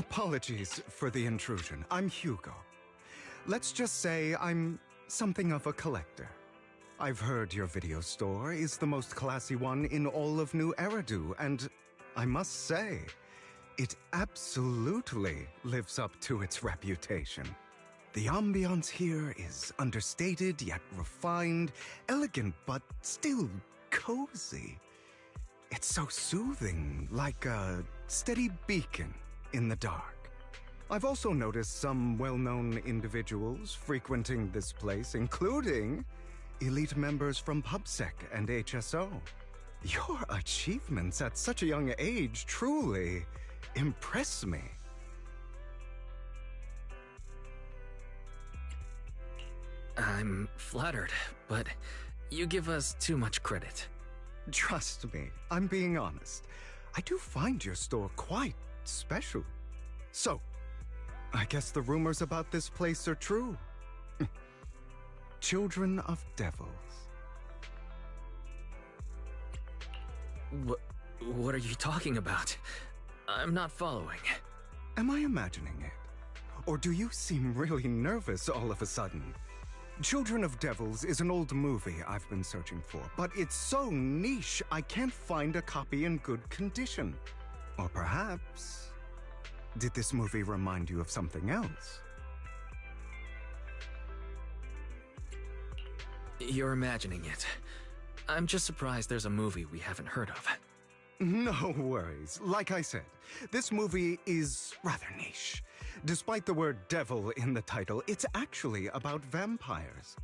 Apologies for the intrusion. I'm Hugo. Let's just say I'm something of a collector. I've heard your video store is the most classy one in all of New Eridu, and I must say, it absolutely lives up to its reputation. The ambiance here is understated yet refined, elegant but still cozy. It's so soothing, like a steady beacon in the dark. I've also noticed some well-known individuals frequenting this place, including elite members from PubSec and HSO. Your achievements at such a young age truly impress me. I'm flattered, but you give us too much credit. Trust me, I'm being honest. I do find your store quite special. So, I guess the rumors about this place are true. Children of devils. What are you talking about? I'm not following. Am I imagining it? Or do you seem really nervous all of a sudden? Children of Devils is an old movie I've been searching for, but it's so niche I can't find a copy in good condition. Or perhaps, did this movie remind you of something else? You're imagining it. I'm just surprised there's a movie we haven't heard of. No worries. Like I said, this movie is rather niche. Despite the word devil in the title, it's actually about vampires.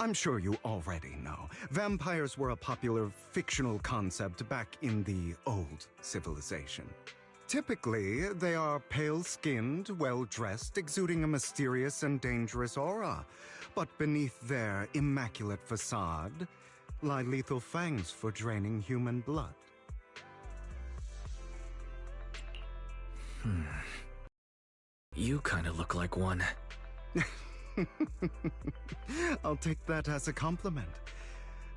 I'm sure you already know. Vampires were a popular fictional concept back in the old civilization. Typically, they are pale-skinned, well-dressed, exuding a mysterious and dangerous aura. But beneath their immaculate facade lie lethal fangs for draining human blood. You kinda look like one. I'll take that as a compliment.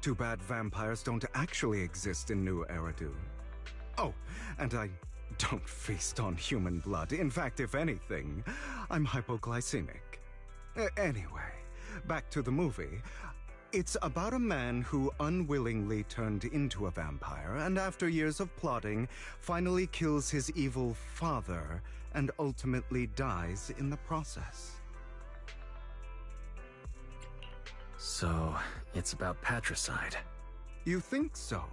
Too bad vampires don't actually exist in New Eridu. Oh, and I don't feast on human blood. In fact, if anything, I'm hypoglycemic. Anyway, back to the movie. It's about a man who unwillingly turned into a vampire and after years of plotting, finally kills his evil father and ultimately dies in the process. So, it's about patricide. You think so?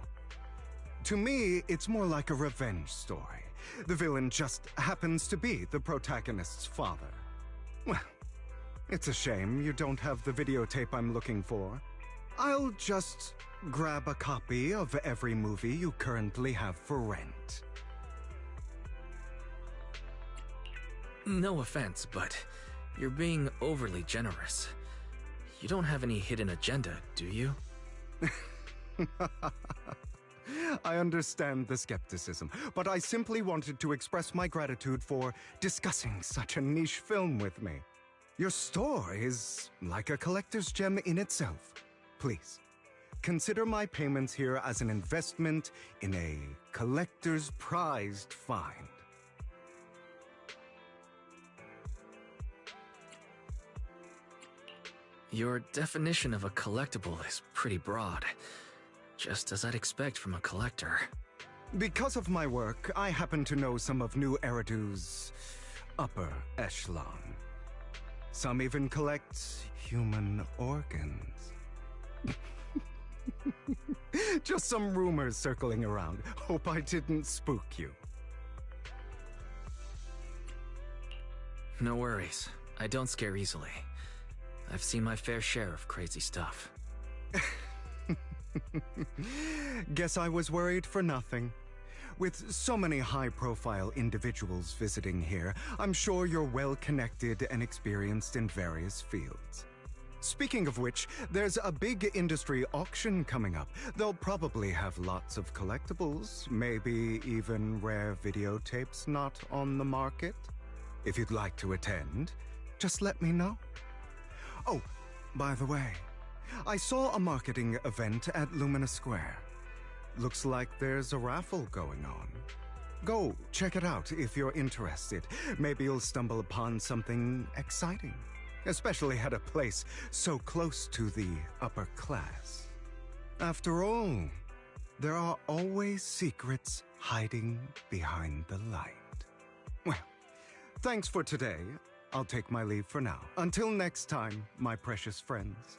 To me, it's more like a revenge story. The villain just happens to be the protagonist's father. Well, it's a shame you don't have the videotape I'm looking for. I'll just grab a copy of every movie you currently have for rent. No offense, but you're being overly generous. You don't have any hidden agenda, do you? I understand the skepticism, but I simply wanted to express my gratitude for discussing such a niche film with me. Your store is like a collector's gem in itself. Please, consider my payments here as an investment in a collector's prized find. Your definition of a collectible is pretty broad, just as I'd expect from a collector. Because of my work, I happen to know some of New Eridu's upper echelon. Some even collect human organs. Just some rumors circling around. Hope I didn't spook you. No worries. I don't scare easily. I've seen my fair share of crazy stuff. Guess I was worried for nothing. With so many high-profile individuals visiting here, I'm sure you're well-connected and experienced in various fields. Speaking of which, there's a big industry auction coming up. They'll probably have lots of collectibles, maybe even rare videotapes not on the market. If you'd like to attend, just let me know. Oh, by the way, I saw a marketing event at Lumina Square. Looks like there's a raffle going on. Go check it out if you're interested. Maybe you'll stumble upon something exciting, especially at a place so close to the upper class. After all, there are always secrets hiding behind the light. Well, thanks for today. I'll take my leave for now. Until next time, my precious friends.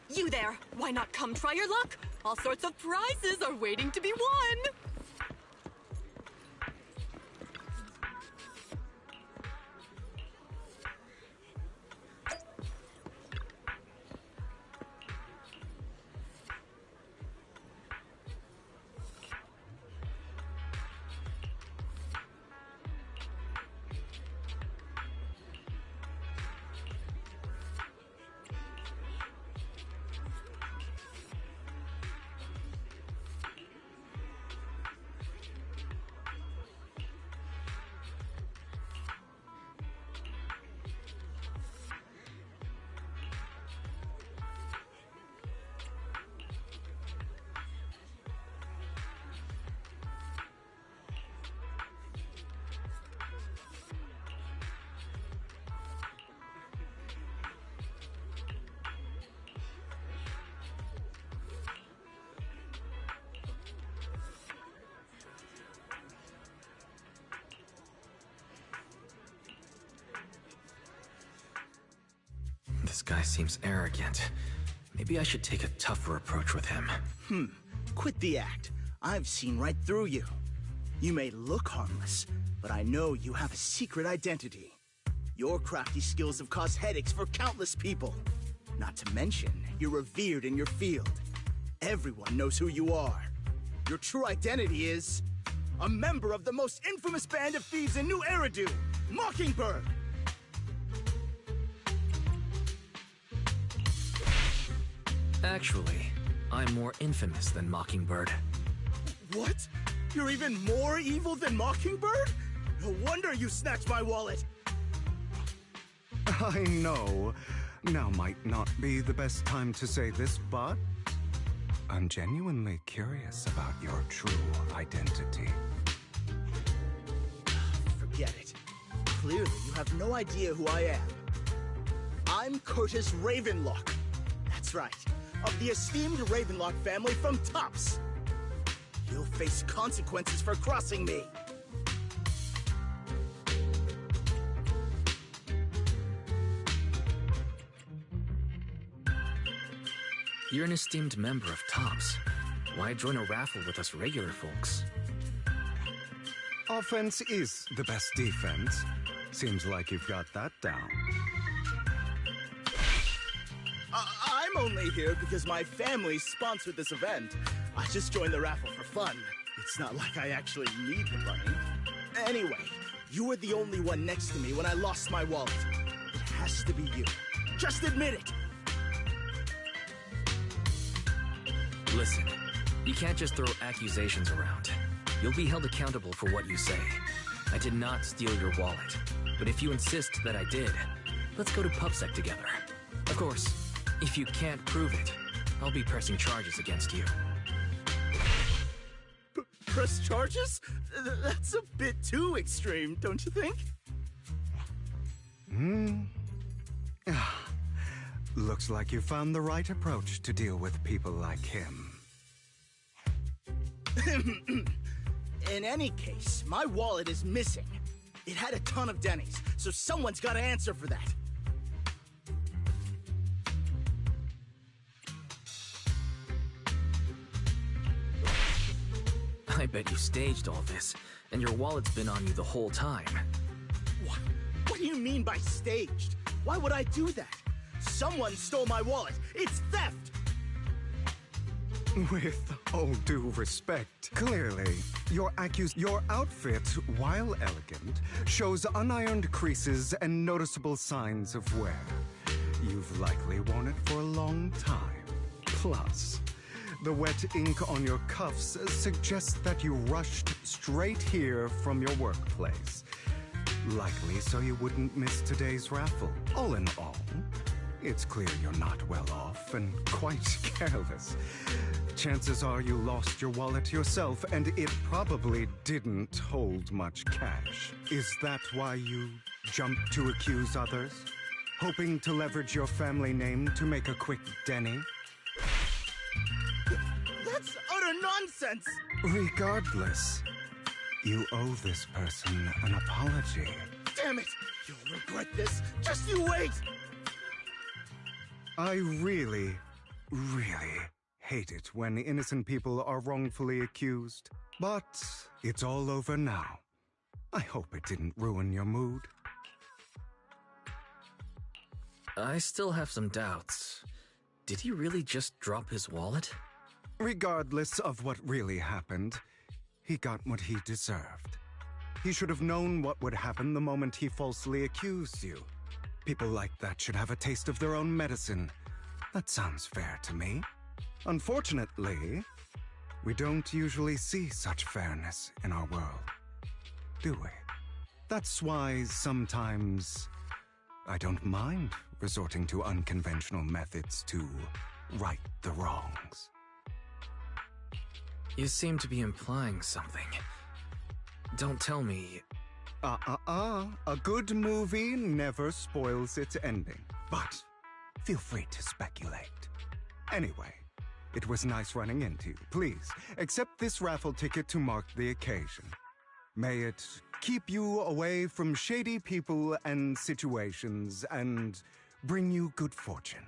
You there! Why not come try your luck? All sorts of prizes are waiting to be won! This guy seems arrogant. Maybe I should take a tougher approach with him. Quit the act. I've seen right through you. You may look harmless, but I know you have a secret identity. Your crafty skills have caused headaches for countless people. Not to mention, you're revered in your field. Everyone knows who you are. Your true identity is a member of the most infamous band of thieves in New Eridu, Mockingbird. Actually, I'm more infamous than Mockingbird. What? You're even more evil than Mockingbird? No wonder you snatched my wallet. I know. Now might not be the best time to say this, but I'm genuinely curious about your true identity. Forget it. Clearly, you have no idea who I am. I'm Curtis Ravenlock. That's right. Of the esteemed Ravenlock family from Tops. You'll face consequences for crossing me. You're an esteemed member of Tops. Why join a raffle with us regular folks? Offense is the best defense. Seems like you've got that down. I'm only here because my family sponsored this event. I just joined the raffle for fun. It's not like I actually need the money. Anyway, you were the only one next to me when I lost my wallet. It has to be you. Just admit it. Listen, you can't just throw accusations around. You'll be held accountable for what you say. I did not steal your wallet. But if you insist that I did, let's go to PubSec together. Of course, if you can't prove it, I'll be pressing charges against you. Press charges? That's a bit too extreme, don't you think? Looks like you found the right approach to deal with people like him. In any case, my wallet is missing. It had a ton of Denny's, so someone's got to answer for that. I bet you staged all this, and your wallet's been on you the whole time. What do you mean by staged? Why would I do that? Someone stole my wallet. It's theft! With all due respect, clearly, your outfit, while elegant, shows unironed creases and noticeable signs of wear. You've likely worn it for a long time. Plus, the wet ink on your cuffs suggests that you rushed straight here from your workplace. Likely so you wouldn't miss today's raffle. All in all, it's clear you're not well off and quite careless. Chances are you lost your wallet yourself, and it probably didn't hold much cash. Is that why you jumped to accuse others? Hoping to leverage your family name to make a quick Denny? That's utter nonsense! Regardless, you owe this person an apology. Damn it! You'll regret this! Just you wait! I really hate it when innocent people are wrongfully accused. But it's all over now. I hope it didn't ruin your mood. I still have some doubts. Did he really just drop his wallet? Regardless of what really happened, he got what he deserved. He should have known what would happen the moment he falsely accused you. People like that should have a taste of their own medicine. That sounds fair to me. Unfortunately, we don't usually see such fairness in our world, do we? That's why sometimes I don't mind resorting to unconventional methods to right the wrongs. You seem to be implying something. Don't tell me... A good movie never spoils its ending. But feel free to speculate. Anyway, it was nice running into you. Please, accept this raffle ticket to mark the occasion. May it keep you away from shady people and situations and bring you good fortune.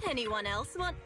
Anyone else want...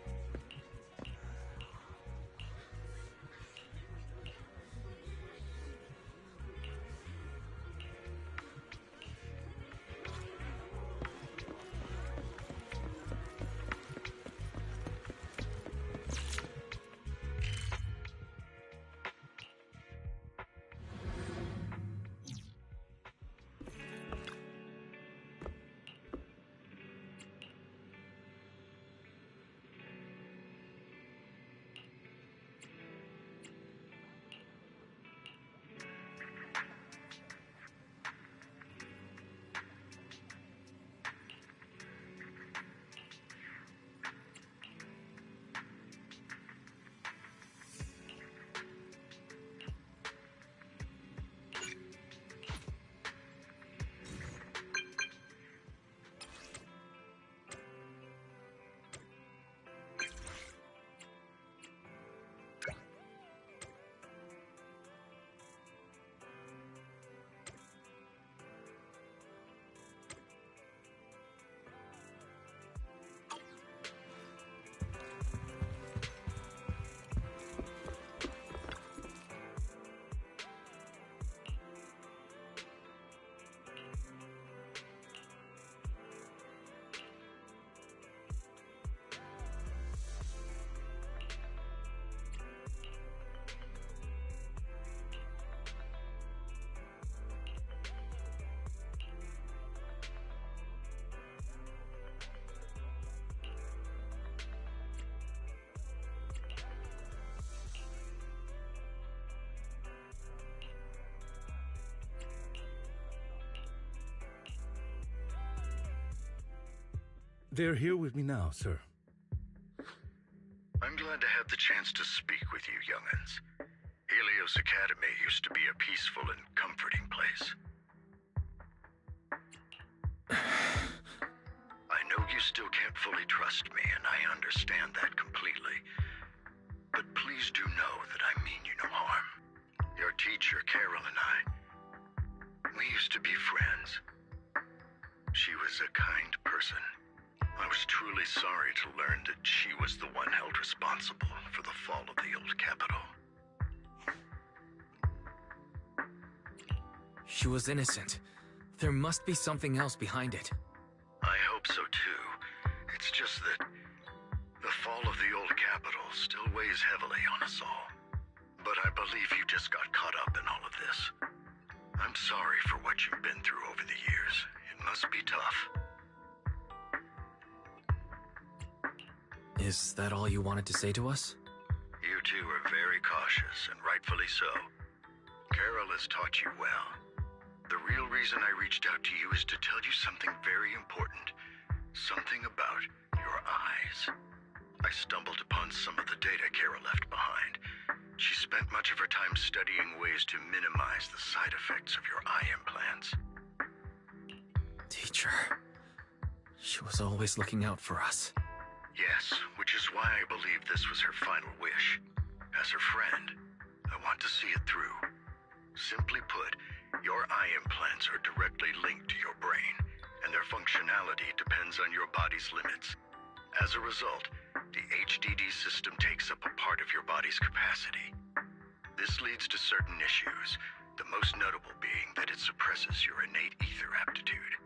They're here with me now, sir. I'm glad to have the chance to speak with you, young'uns. Helios Academy used to be a peaceful and comforting place. I know you still can't fully trust me, and I understand that completely. But please do know that I mean you no harm. Your teacher, Carol, and I, we used to be friends. She was a kind person. I was truly sorry to learn that she was the one held responsible for the fall of the old capital. She was innocent. There must be something else behind it. I hope so too. It's just that the fall of the old capital still weighs heavily on us all. But I believe you just got caught up in all of this. I'm sorry for what you've been through over the years. It must be tough. Is that all you wanted to say to us? You two are very cautious, and rightfully so. Carol has taught you well. The real reason I reached out to you is to tell you something very important. Something about your eyes. I stumbled upon some of the data Carol left behind. She spent much of her time studying ways to minimize the side effects of your eye implants. Teacher. She was always looking out for us. Yes, which is why I believe this was her final wish. As her friend, I want to see it through. Simply put, your eye implants are directly linked to your brain, and their functionality depends on your body's limits. As a result, the HDD system takes up a part of your body's capacity. This leads to certain issues, the most notable being that it suppresses your innate ether aptitude.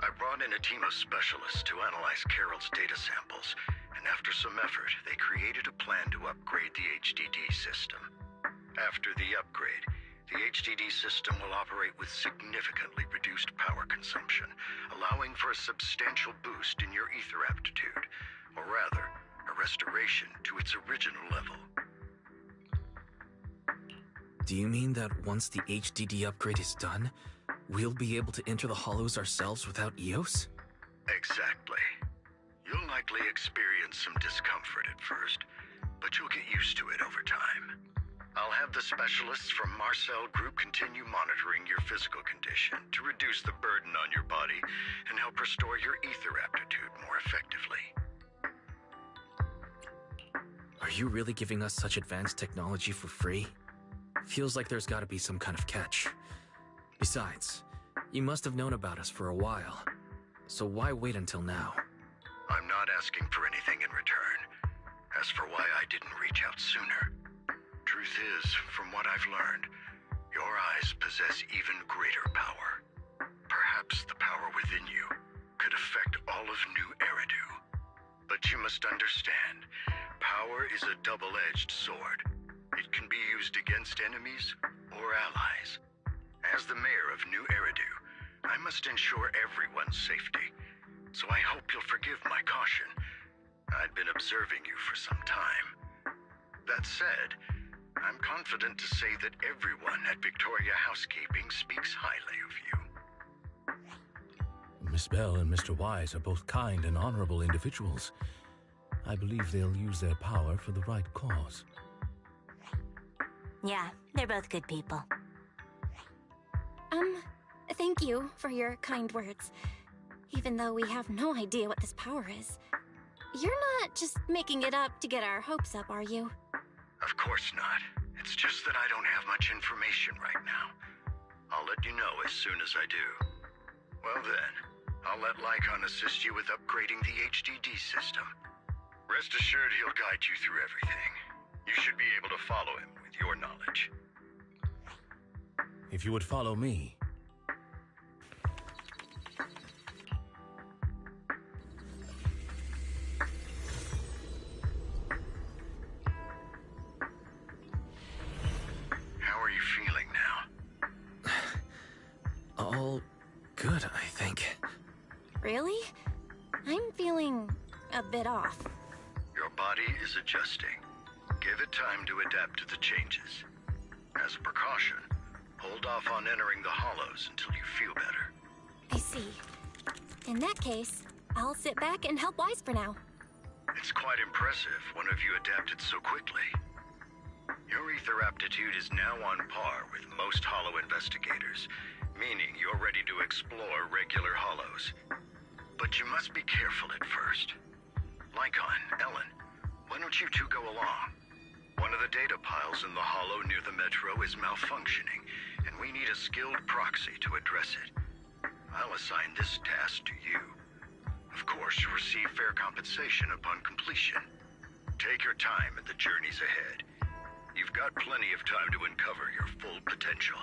I brought in a team of specialists to analyze Carol's data samples, and after some effort, they created a plan to upgrade the HDD system. After the upgrade, the HDD system will operate with significantly reduced power consumption, allowing for a substantial boost in your ether aptitude, or rather, a restoration to its original level. Do you mean that once the HDD upgrade is done, we'll be able to enter the hollows ourselves without EOS? Exactly. You'll likely experience some discomfort at first, but you'll get used to it over time. I'll have the specialists from Marcel Group continue monitoring your physical condition to reduce the burden on your body and help restore your ether aptitude more effectively. Are you really giving us such advanced technology for free? Feels like there's gotta be some kind of catch. Besides, you must have known about us for a while. So why wait until now? I'm not asking for anything in return. As for why I didn't reach out sooner, truth is, from what I've learned, your eyes possess even greater power. Perhaps the power within you could affect all of New Eridu. But you must understand, power is a double-edged sword. It can be used against enemies or allies. As the mayor of New Eridu, I must ensure everyone's safety, so I hope you'll forgive my caution. I'd been observing you for some time. That said, I'm confident to say that everyone at Victoria Housekeeping speaks highly of you. Miss Bell and Mr. Wise are both kind and honorable individuals. I believe they'll use their power for the right cause. Yeah, they're both good people. Thank you for your kind words. Even though we have no idea what this power is. You're not just making it up to get our hopes up, are you? Of course not. It's just that I don't have much information right now. I'll let you know as soon as I do. Well then, I'll let Lycon assist you with upgrading the HDD system. Rest assured he'll guide you through everything. You should be able to follow him with your knowledge. If you would follow me. How are you feeling now? All good, I think. Really? I'm feeling a bit off. Your body is adjusting. Give it time to adapt to the changes. As a precaution, hold off on entering the hollows until you feel better. I see. In that case, I'll sit back and help Wise for now. It's quite impressive one of you adapted so quickly. Your ether aptitude is now on par with most Hollow investigators, meaning you're ready to explore regular Hollows. But you must be careful at first. Lycon, Ellen, why don't you two go along? One of the data piles in the Hollow near the Metro is malfunctioning, and we need a skilled proxy to address it. I'll assign this task to you. Of course, you'll receive fair compensation upon completion. Take your time and the journey's ahead. You've got plenty of time to uncover your full potential.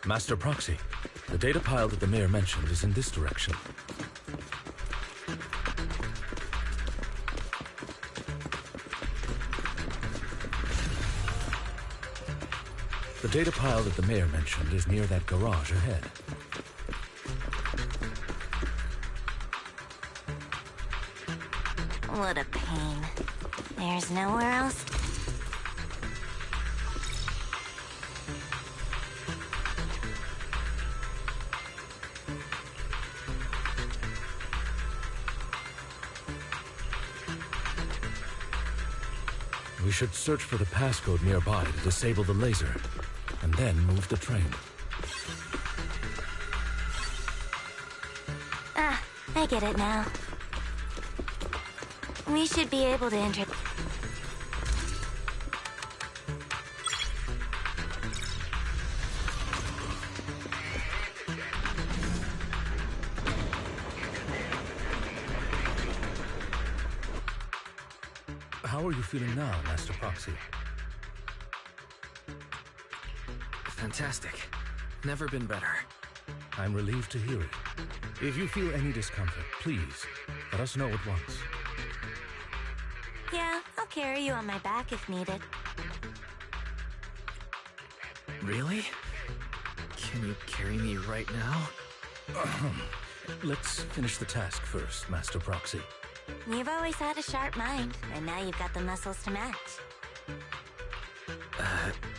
Master Proxy, the data pile that the mayor mentioned is in this direction. The data pile that the mayor mentioned is near that garage ahead. What a pain. There's nowhere else. We should search for the passcode nearby to disable the laser, and then move the train. Ah, I get it now. We should be able to enter... How are you feeling now, Master Proxy? Fantastic. Never been better. I'm relieved to hear it. If you feel any discomfort, please let us know at once. Yeah, I'll carry you on my back if needed. Really? Can you carry me right now? Let's finish the task first, Master Proxy. You've always had a sharp mind, and now you've got the muscles to match.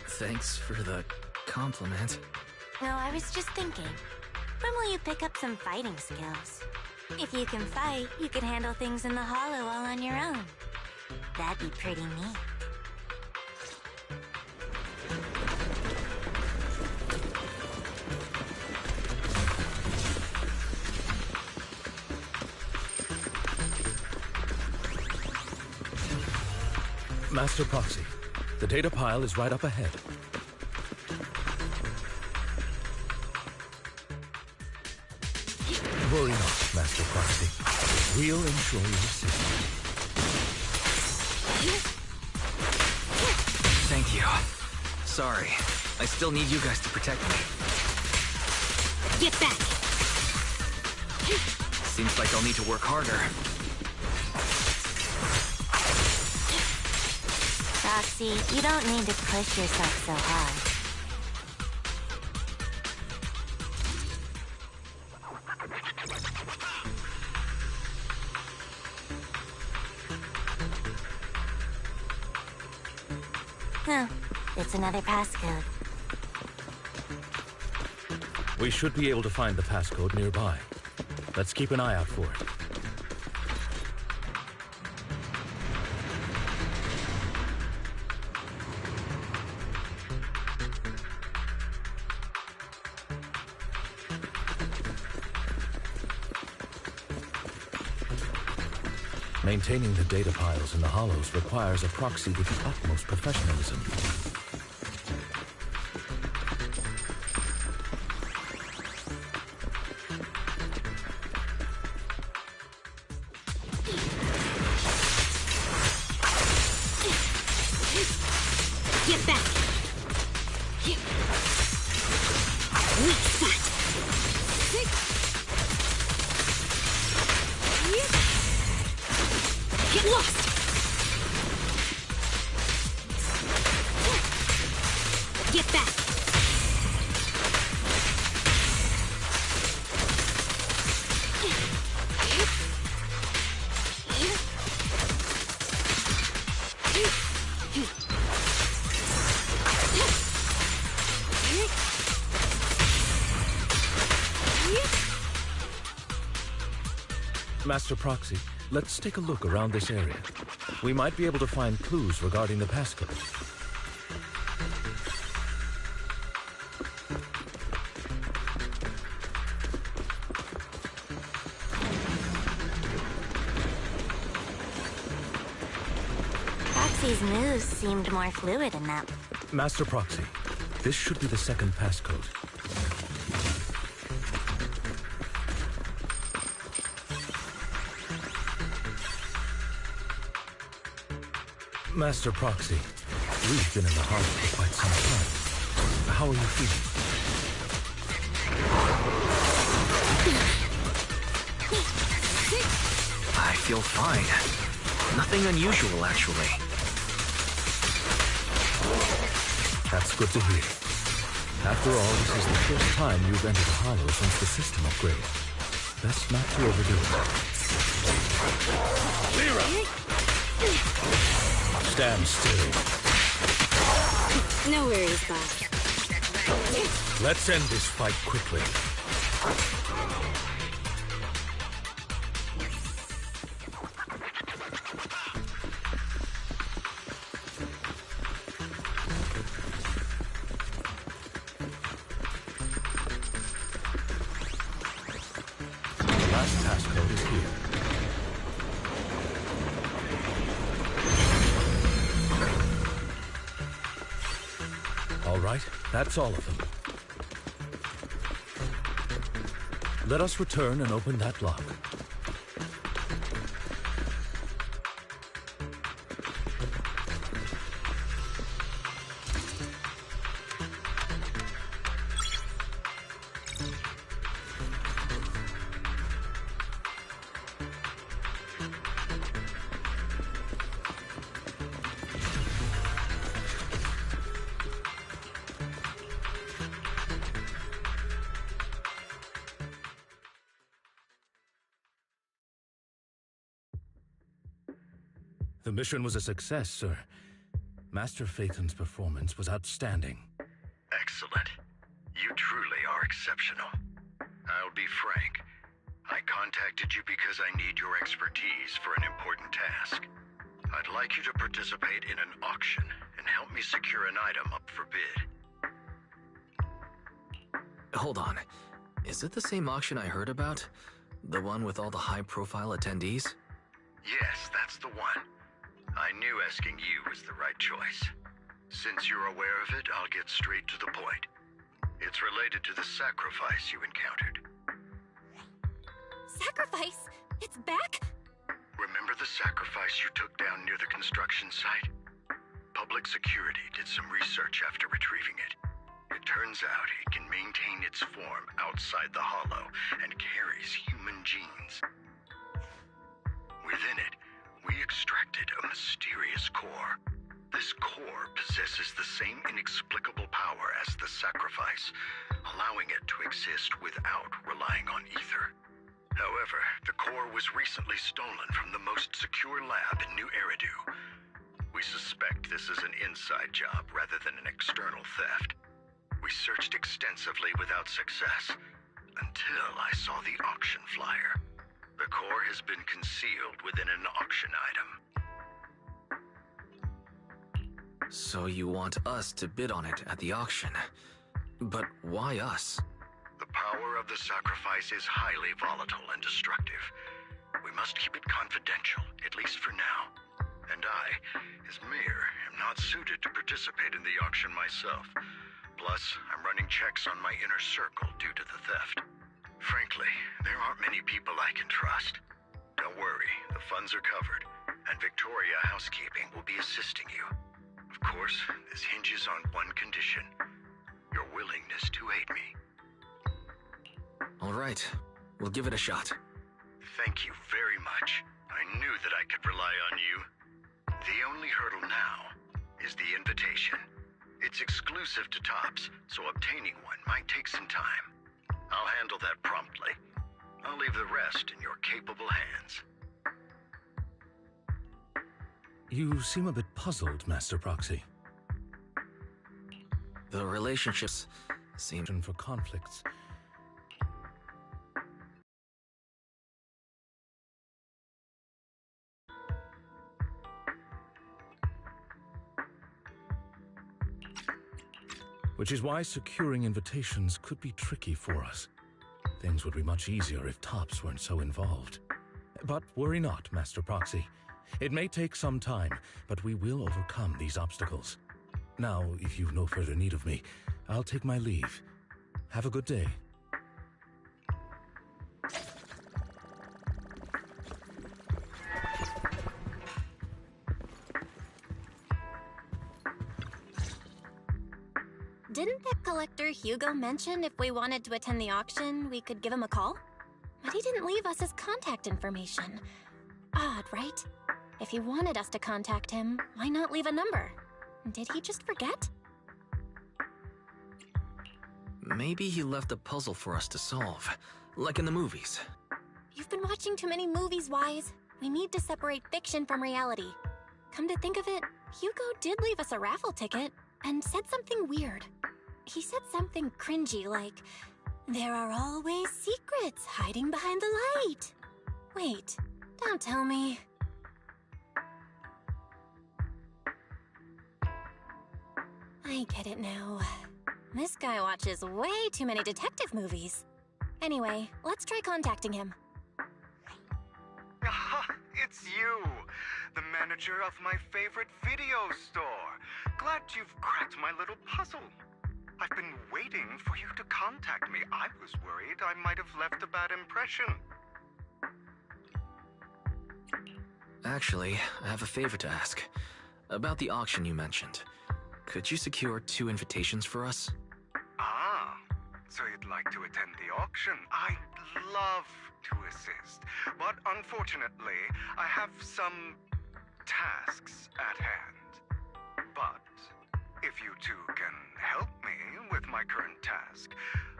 Thanks for the compliment. No, I was just thinking. When will you pick up some fighting skills? If you can fight, you can handle things in the Hollow all on your own. That'd be pretty neat. Master Proxy, the data pile is right up ahead. Worry not, Master Proxy. We'll ensure your safety. Thank you. Sorry. I still need you guys to protect me. Get back! Seems like I'll need to work harder. Roxy, you don't need to push yourself so hard. No, it's another passcode. We should be able to find the passcode nearby. Let's keep an eye out for it. Maintaining the data piles in the hollows requires a proxy with the utmost professionalism. Get back! Weak spot! Get lost! back. Master Proxy, let's take a look around this area. We might be able to find clues regarding the passcode. Proxy's moves seemed more fluid in that. Master Proxy, this should be the second passcode. Master Proxy, we've been in the harbor for quite some time. How are you feeling? I feel fine. Nothing unusual, actually. That's good to hear. After all, this is the first time you've entered a hollow since the system upgrade. Best not to overdo it. Lyra! Stand still. No worries, boss. Let's end this fight quickly. The last passcode is here. All right, that's all of them. Let us return and open that lock. The mission was a success, sir. Master Phaeton's performance was outstanding. Excellent. You truly are exceptional. I'll be frank. I contacted you because I need your expertise for an important task. I'd like you to participate in an auction and help me secure an item up for bid. Hold on. Is it the same auction I heard about? The one with all the high-profile attendees? Yes, that's the one. I knew asking you was the right choice. Since you're aware of it, I'll get straight to the point. It's related to the sacrifice you encountered. Sacrifice? It's back? Remember the sacrifice you took down near the construction site? Public security did some research after retrieving it. It turns out it can maintain its form outside the hollow and carries human genes. Within it, we extracted a mysterious core. This core possesses the same inexplicable power as the sacrifice, allowing it to exist without relying on ether. However, the core was recently stolen from the most secure lab in New Eridu. We suspect this is an inside job rather than an external theft. We searched extensively without success, until I saw the auction flyer. The core has been concealed within an auction item. So you want us to bid on it at the auction. But why us? The power of the sacrifice is highly volatile and destructive. We must keep it confidential, at least for now. And I, as mayor, am not suited to participate in the auction myself. Plus, I'm running checks on my inner circle due to the theft. Frankly, there aren't many people I can trust. Don't worry, the funds are covered, and Victoria Housekeeping will be assisting you. Of course, this hinges on one condition: your willingness to aid me. All right, we'll give it a shot. Thank you very much. I knew that I could rely on you. The only hurdle now is the invitation. It It's exclusive to Topps, so obtaining one might take some time. I'll handle that promptly. I'll leave the rest in your capable hands. You seem a bit puzzled, Master Proxy. The relationships seem For conflicts. Which is why securing invitations could be tricky for us. Things would be much easier if Topps weren't so involved. But worry not, Master Proxy. It may take some time, but we will overcome these obstacles. Now, if you've no further need of me, I'll take my leave. Have a good day. Didn't that collector Hugo mention if we wanted to attend the auction, we could give him a call? But he didn't leave us his contact information. Odd, right? If he wanted us to contact him, why not leave a number? Did he just forget? Maybe he left a puzzle for us to solve, like in the movies. You've been watching too many movies, Wise. We need to separate fiction from reality. Come to think of it, Hugo did leave us a raffle ticket and said something weird. He said something cringy like, "There are always secrets hiding behind the light." Wait, don't tell me. I get it now. This guy watches way too many detective movies. Anyway, let's try contacting him. Ah, it's you, the manager of my favorite video store. Glad you've cracked my little puzzle. I've been waiting for you to contact me. I was worried I might have left a bad impression. Actually, I have a favor to ask. About the auction you mentioned. Could you secure 2 invitations for us? Ah, so you'd like to attend the auction? I'd love to assist, but unfortunately, I have some tasks at hand. But if you two can help me with my current task,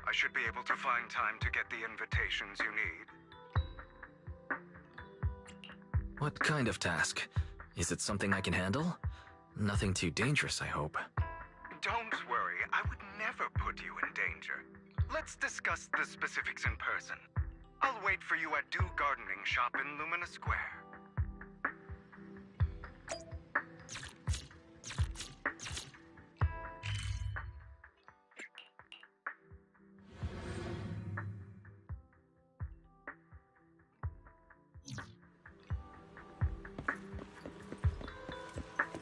I should be able to find time to get the invitations you need. What kind of task? Is it something I can handle? Nothing too dangerous, I hope. Don't worry, I would never put you in danger. Let's discuss the specifics in person. I'll wait for you at Dew Gardening Shop in Lumina Square.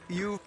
You...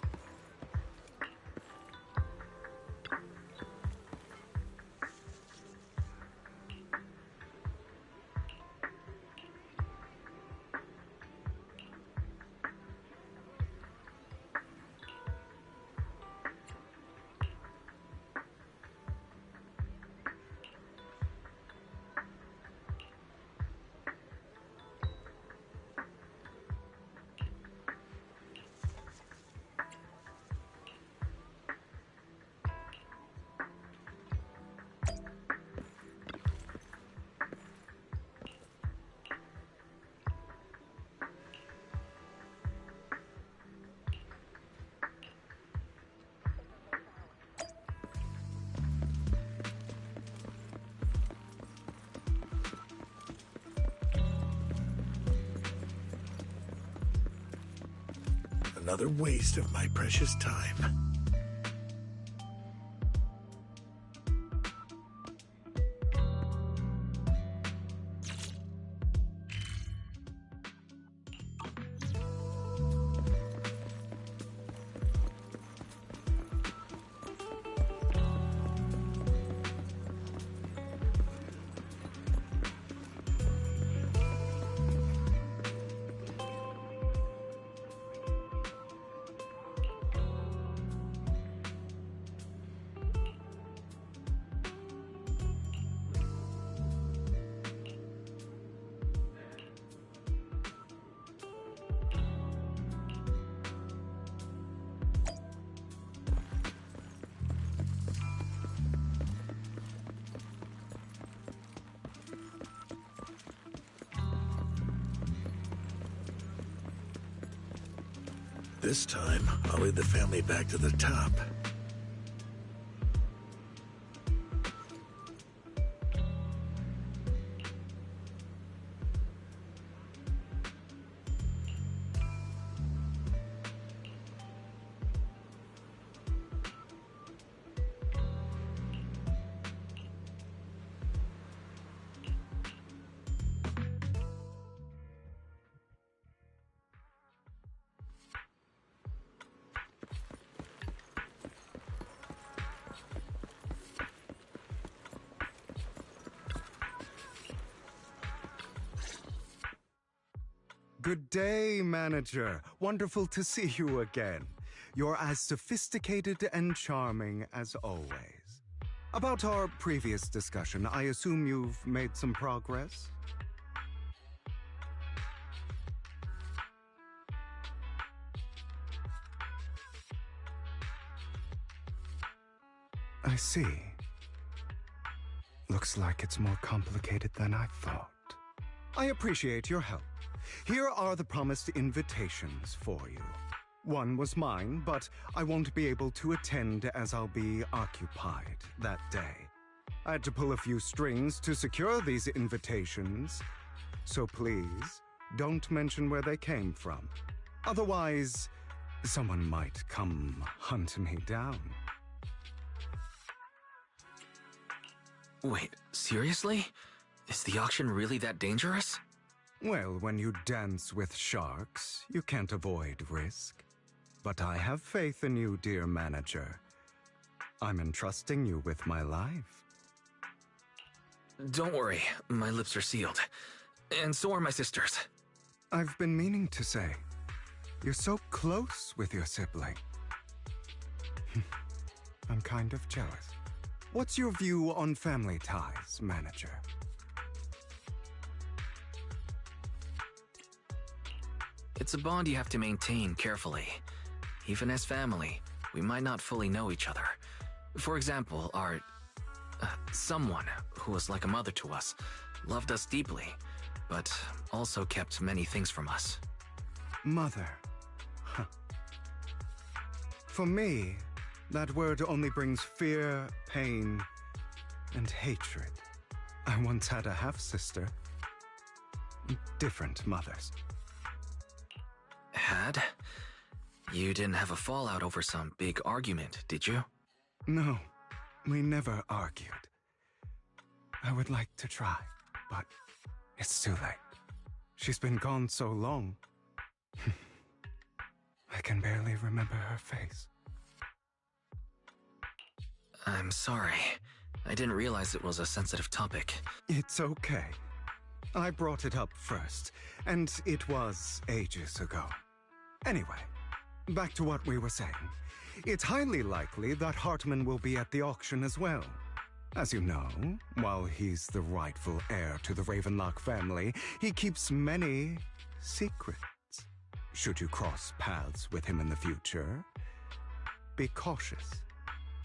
Another waste of my precious time. This time, I'll lead the family back to the top. Good day, manager. Wonderful to see you again. You're as sophisticated and charming as always. About our previous discussion, I assume you've made some progress? I see. Looks like it's more complicated than I thought. I appreciate your help. Here are the promised invitations for you. One was mine, but I won't be able to attend as I'll be occupied that day. I had to pull a few strings to secure these invitations, so please don't mention where they came from. Otherwise, someone might come hunt me down. Wait, seriously? Is the auction really that dangerous? Well, when you dance with sharks, you can't avoid risk. But I have faith in you, dear manager. I'm entrusting you with my life. Don't worry, my lips are sealed. And so are my sisters. I've been meaning to say, you're so close with your sibling. I'm kind of jealous. What's your view on family ties, manager? It's a bond you have to maintain carefully. Even as family, we might not fully know each other. For example, our... someone who was like a mother to us, loved us deeply, but also kept many things from us. Mother. Huh. For me, that word only brings fear, pain, and hatred. I once had a half-sister. Different mothers. Had? You didn't have a fallout over some big argument, did you? No, we never argued. I would like to try, but it's too late. She's been gone so long. I can barely remember her face. I'm sorry. I didn't realize it was a sensitive topic. It's okay. I brought it up first, and it was ages ago. Anyway, back to what we were saying. It's highly likely that Hartman will be at the auction as well. As you know, while he's the rightful heir to the Ravenlock family, he keeps many secrets. Should you cross paths with him in the future, be cautious.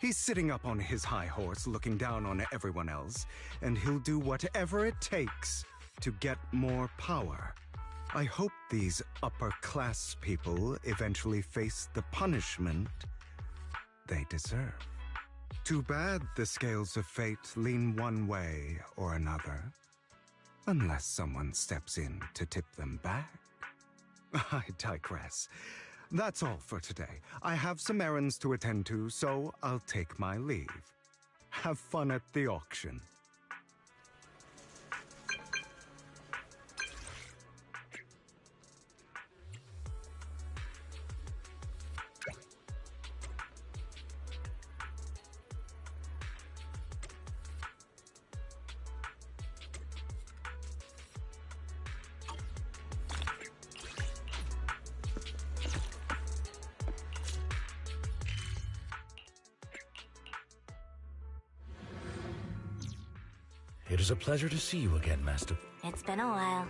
He's sitting up on his high horse looking down on everyone else, and he'll do whatever it takes to get more power. I hope these upper-class people eventually face the punishment they deserve. Too bad the scales of fate lean one way or another, unless someone steps in to tip them back. I digress. That's all for today. I have some errands to attend to, so I'll take my leave. Have fun at the auction. It is a pleasure to see you again, Master. It's been a while.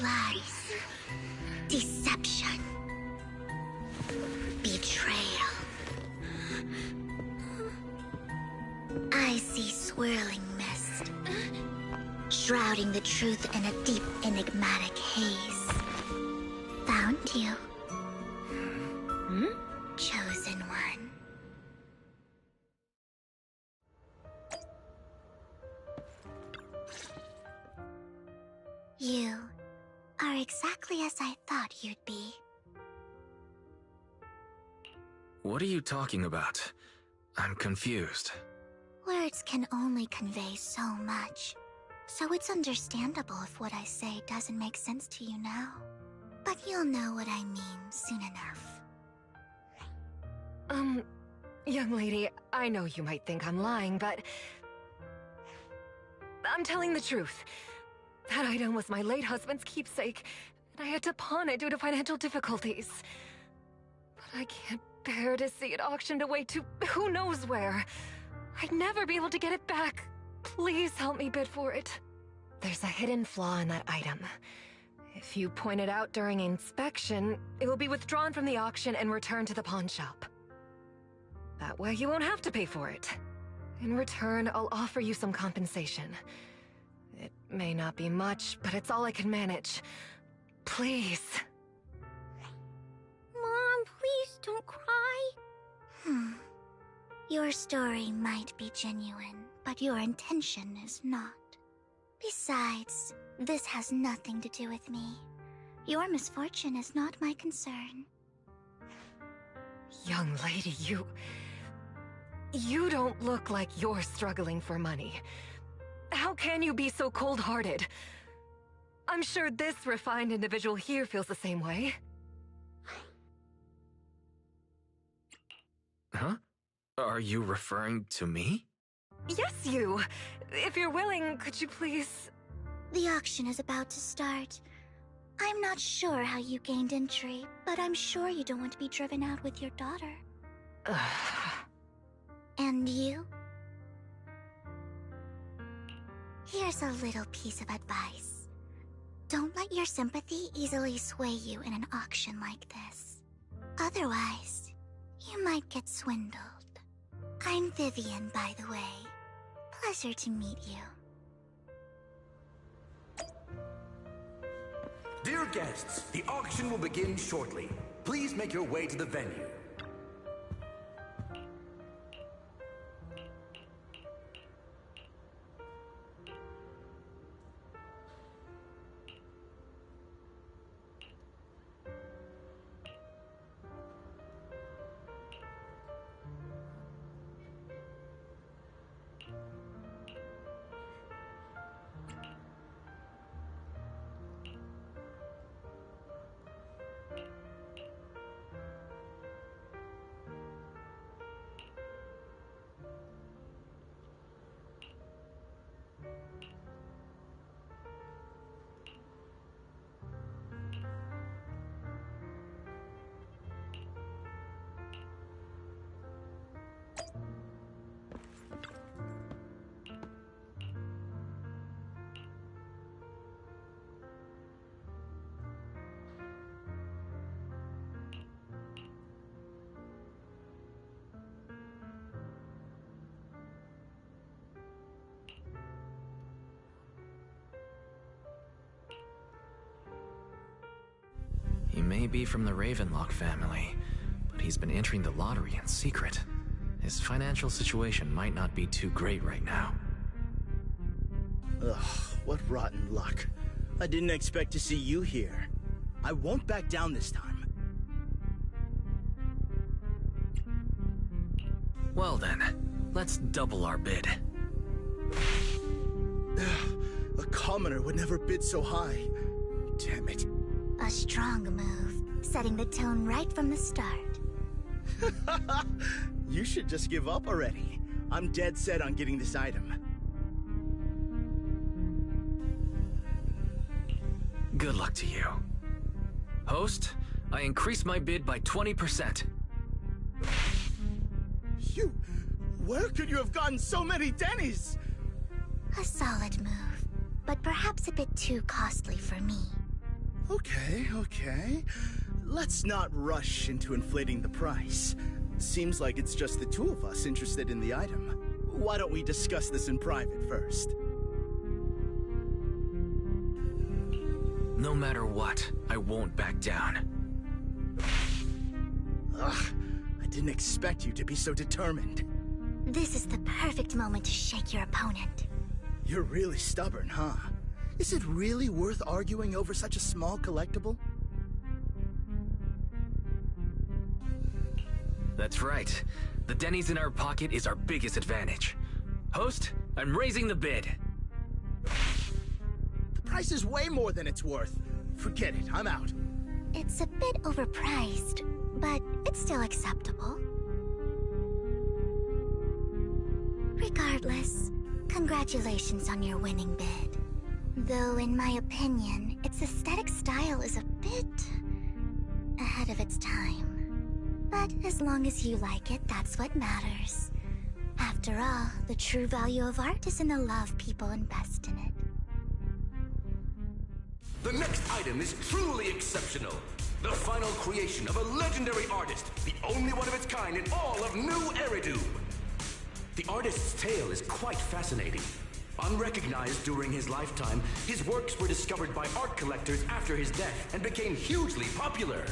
Lies. Deception. Betrayal. I see swirling mist, shrouding the truth in a deep, enigmatic haze. Found you. Chosen one. You are exactly as I thought you'd be. What are you talking about? I'm confused. Words can only convey so much, so it's understandable if what I say doesn't make sense to you now. But you'll know what I mean soon enough. Young lady, I know you might think I'm lying, but I'm telling the truth. That item was my late husband's keepsake, and I had to pawn it due to financial difficulties. But I can't bear to see it auctioned away to who knows where. I'd never be able to get it back. Please help me bid for it. There's a hidden flaw in that item. If you point it out during inspection, it will be withdrawn from the auction and returned to the pawn shop. That way you won't have to pay for it. In return, I'll offer you some compensation. It may not be much, but it's all I can manage. Please. Mom, please don't cry. Your story might be genuine, but your intention is not. Besides, this has nothing to do with me. Your misfortune is not my concern. Young lady, you don't look like you're struggling for money. How can you be so cold-hearted? I'm sure this refined individual here feels the same way. Huh? Are you referring to me? Yes, you. If you're willing, could you please... The auction is about to start. I'm not sure how you gained entry, but I'm sure you don't want to be driven out with your daughter. And you? Here's a little piece of advice. Don't let your sympathy easily sway you in an auction like this. Otherwise, you might get swindled. I'm Vivian, by the way. Pleasure to meet you. Dear guests, the auction will begin shortly. Please make your way to the venue. He may be from the Ravenlock family, but he's been entering the lottery in secret. His financial situation might not be too great right now. Ugh, what rotten luck. I didn't expect to see you here. I won't back down this time. Well then, let's double our bid. A commoner would never bid so high. Damn it. A strong move, setting the tone right from the start. You should just give up already. I'm dead set on getting this item. Good luck to you. Host, I increase my bid by 20%. Where could you have gotten so many Denny's? A solid move, but perhaps a bit too costly for me. Okay. Let's not rush into inflating the price. Seems like it's just the two of us interested in the item. Why don't we discuss this in private first? No matter what, I won't back down. Ugh, I didn't expect you to be so determined. This is the perfect moment to shake your opponent. You're really stubborn, huh? Is it really worth arguing over such a small collectible? That's right. The Denny's in our pocket is our biggest advantage. Host, I'm raising the bid. The price is way more than it's worth. Forget it, I'm out. It's a bit overpriced, but it's still acceptable. Regardless, congratulations on your winning bid. Though, in my opinion, its aesthetic style is a bit ahead of its time. But as long as you like it, that's what matters. After all, the true value of art is in the love people invest in it. The next item is truly exceptional. The final creation of a legendary artist, the only one of its kind in all of New Eridu. The artist's tale is quite fascinating. Unrecognized during his lifetime, his works were discovered by art collectors after his death and became hugely popular.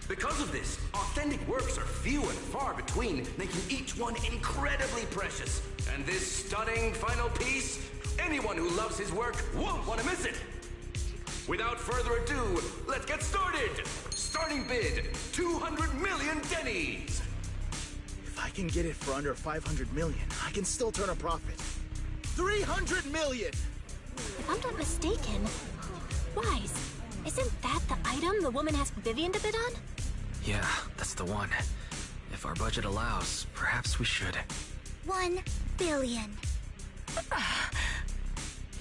Because of this, authentic works are few and far between, making each one incredibly precious. And this stunning final piece, anyone who loves his work won't want to miss it. Without further ado, let's get started! Starting bid, 200 million Denny's! If I can get it for under 500 million, I can still turn a profit. 300 million! If I'm not mistaken, Wise, isn't that the item the woman asked Vivian to bid on? Yeah, that's the one. If our budget allows, perhaps we should. 1 billion.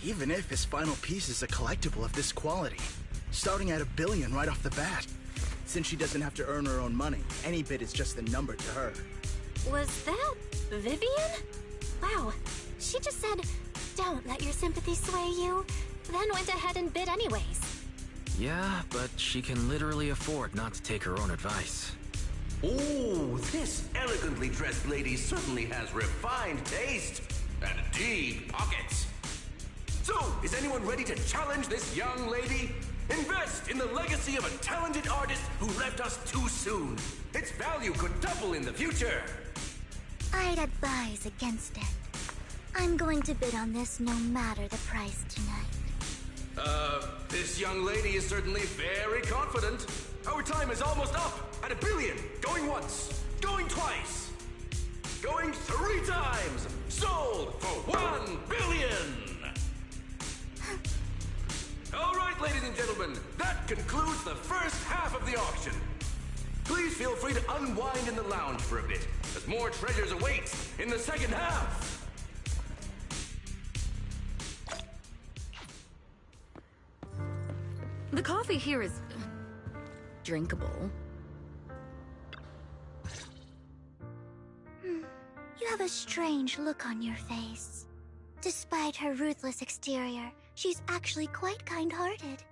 Even if his final piece is a collectible of this quality, starting at $1 billion right off the bat. Since she doesn't have to earn her own money, any bid is just a number to her. Was that Vivian? Wow, she just said, "Don't let your sympathy sway you," then went ahead and bid anyways. Yeah, but she can literally afford not to take her own advice. Oh, this elegantly dressed lady certainly has refined taste and deep pockets. So, is anyone ready to challenge this young lady? Invest in the legacy of a talented artist who left us too soon. Its value could double in the future. I'd advise against it. I'm going to bid on this no matter the price tonight. This young lady is certainly very confident. Our time is almost up at $1 billion. Going once, going twice, going 3 times. Sold for $1 billion. All right, ladies and gentlemen, that concludes the first half of the auction. Please feel free to unwind in the lounge for a bit, as more treasures await in the second half. The coffee here is drinkable. You have a strange look on your face. Despite her ruthless exterior, she's actually quite kind-hearted.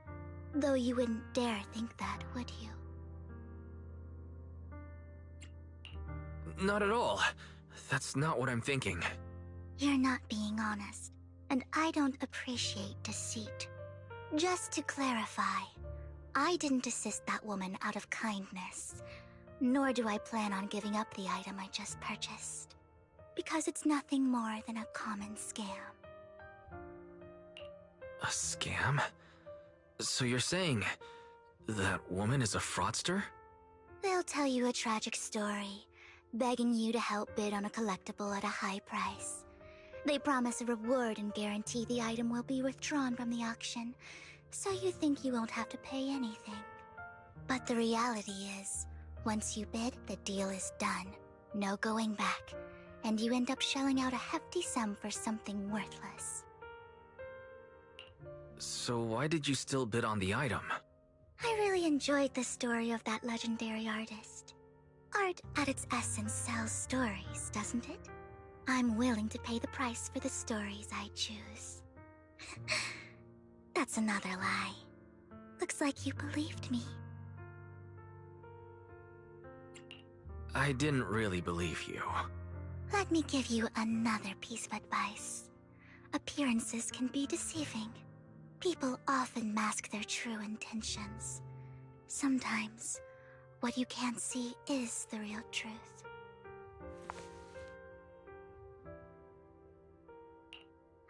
Though you wouldn't dare think that, would you? Not at all. That's not what I'm thinking. You're not being honest, and I don't appreciate deceit. Just to clarify, I didn't assist that woman out of kindness, nor do I plan on giving up the item I just purchased, because it's nothing more than a common scam. A scam? So you're saying that woman is a fraudster? They'll tell you a tragic story, begging you to help bid on a collectible at a high price. They promise a reward and guarantee the item will be withdrawn from the auction, so you think you won't have to pay anything. But the reality is, once you bid, the deal is done. No going back, and you end up shelling out a hefty sum for something worthless. So why did you still bid on the item? I really enjoyed the story of that legendary artist. Art, at its essence, sells stories, doesn't it? I'm willing to pay the price for the stories I choose. That's another lie. Looks like you believed me. I didn't really believe you. Let me give you another piece of advice. Appearances can be deceiving. People often mask their true intentions. Sometimes, what you can't see is the real truth.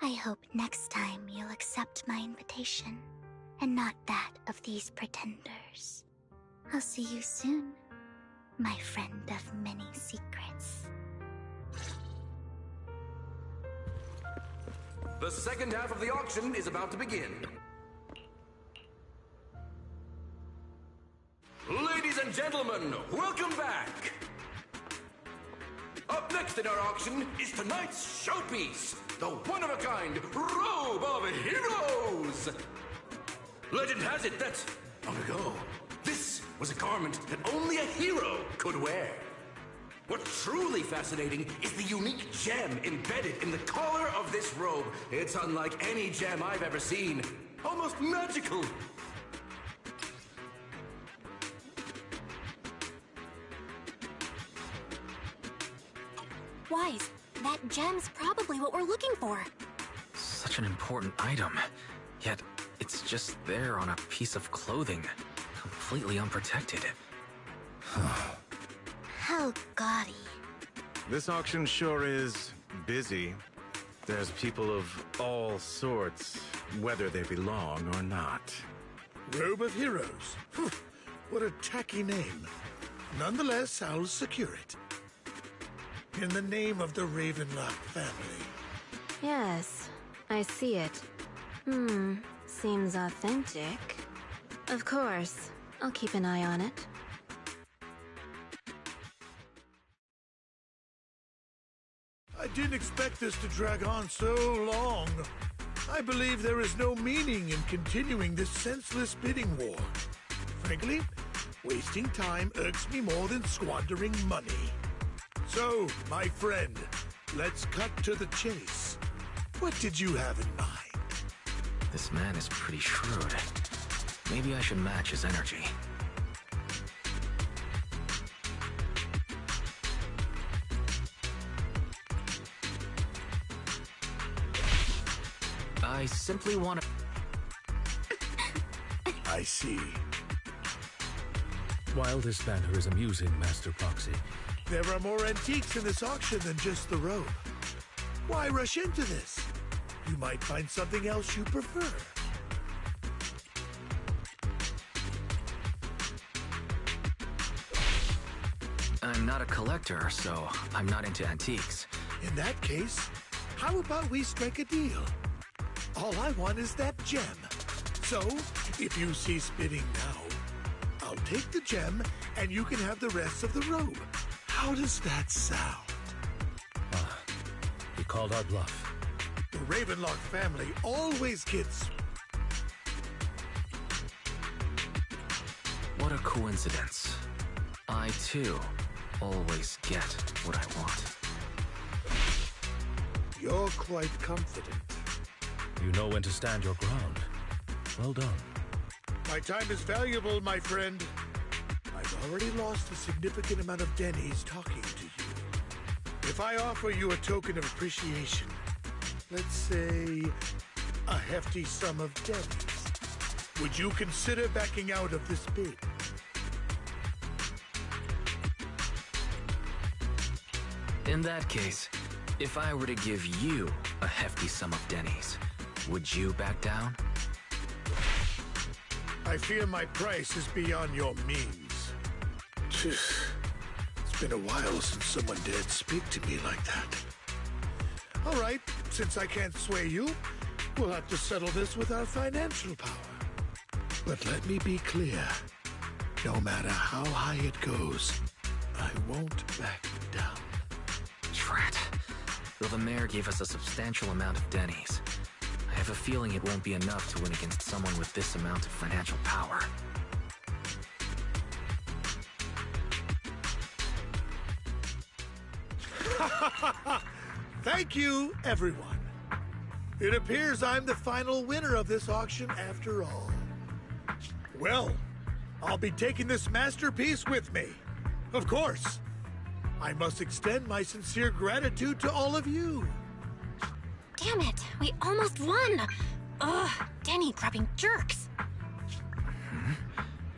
I hope next time you'll accept my invitation, and not that of these pretenders. I'll see you soon, my friend of many secrets. The second half of the auction is about to begin. Ladies and gentlemen, welcome back! Up next in our auction is tonight's showpiece, the one-of-a-kind Robe of Heroes! Legend has it that, long ago, this was a garment that only a hero could wear. What's truly fascinating is the unique gem embedded in the collar of this robe. It's unlike any gem I've ever seen. Almost magical. Wise, that gem's probably what we're looking for. Such an important item, yet it's just there on a piece of clothing, completely unprotected. How gaudy. This auction sure is busy. There's people of all sorts, whether they belong or not. Robe of Heroes. Phew, what a tacky name. Nonetheless, I'll secure it. In the name of the Ravenlock family. Yes, I see it. Seems authentic. Of course, I'll keep an eye on it. I didn't expect this to drag on so long. I believe there is no meaning in continuing this senseless bidding war. Frankly, wasting time irks me more than squandering money. So, my friend, let's cut to the chase. What did you have in mind? This man is pretty shrewd. Maybe I should match his energy. I simply want to... I see. While this banter is amusing, Master Proxy, There are more antiques in this auction than just the robe. Why rush into this? You might find something else you prefer. I'm not a collector, so I'm not into antiques. In that case, how about we strike a deal? All I want is that gem. So, if you cease bidding now, I'll take the gem and you can have the rest of the robe. How does that sound? he called our bluff. The Ravenlock family always gets... What a coincidence. I, too, always get what I want. You're quite confident. You know when to stand your ground. Well done. My time is valuable, my friend. I've already lost a significant amount of dennies talking to you. If I offer you a token of appreciation, let's say a hefty sum of dennies, would you consider backing out of this bid? In that case, if I were to give you a hefty sum of dennies, would you back down? I fear my price is beyond your means. It's been a while since someone dared speak to me like that. All right, since I can't sway you, we'll have to settle this with our financial power. But let me be clear. No matter how high it goes, I won't back down. Drat. Though the mayor gave us a substantial amount of dennies, I have a feeling it won't be enough to win against someone with this amount of financial power. Thank you, everyone. It appears I'm the final winner of this auction after all. Well, I'll be taking this masterpiece with me. Of course. I must extend my sincere gratitude to all of you. Damn it, we almost won! Ugh, Denny grabbing jerks.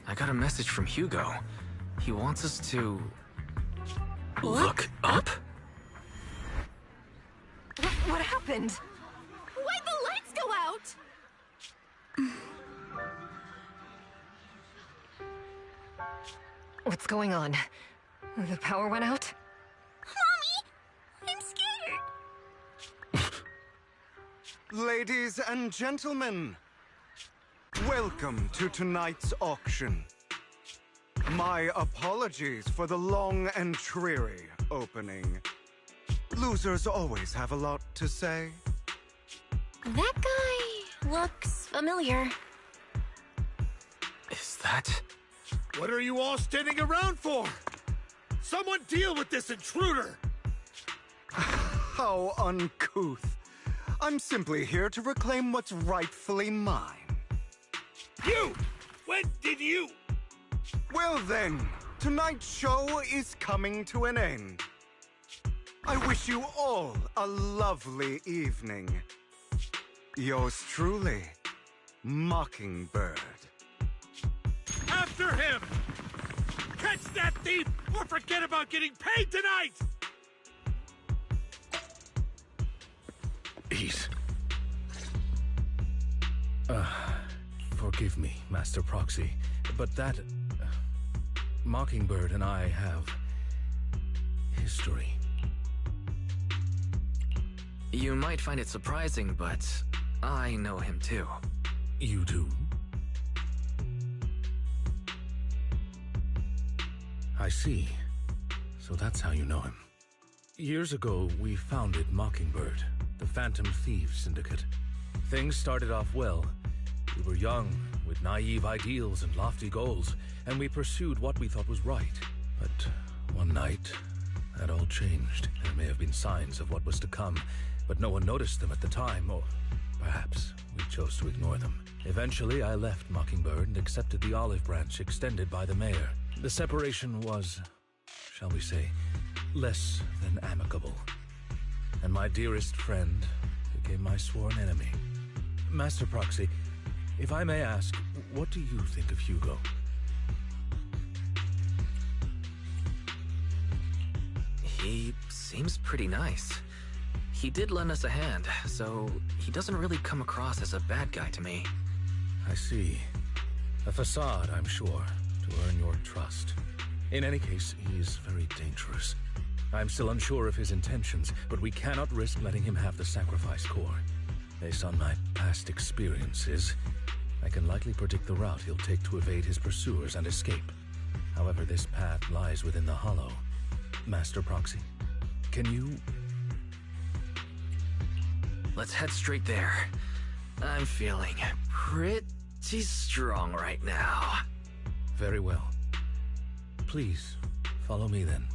I got a message from Hugo. He wants us to... Look up? What happened? Why'd the lights go out? What's going on? The power went out? Mommy! I'm scared! Ladies and gentlemen, welcome to tonight's auction. My apologies for the long and dreary opening. Losers always have a lot to say. That guy looks familiar. Is that... What are you all standing around for? Someone deal with this intruder! How uncouth. I'm simply here to reclaim what's rightfully mine. You! When did you... Well then, tonight's show is coming to an end. I wish you all a lovely evening. Yours truly, Mockingbird. After him! Catch that thief or forget about getting paid tonight! Ease. Forgive me, Master Proxy, but that... Mockingbird and I have... history. You might find it surprising, but I know him too. You do? I see. So that's how you know him. Years ago, we founded Mockingbird, the Phantom Thieves Syndicate. Things started off well. We were young, with naive ideals and lofty goals, and we pursued what we thought was right. But one night, that all changed. There may have been signs of what was to come, but no one noticed them at the time, or perhaps we chose to ignore them. Eventually, I left Mockingbird and accepted the olive branch extended by the mayor. The separation was, shall we say, less than amicable. And my dearest friend became my sworn enemy. Master Proxy, if I may ask, what do you think of Hugo? He seems pretty nice. He did lend us a hand, so he doesn't really come across as a bad guy to me. I see. A facade, I'm sure, to earn your trust. In any case, he's very dangerous. I'm still unsure of his intentions, but we cannot risk letting him have the sacrifice core. Based on my past experiences, I can likely predict the route he'll take to evade his pursuers and escape. However, this path lies within the Hollow. Master Proxy, can you... Let's head straight there. I'm feeling pretty strong right now. Very well. Please, follow me then.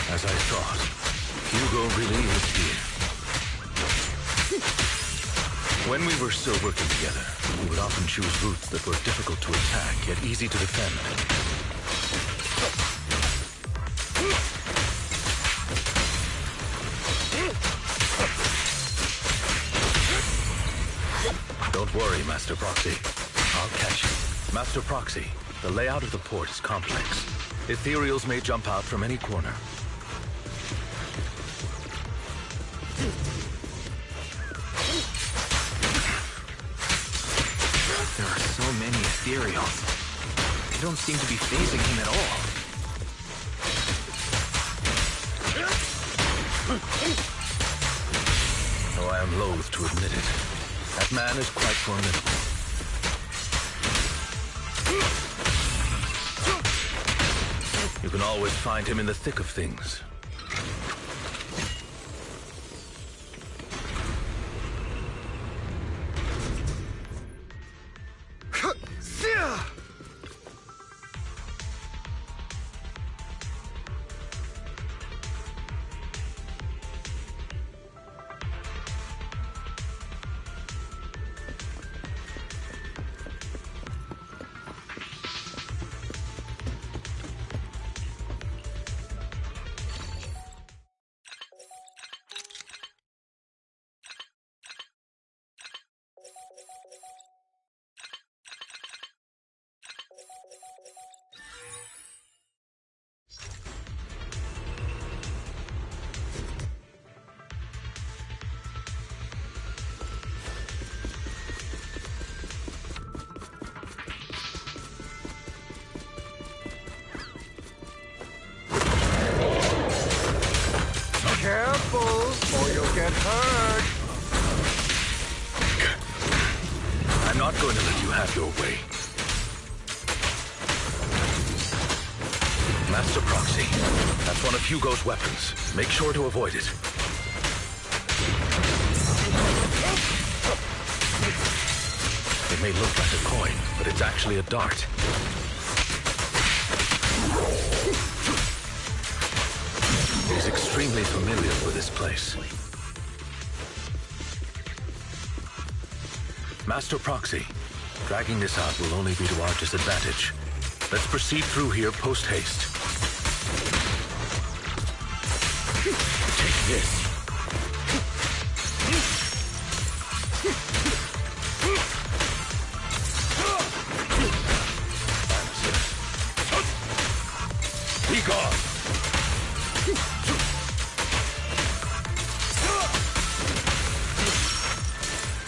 As I thought, Hugo really is here. When we were still working together, we would often choose routes that were difficult to attack, yet easy to defend. Don't worry, Master Proxy. I'll catch you. Master Proxy, the layout of the port is complex. Ethereals may jump out from any corner. There are so many Ethereals. They don't seem to be phasing him at all. I'm loath to admit it. That man is quite formidable. You can always find him in the thick of things. Careful, or you'll get hurt. I'm not going to let you have your way. Master Proxy, that's one of Hugo's weapons. Make sure to avoid it. It may look like a coin, but it's actually a dart. He's extremely familiar with this place. Master Proxy, dragging this out will only be to our disadvantage. Let's proceed through here post-haste. Take this. Be gone!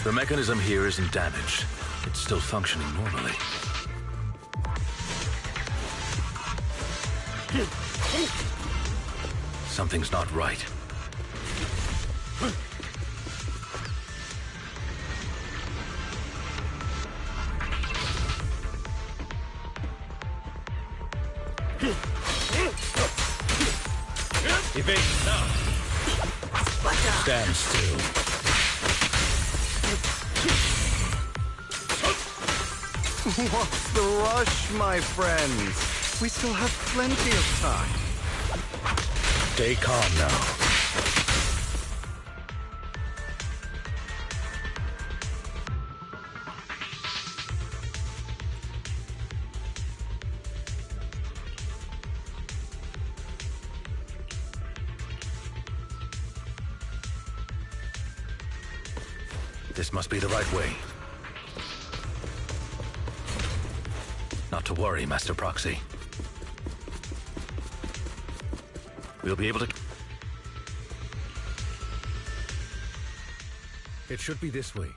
The mechanism here isn't damaged. It's still functioning normally. Something's not right. Evade now. Stand still. What's the rush, my friends? We still have plenty of time. Stay calm now. This must be the right way. Not to worry, Master Proxy. We'll be able to... It should be this way.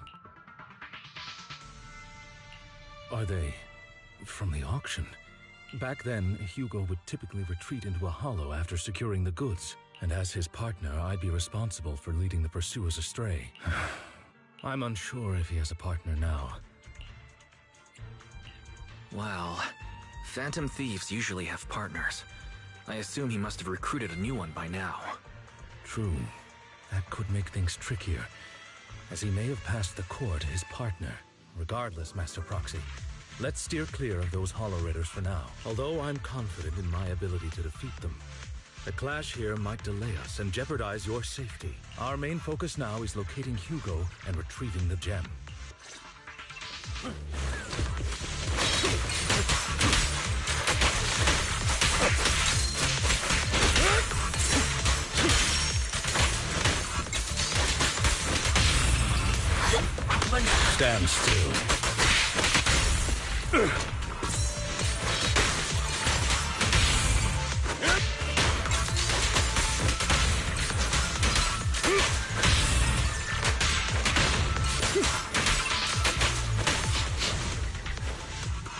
Are they from the auction? Back then, Hugo would typically retreat into a hollow after securing the goods, and as his partner, I'd be responsible for leading the pursuers astray. I'm unsure if he has a partner now. Wow. Phantom thieves usually have partners. I assume he must have recruited a new one by now. True. That could make things trickier, as he may have passed the core to his partner. Regardless, Master Proxy, let's steer clear of those Hollow Raiders for now. Although I'm confident in my ability to defeat them, the clash here might delay us and jeopardize your safety. Our main focus now is locating Hugo and retrieving the gem. Stand still.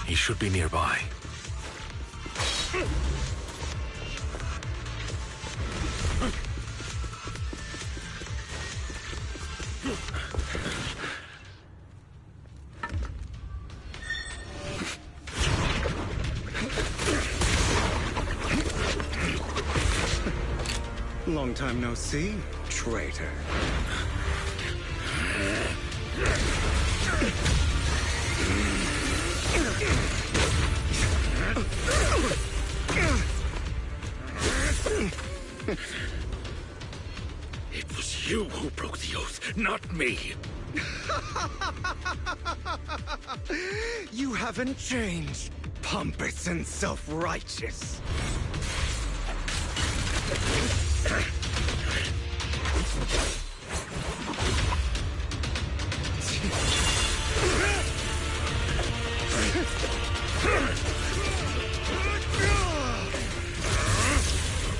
He should be nearby. Long time no see, traitor. It was you who broke the oath, not me. You haven't changed, pompous and self-righteous.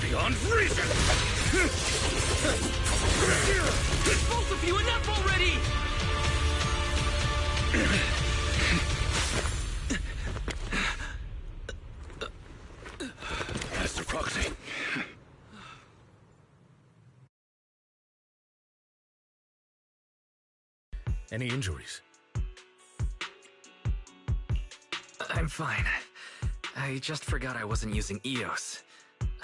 Beyond reason! Both of you, enough already! Master Proxy. Any injuries? I'm fine. I just forgot I wasn't using EOS.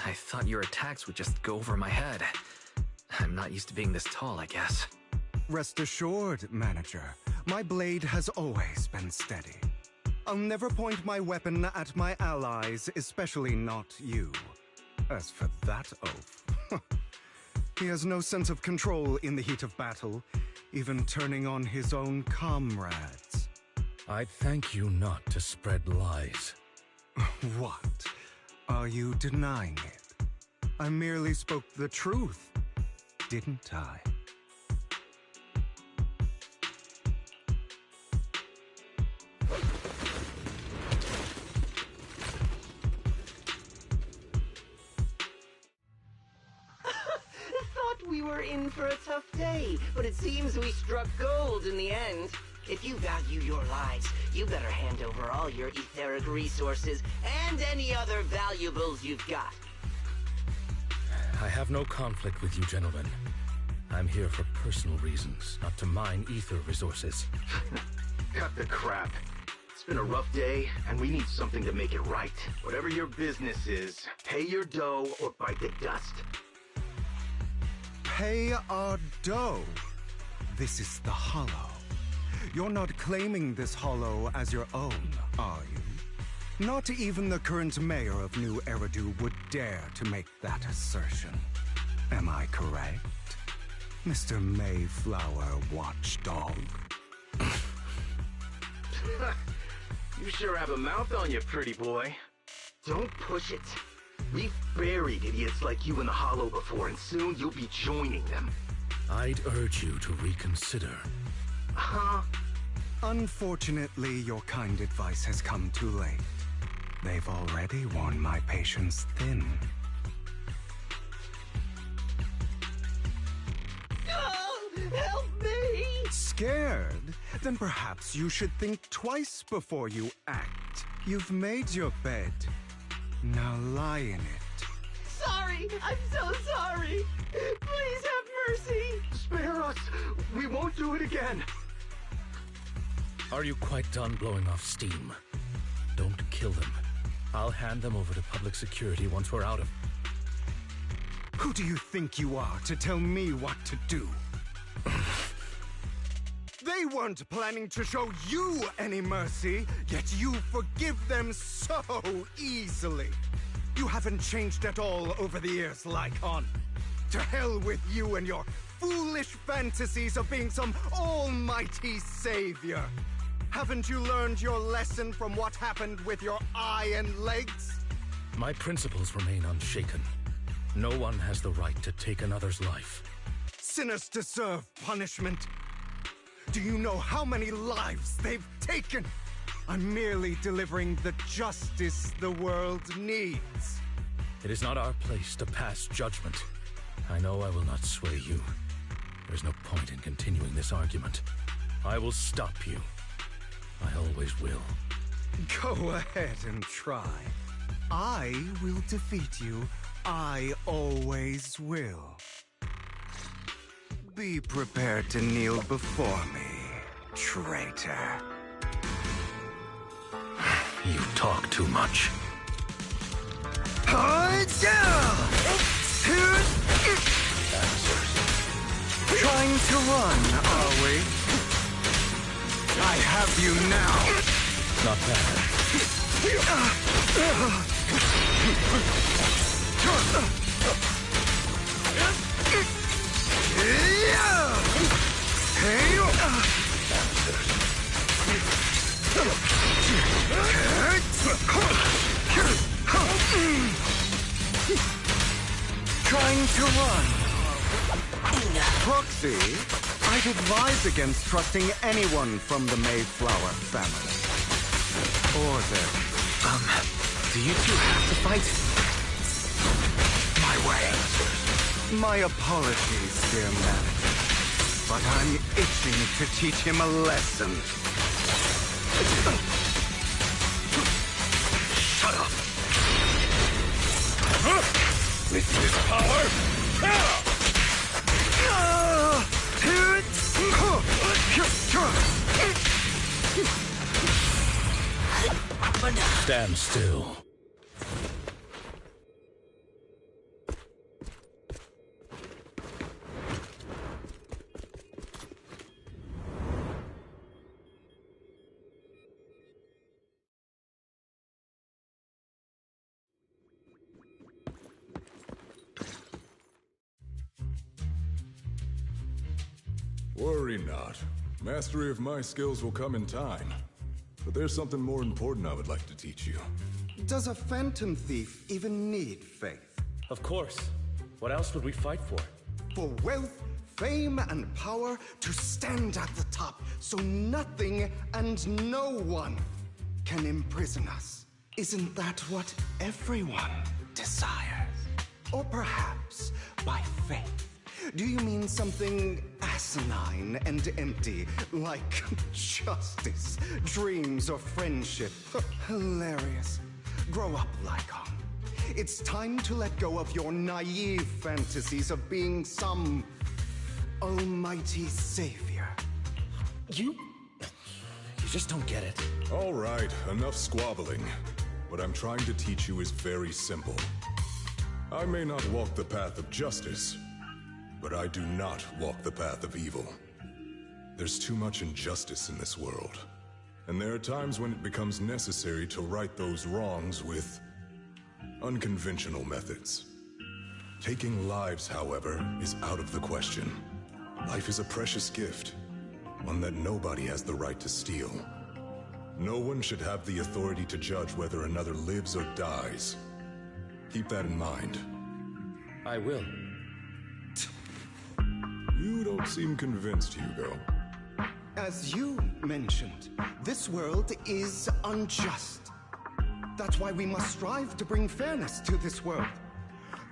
I thought your attacks would just go over my head. I'm not used to being this tall, I guess. Rest assured, Manager. My blade has always been steady. I'll never point my weapon at my allies, especially not you. As for that oaf, he has no sense of control in the heat of battle, even turning on his own comrades. I'd thank you not to spread lies. What? Are you denying it? I merely spoke the truth, didn't I? Thought we were in for a tough day, but it seems we struck gold in the end. If you value your lives, you better hand over all your etheric resources and any other valuables you've got. I have no conflict with you, gentlemen. I'm here for personal reasons, not to mine ether resources. Cut the crap. It's been a rough day, and we need something to make it right. Whatever your business is, pay your dough or bite the dust. Pay our dough. This is the Hollow. You're not claiming this Hollow as your own, are you? Not even the current mayor of New Eridu would dare to make that assertion. Am I correct, Mr. Mayflower Watchdog? You sure have a mouth on you, pretty boy. Don't push it. We've buried idiots like you in the Hollow before, and soon you'll be joining them. I'd urge you to reconsider. Huh? Unfortunately, your kind advice has come too late. They've already worn my patience thin. Oh, help me! Scared? Then perhaps you should think twice before you act. You've made your bed. Now lie in it. Sorry! I'm so sorry! Please have mercy! Spare us! We won't do it again! Are you quite done blowing off steam? Don't kill them. I'll hand them over to public security once we're out of... Who do you think you are to tell me what to do? They weren't planning to show you any mercy, yet you forgive them so easily. You haven't changed at all over the years, Lycon. To hell with you and your foolish fantasies of being some almighty savior. Haven't you learned your lesson from what happened with your eye and legs? My principles remain unshaken. No one has the right to take another's life. Sinners deserve punishment. Do you know how many lives they've taken? I'm merely delivering the justice the world needs. It is not our place to pass judgment. I know I will not sway you. There's no point in continuing this argument. I will stop you. I always will. Go ahead and try. I will defeat you. I always will. Be prepared to kneel before me, traitor. You talk too much. Trying to run, are we? I have you now. Not bad. Trying to run. Proxy, I'd advise against trusting anyone from the Mayflower family. Or them. Do you two have to fight? My way. My apologies, dear manager. But I'm itching to teach him a lesson. Shut up! With this power, stand still. Worry not. Mastery of my skills will come in time. But there's something more important I would like to teach you. Does a phantom thief even need faith? Of course. What else would we fight for? For wealth, fame, and power to stand at the top so nothing and no one can imprison us. Isn't that what everyone desires? Or perhaps by faith. Do you mean something asinine and empty, like justice, dreams, or friendship? Hilarious. Grow up, Lycon. It's time to let go of your naive fantasies of being some almighty savior. You just don't get it. All right, enough squabbling. What I'm trying to teach you is very simple. I may not walk the path of justice, but I do not walk the path of evil. There's too much injustice in this world, and there are times when it becomes necessary to right those wrongs with unconventional methods. Taking lives, however, is out of the question. Life is a precious gift, one that nobody has the right to steal. No one should have the authority to judge whether another lives or dies. Keep that in mind. I will. You don't seem convinced, Hugo. As you mentioned, this world is unjust. That's why we must strive to bring fairness to this world.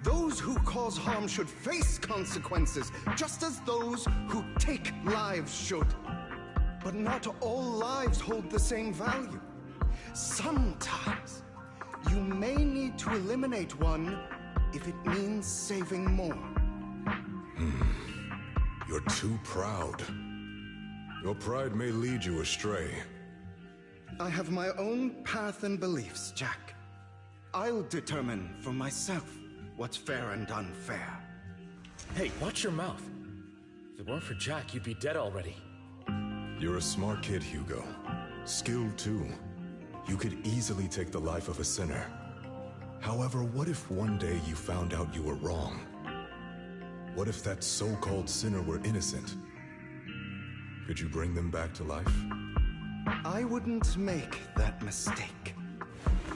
Those who cause harm should face consequences, just as those who take lives should. But not all lives hold the same value. Sometimes, you may need to eliminate one if it means saving more. You're too proud. Your pride may lead you astray. I have my own path and beliefs, Jack. I'll determine for myself what's fair and unfair. Hey, watch your mouth. If it weren't for Jack, you'd be dead already. You're a smart kid, Hugo. Skilled too. You could easily take the life of a sinner. However, what if one day you found out you were wrong? What if that so-called sinner were innocent? Could you bring them back to life? I wouldn't make that mistake.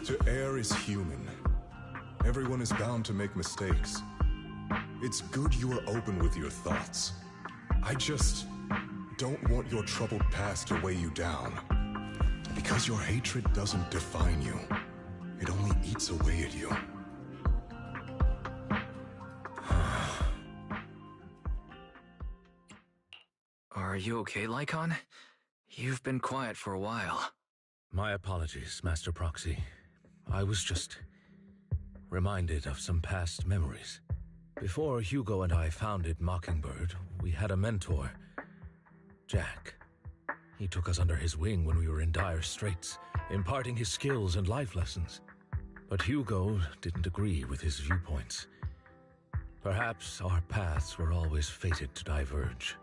To err is human. Everyone is bound to make mistakes. It's good you are open with your thoughts. I just don't want your troubled past to weigh you down. Because your hatred doesn't define you. It only eats away at you. Are you okay, Lycon? You've been quiet for a while. My apologies, Master Proxy. I was just reminded of some past memories. Before Hugo and I founded Mockingbird, we had a mentor, Jack. He took us under his wing when we were in dire straits, imparting his skills and life lessons. But Hugo didn't agree with his viewpoints. Perhaps our paths were always fated to diverge.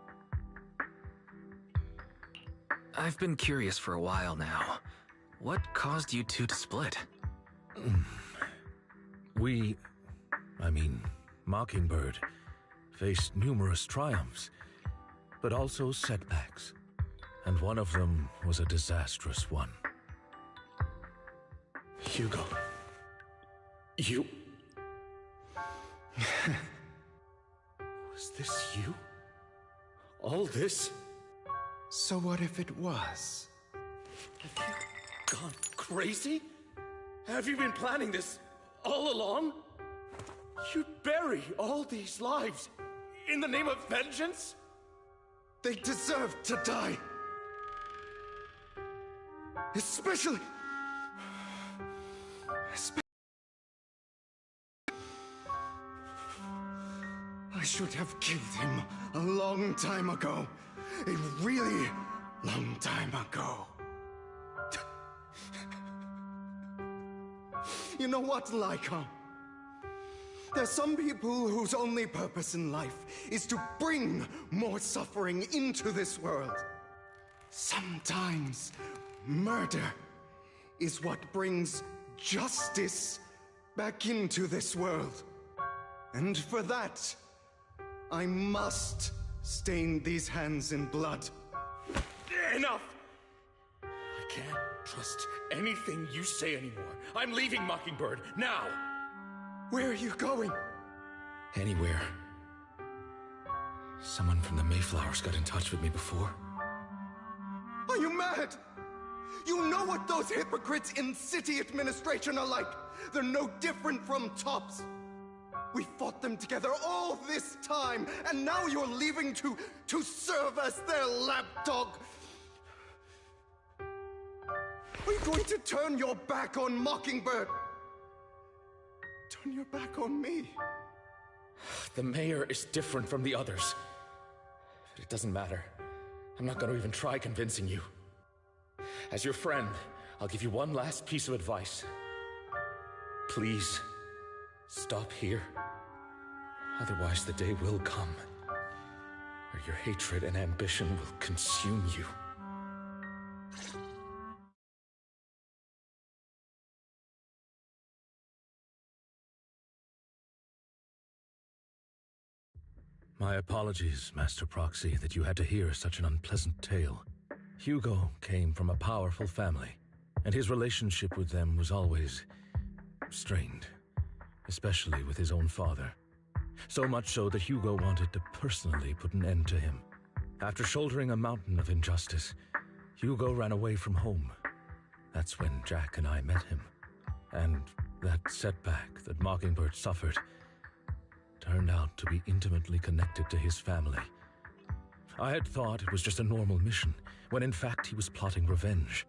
I've been curious for a while now. What caused you two to split? Mockingbird, faced numerous triumphs, but also setbacks. And one of them was a disastrous one. Hugo. You... Was this you? All this? So what if it was? Have you gone crazy? Have you been planning this all along? You'd bury all these lives in the name of vengeance? They deserve to die. Especially... I should have killed him a long time ago. A really long time ago. You know what, Lycon? There's some people whose only purpose in life is to bring more suffering into this world. Sometimes murder is what brings justice back into this world. And for that, I must stain these hands in blood. Enough! I can't trust anything you say anymore. I'm leaving Mockingbird, now! Where are you going? Anywhere. Someone from the Mayflowers got in touch with me before. Are you mad? You know what those hypocrites in city administration are like. They're no different from tops. We fought them together all this time, and now you're leaving to serve as their lapdog. Are you going to turn your back on Mockingbird? Turn your back on me. The mayor is different from the others. But it doesn't matter. I'm not going to even try convincing you. As your friend, I'll give you one last piece of advice. Please, stop here. Otherwise, the day will come where your hatred and ambition will consume you. My apologies, Master Proxy, that you had to hear such an unpleasant tale. Hugo came from a powerful family, and his relationship with them was always strained, especially with his own father. So much so that Hugo wanted to personally put an end to him. After shouldering a mountain of injustice, Hugo ran away from home. That's when Jack and I met him. And that setback that Mockingbird suffered turned out to be intimately connected to his family. I had thought it was just a normal mission, when in fact he was plotting revenge.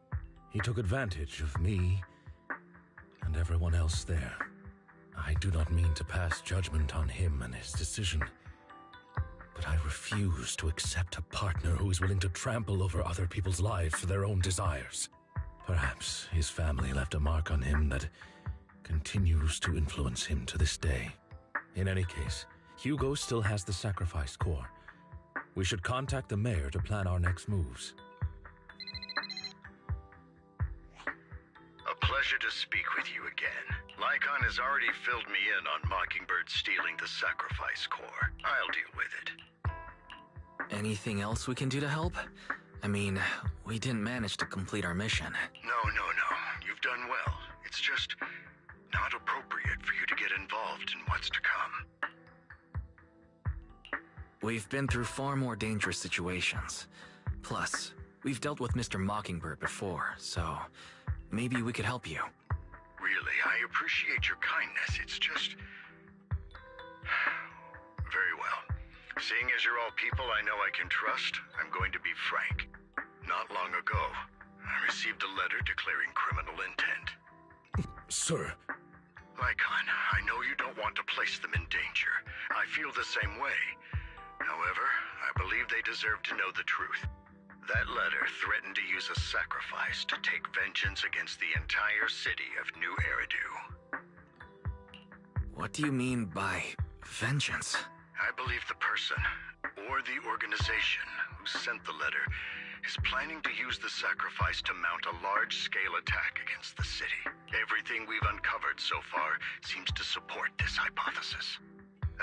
He took advantage of me and everyone else there. I do not mean to pass judgment on him and his decision, but I refuse to accept a partner who is willing to trample over other people's lives for their own desires. Perhaps his family left a mark on him that continues to influence him to this day. In any case, Hugo still has the sacrifice core. We should contact the mayor to plan our next moves. A pleasure to speak with you again. Lycon has already filled me in on Mockingbird stealing the sacrifice core. I'll deal with it. Anything else we can do to help? I mean, we didn't manage to complete our mission. No. You've done well. It's just not appropriate for you to get involved in what's to come. We've been through far more dangerous situations. Plus, we've dealt with Mr. Mockingbird before, so maybe we could help you. Really, I appreciate your kindness. It's just... Very well. Seeing as you're all people I know I can trust, I'm going to be frank. Not long ago, I received a letter declaring criminal intent. Sir. Lycon, I know you don't want to place them in danger. I feel the same way. However, I they deserve to know the truth. That letter threatened to use a sacrifice to take vengeance against the entire city of New Eridu. What do you mean by vengeance? I believe the person, or the organization, who sent the letter is planning to use the sacrifice to mount a large-scale attack against the city. Everything we've uncovered so far seems to support this hypothesis.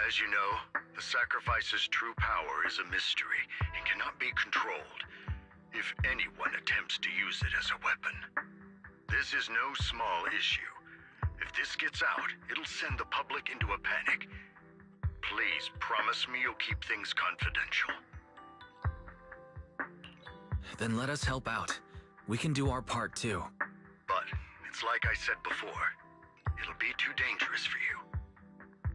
As you know, the sacrifice's true power is a mystery and cannot be controlled if anyone attempts to use it as a weapon. This is no small issue. If this gets out, it'll send the public into a panic. Please promise me you'll keep things confidential. Then let us help out. We can do our part too. But it's like I said before, it'll be too dangerous for you.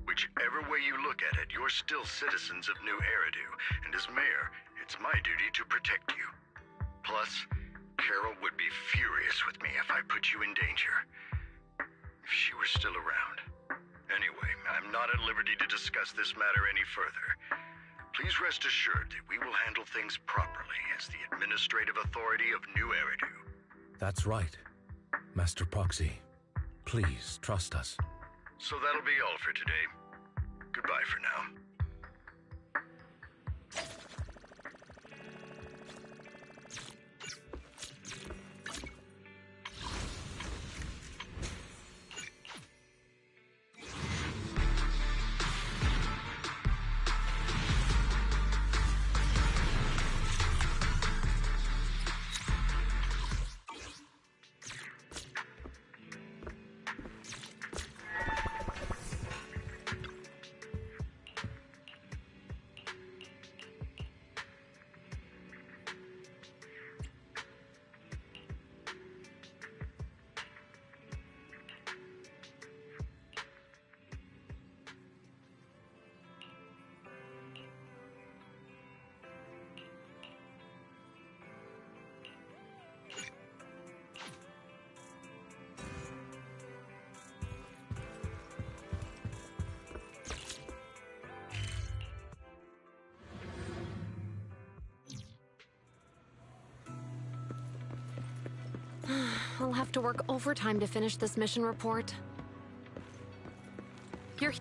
Whichever way you look at it, you're still citizens of New Eridu, and as mayor, it's my duty to protect you. Plus, Carol would be furious with me if I put you in danger. If she were still around. Anyway, I'm not at liberty to discuss this matter any further. Please rest assured that we will handle things properly as the administrative authority of New Eridu. That's right. Master Proxy, please trust us. So that'll be all for today. Goodbye for now. I'll have to work overtime to finish this mission report. You're...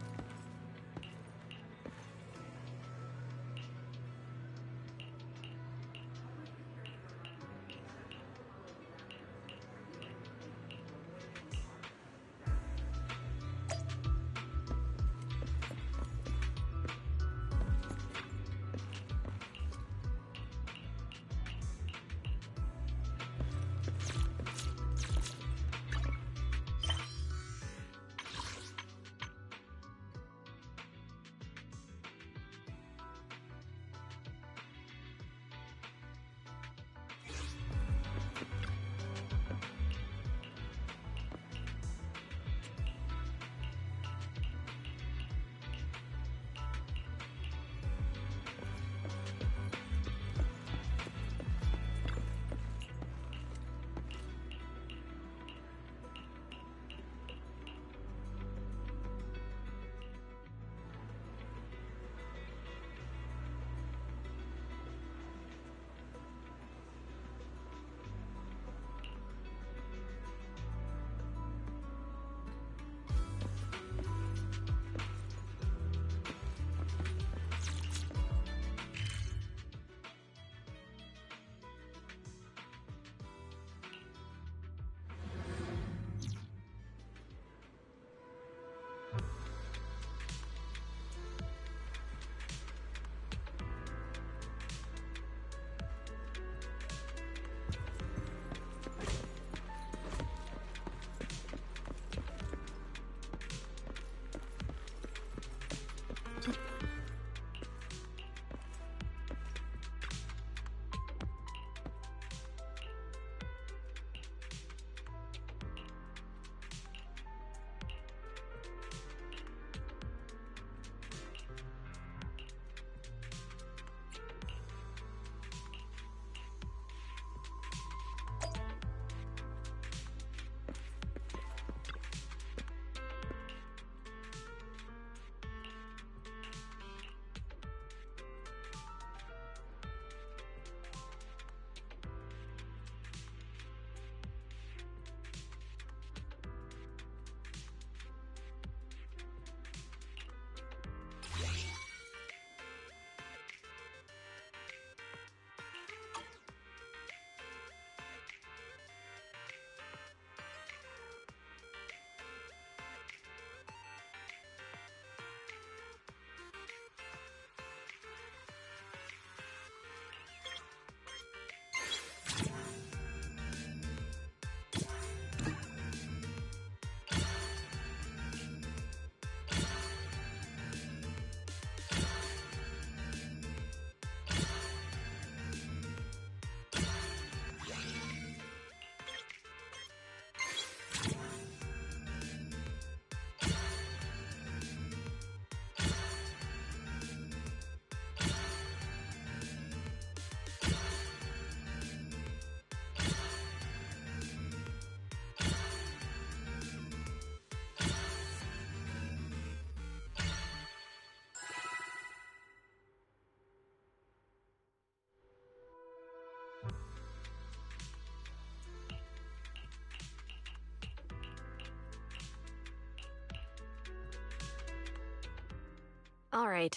All right,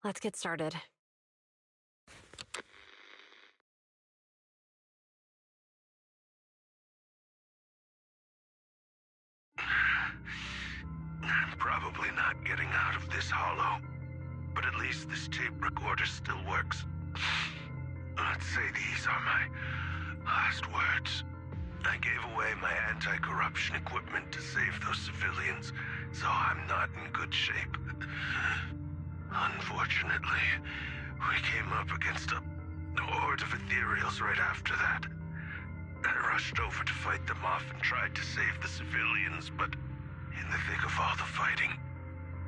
let's get started. I'm probably not getting out of this hollow, but at least this tape recorder still works. Let's say these are my last words. I gave away my anti-corruption equipment to save those civilians, so I'm not in good shape. Unfortunately, we came up against a horde of ethereals right after that. I rushed over to fight them off and tried to save the civilians, but in the thick of all the fighting,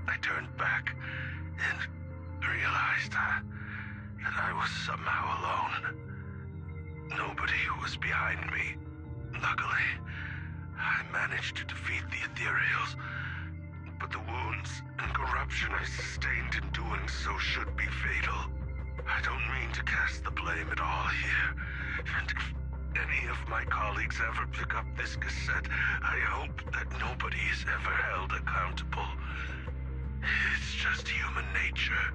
I turned back and realized that I was somehow alone. Nobody was behind me. Luckily, I managed to defeat the ethereals, but the wounds and corruption I sustained in doing so should be fatal. I don't mean to cast the blame at all here, and if any of my colleagues ever pick up this cassette, I hope that nobody is ever held accountable. It's just human nature.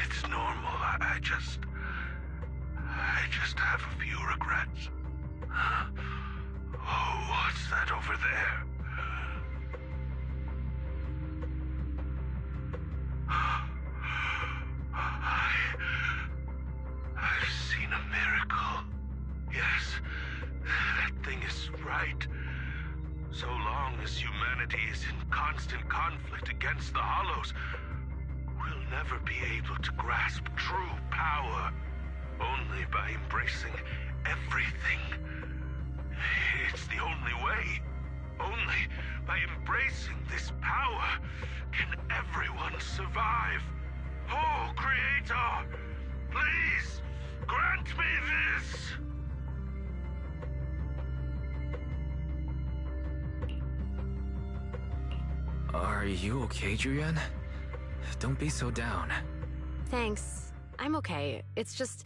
It's normal. I just have a few regrets. Oh, what's that over there? I've seen a miracle. Yes, that thing is right. So long as humanity is in constant conflict against the Hollows, we'll never be able to grasp true power. Only by embracing everything. It's the only way. Only by embracing this power can everyone survive. Oh, Creator, please grant me this. Are you okay, Julian? Don't be so down. Thanks. I'm okay. It's just...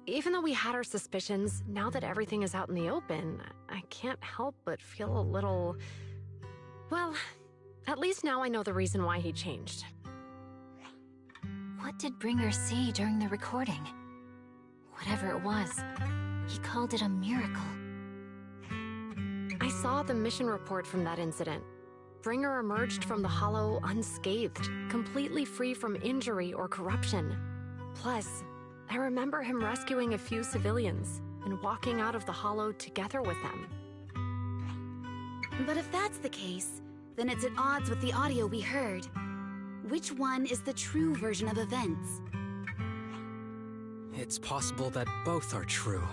even though we had our suspicions, now that everything is out in the open, I can't help but feel a little... well, at least now I know the reason why he changed. What did Bringer see during the recording? Whatever it was, he called it a miracle. I saw the mission report from that incident. Bringer emerged from the Hollow unscathed, completely free from injury or corruption. Plus, I remember him rescuing a few civilians and walking out of the Hollow together with them. But if that's the case, then it's at odds with the audio we heard. Which one is the true version of events? It's possible that both are true.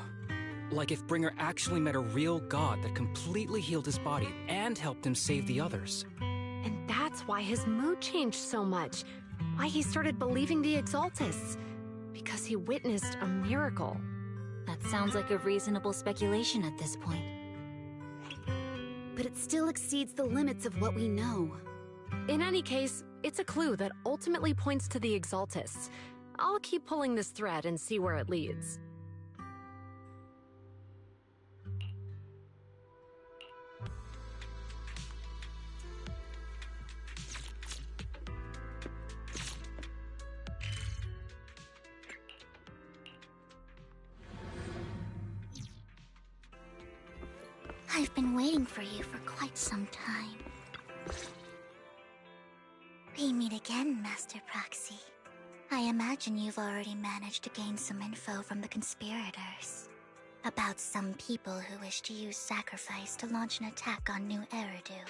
Like if Bringer actually met a real god that completely healed his body and helped him save the others. And that's why his mood changed so much. Why he started believing the Exaltists. Because he witnessed a miracle. That sounds like a reasonable speculation at this point. But it still exceeds the limits of what we know. In any case, it's a clue that ultimately points to the Exaltists. I'll keep pulling this thread and see where it leads. I've been waiting for you for quite some time. We meet again, Master Proxy. I imagine you've already managed to gain some info from the conspirators. About some people who wish to use sacrifice to launch an attack on New Eridu.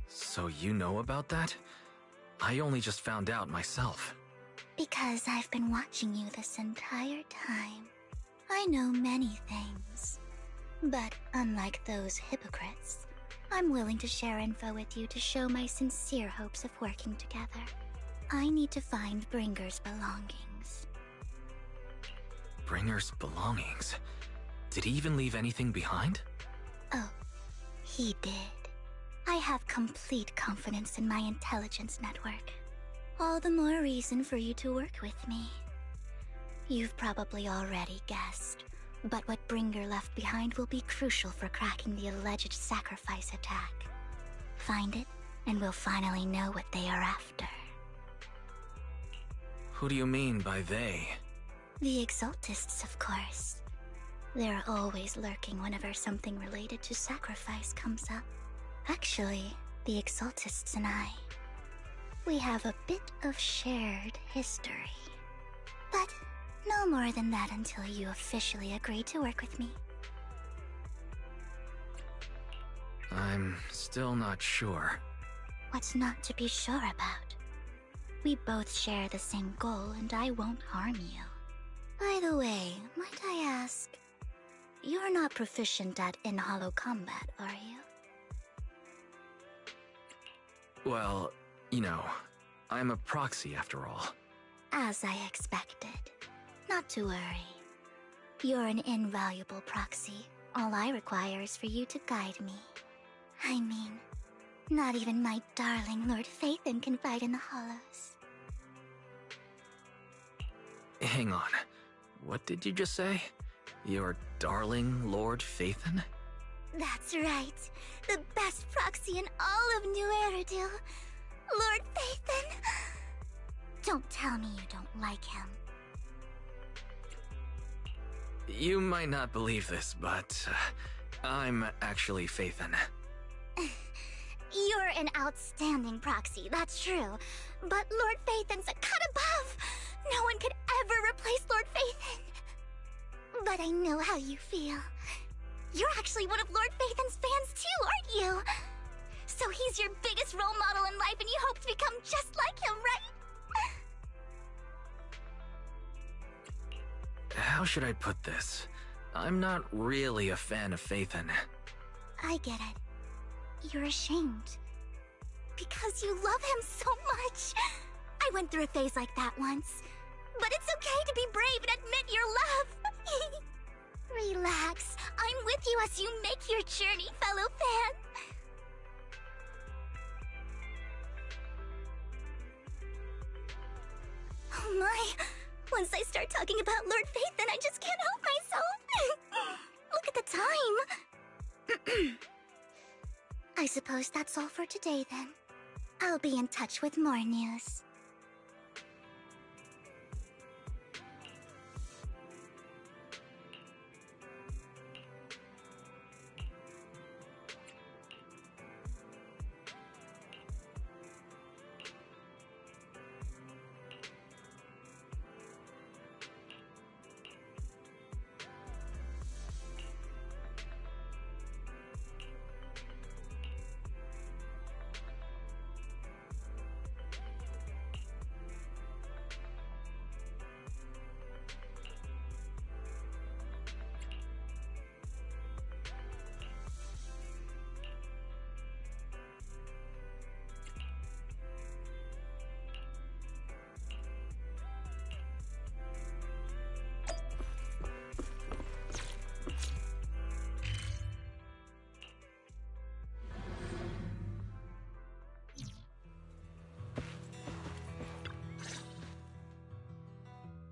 So you know about that? I only just found out myself. Because I've been watching you this entire time. I know many things. But unlike those hypocrites, I'm willing to share info with you to show my sincere hopes of working together. I need to find Bringer's belongings. Bringer's belongings? Did he even leave anything behind? Oh, he did. I have complete confidence in my intelligence network. All the more reason for you to work with me. You've probably already guessed. But what Bringer left behind will be crucial for cracking the alleged sacrifice attack. Find it, and we'll finally know what they are after. Who do you mean by they? The Exaltists, of course. They're always lurking whenever something related to sacrifice comes up. Actually, the Exaltists and I, we have a bit of shared history. But no more than that until you officially agree to work with me. I'm still not sure. What's not to be sure about? We both share the same goal, and I won't harm you. By the way, might I ask, you're not proficient at in-hollow combat, are you? Well, you know, I'm a proxy after all. As I expected. Not to worry. You're an invaluable proxy. All I require is for you to guide me. I mean, not even my darling Lord Phaethon can fight in the hollows. Hang on. What did you just say? Your darling Lord Phaethon? That's right. The best proxy in all of New Eridu. Lord Phaethon. Don't tell me you don't like him. You might not believe this, but I'm actually Phaethon. You're an outstanding proxy, that's true. But Lord Phaethon's a cut above. No one could ever replace Lord Phaethon. But I know how you feel. You're actually one of Lord Phaethon's fans too, aren't you? So he's your biggest role model in life and you hope to become just like him, right? How should I put this? I'm not really a fan of Phaethon. I get it. You're ashamed. Because you love him so much. I went through a phase like that once. But it's okay to be brave and admit your love. Relax. I'm with you as you make your journey, fellow fan. Oh my. Once I start talking about Lord Phaethon, I just can't help myself. Look at the time. I suppose that's all for today then. I'll be in touch with more news.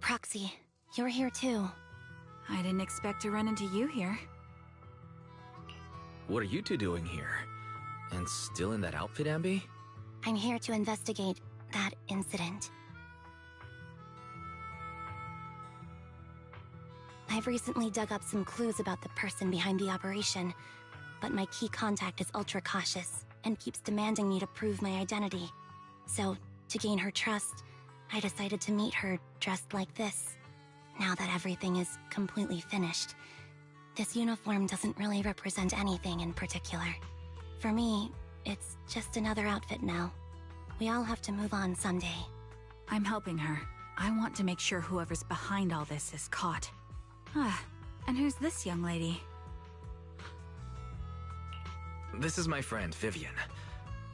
Proxy, you're here too. I didn't expect to run into you here. What are you two doing here? And still in that outfit, Ambi? I'm here to investigate that incident. I've recently dug up some clues about the person behind the operation, but my key contact is ultra cautious and keeps demanding me to prove my identity. So, to gain her trust, I decided to meet her dressed like this. Now that everything is completely finished, this uniform doesn't really represent anything in particular. For me, it's just another outfit now. We all have to move on someday. I'm helping her. I want to make sure whoever's behind all this is caught. Ah, and who's this young lady? This is my friend, Vivian.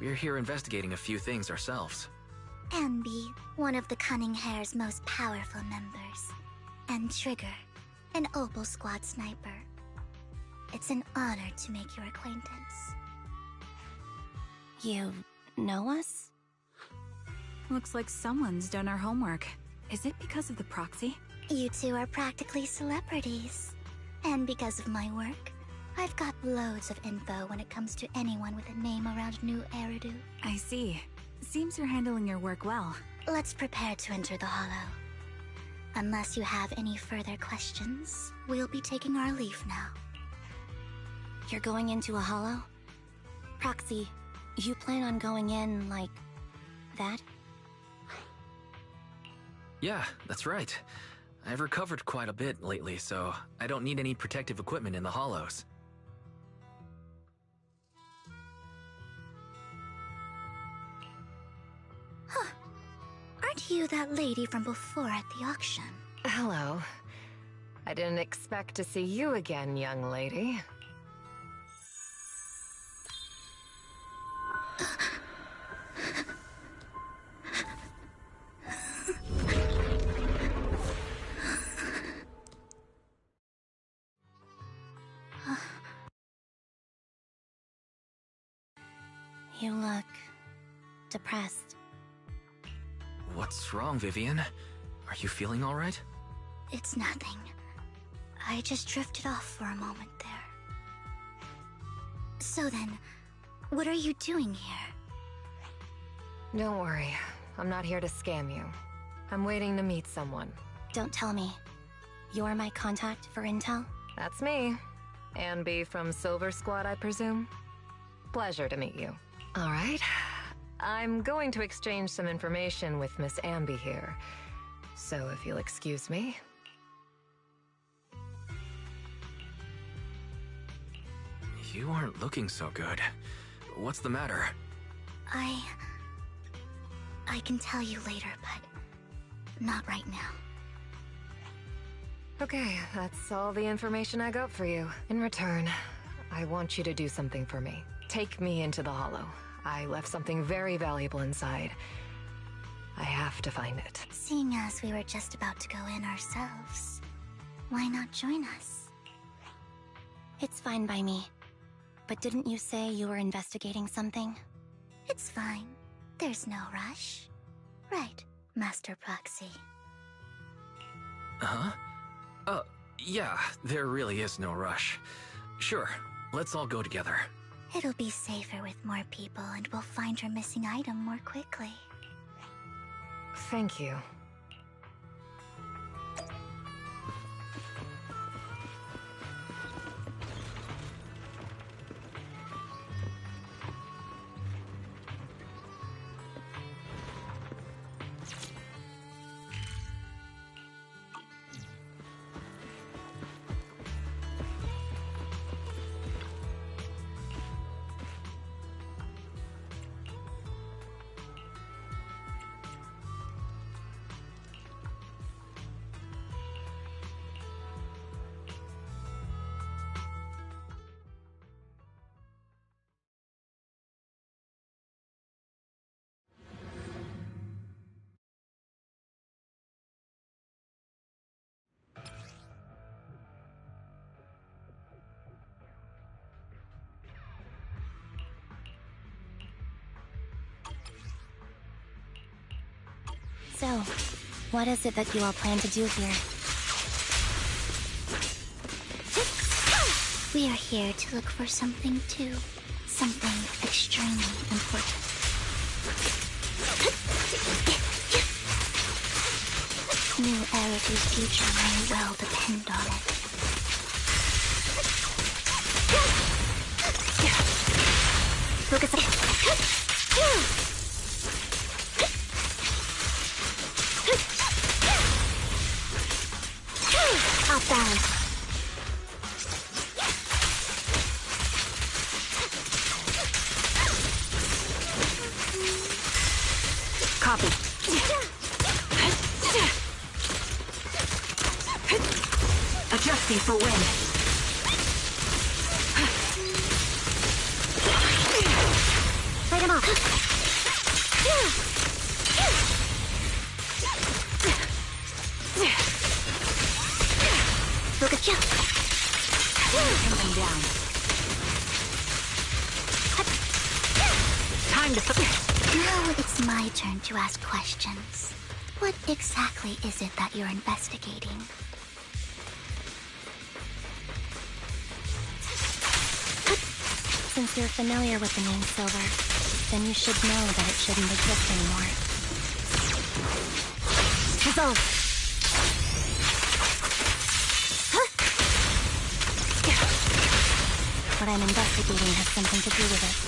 We're here investigating a few things ourselves. Ambi, one of the Cunning Hair's most powerful members. And Trigger, an Opal Squad sniper. It's an honor to make your acquaintance. You know us? Looks like someone's done our homework. Is it because of the proxy? You two are practically celebrities. And because of my work, I've got loads of info when it comes to anyone with a name around New Eridu. I see. Seems you're handling your work well. Let's prepare to enter the Hollow. Unless you have any further questions, we'll be taking our leave now. You're going into a hollow? Proxy, you plan on going in like that? Yeah, that's right. I've recovered quite a bit lately, so I don't need any protective equipment in the hollows. Huh. Aren't you that lady from before at the auction? Hello. I didn't expect to see you again, young lady. You look depressed. What's wrong, Vivian? Are you feeling all right? It's nothing. I just drifted off for a moment there. So then, what are you doing here? Don't worry. I'm not here to scam you. I'm waiting to meet someone. Don't tell me. You're my contact for intel? That's me. Ambi from Silver Squad, I presume? Pleasure to meet you. All right. I'm going to exchange some information with Miss Ambi here. So if you'll excuse me. You aren't looking so good. What's the matter? I can tell you later, but not right now. Okay, that's all the information I got for you. In return, I want you to do something for me. Take me into the Hollow. I left something very valuable inside. I have to find it. Seeing as we were just about to go in ourselves, why not join us? It's fine by me. But didn't you say you were investigating something? It's fine. There's no rush. Right, Master Proxy. Huh? Yeah, there really is no rush. Sure, let's all go together. It'll be safer with more people, and we'll find your missing item more quickly. Thank you. So, what is it that you all plan to do here? We are here to look for something too. Something extremely important. New Eridu's future may well depend on it. Focus up. Off balance. Copy. Adjusting for wind. Light him off. Focus kill. Coming down. Time to Now it's my turn to ask questions. What exactly is it that you're investigating? Since you're familiar with the name Silver, then you should know that it shouldn't exist anymore. Dissolve! What I'm investigating has something to do with it.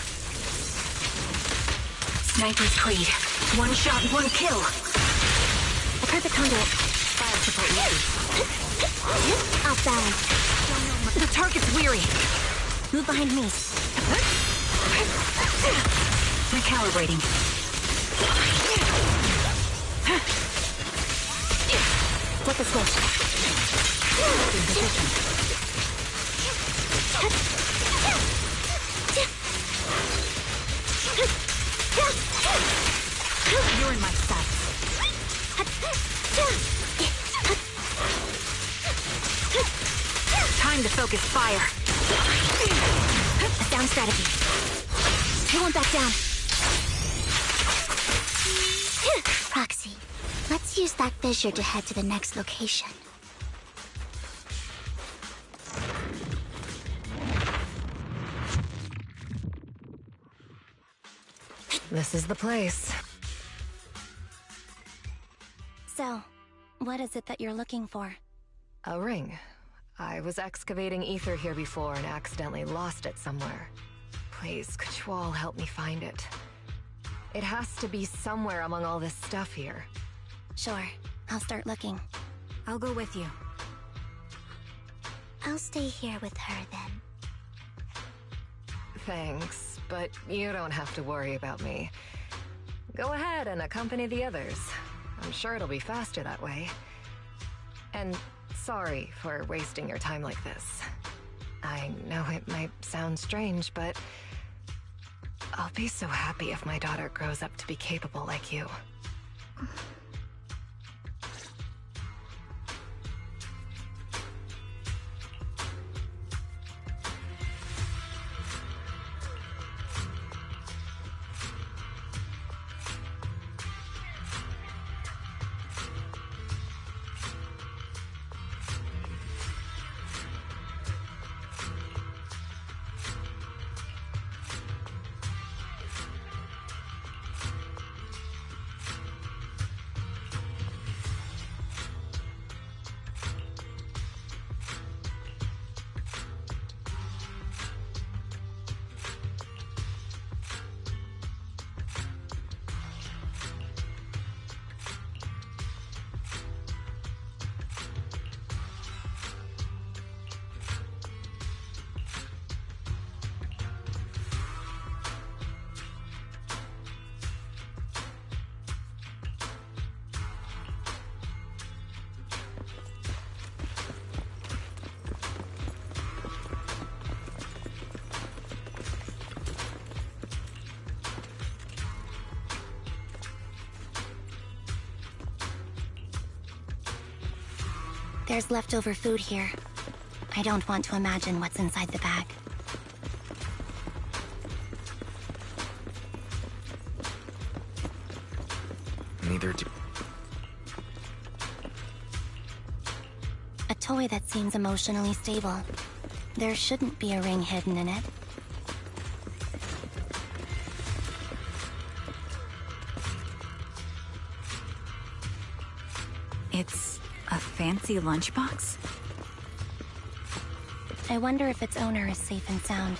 Sniper's Creed. One shot, one kill. A perfect conduit. Fire support ready. Off balance. The target's weary. Move behind me. Recalibrating. Flip the switch. In position. You're in my sights. Time to focus fire. A sound strategy. I won't back down. Proxy, let's use that fissure to head to the next location. This is the place. So, what is it that you're looking for? A ring. I was excavating ether here before and accidentally lost it somewhere. Please, could you all help me find it? It has to be somewhere among all this stuff here. Sure, I'll start looking. I'll go with you. I'll stay here with her then. Thanks, but you don't have to worry about me. Go ahead and accompany the others. I'm sure it'll be faster that way. And sorry for wasting your time like this. I know it might sound strange, but I'll be so happy if my daughter grows up to be capable like you. There's leftover food here. I don't want to imagine what's inside the bag. Neither do... A toy that seems emotionally stable. There shouldn't be a ring hidden in it. It's a fancy lunchbox? I wonder if its owner is safe and sound.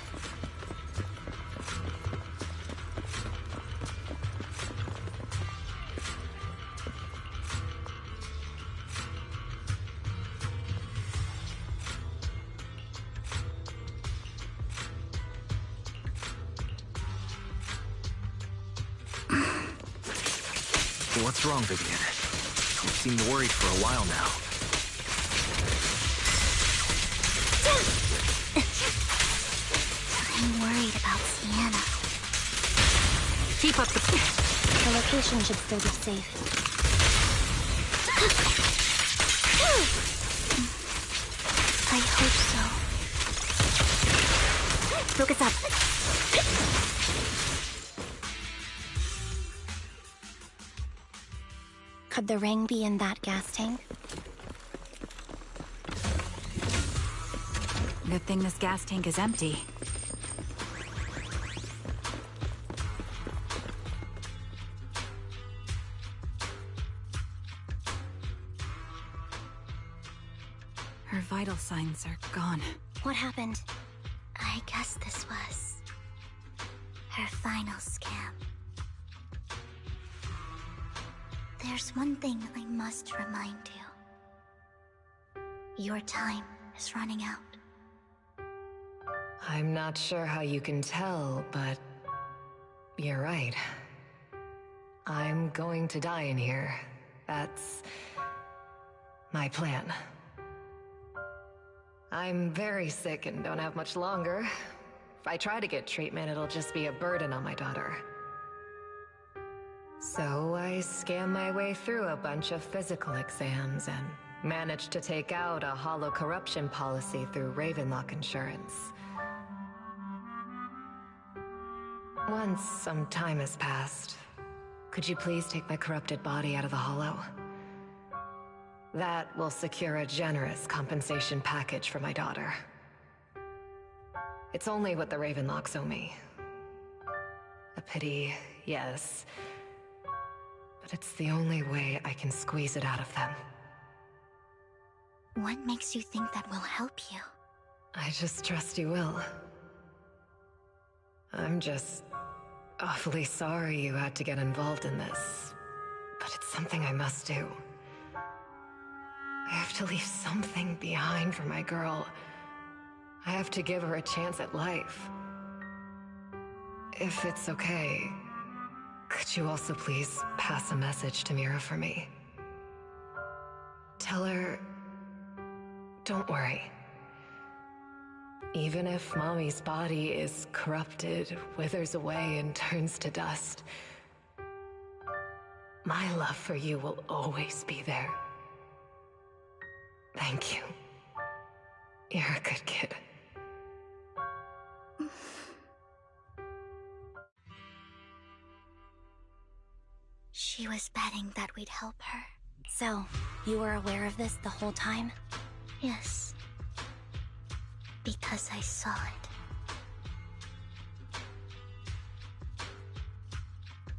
What's wrong, Vivian? You seem worried for a while now. I'm worried about Sienna. Keep up the location should still be safe. I hope so. Focus up. Could the ring be in that gas tank? Good thing this gas tank is empty. Her vital signs are gone. What happened? I guess this was her final scam. There's one thing I must remind you. Your time is running out. I'm not sure how you can tell, but you're right. I'm going to die in here. That's my plan. I'm very sick and don't have much longer. If I try to get treatment, it'll just be a burden on my daughter. So I scam my way through a bunch of physical exams and managed to take out a hollow corruption policy through Ravenlock Insurance. Once some time has passed, could you please take my corrupted body out of the hollow? That will secure a generous compensation package for my daughter. It's only what the Ravenlocks owe me. A pity, yes. But it's the only way I can squeeze it out of them. What makes you think that will help you? I just trust you will. I'm just awfully sorry you had to get involved in this. But it's something I must do. I have to leave something behind for my girl. I have to give her a chance at life. If it's okay, could you also please pass a message to Mira for me? Tell her, don't worry. Even if Mommy's body is corrupted, withers away, and turns to dust, my love for you will always be there. Thank you. You're a good kid. She was betting that we'd help her. So, you were aware of this the whole time? Yes. Because I saw it.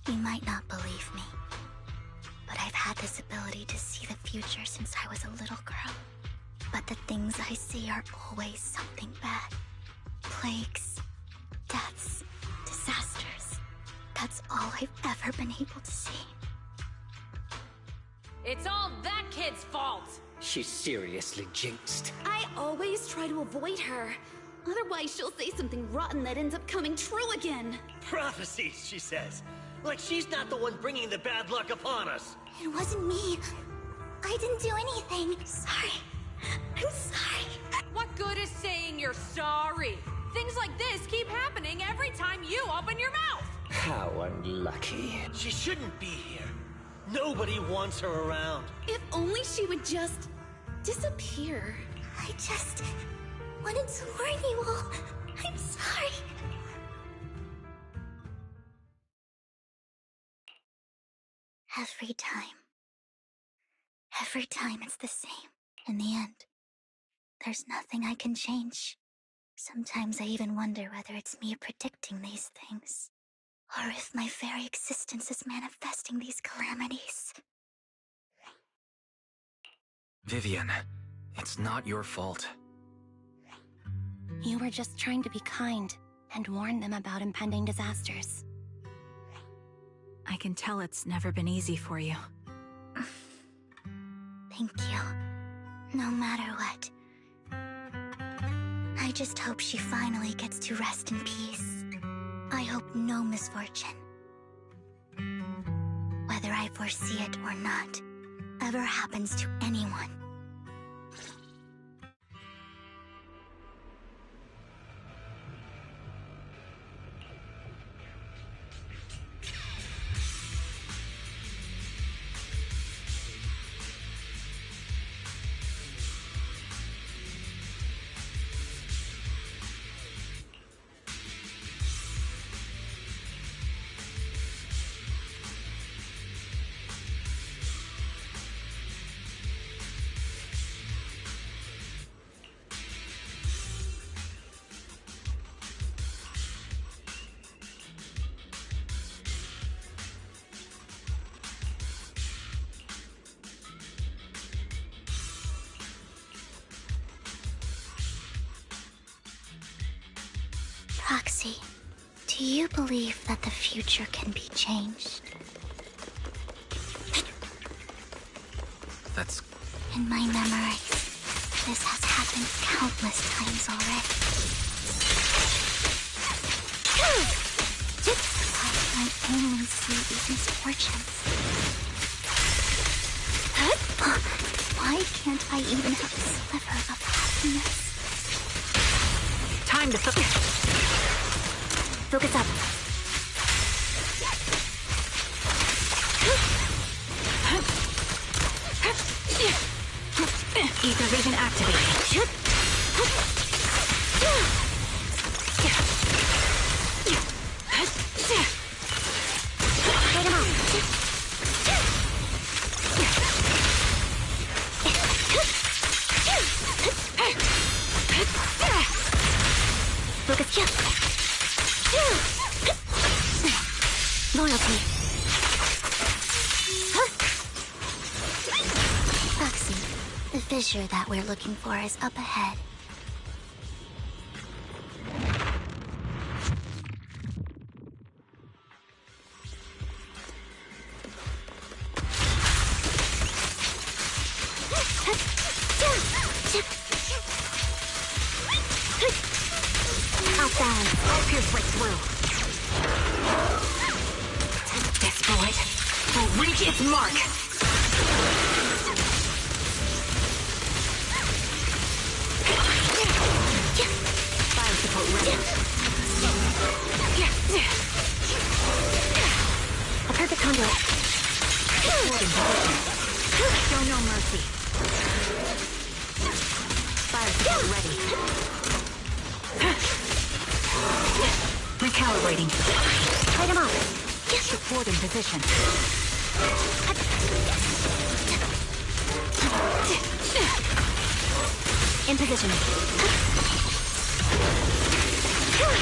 You might not believe me, but I've had this ability to see the future since I was a little girl. But the things I see are always something bad. Plagues, deaths, disasters. That's all I've ever been able to see. It's all that kid's fault! She's seriously jinxed. I always try to avoid her. Otherwise, she'll say something rotten that ends up coming true again. Prophecies, she says. Like she's not the one bringing the bad luck upon us. It wasn't me. I didn't do anything. Sorry. I'm sorry. What good is saying you're sorry? Things like this keep happening every time you open your mouth. How unlucky. She shouldn't be here. Nobody wants her around. If only she would just disappear. I just wanted to warn you all. I'm sorry. Every time it's the same. In the end, there's nothing I can change. Sometimes I even wonder whether it's me predicting these things, or if my very existence is manifesting these calamities. Vivian, it's not your fault. You were just trying to be kind and warn them about impending disasters. I can tell it's never been easy for you. Thank you. No matter what. I just hope she finally gets to rest in peace. I hope no misfortune, whether I foresee it or not, ever happens to anyone. Proxy, do you believe that the future can be changed? That's... In my memory, this has happened countless times already. Why can I only see these misfortunes? Why can't I even have a sliver of happiness? Time to focus. Focus up. Ether vision activated. Take him out. Focus. Loyalty. Proxy, the fissure that we're looking for is up ahead. Outbound. I'll pierce right through. This bullet will reach its mark. Fire support ready. A perfect conduit. Show no mercy. Fire support ready. Recalibrating. Light him up. Support in position. In position.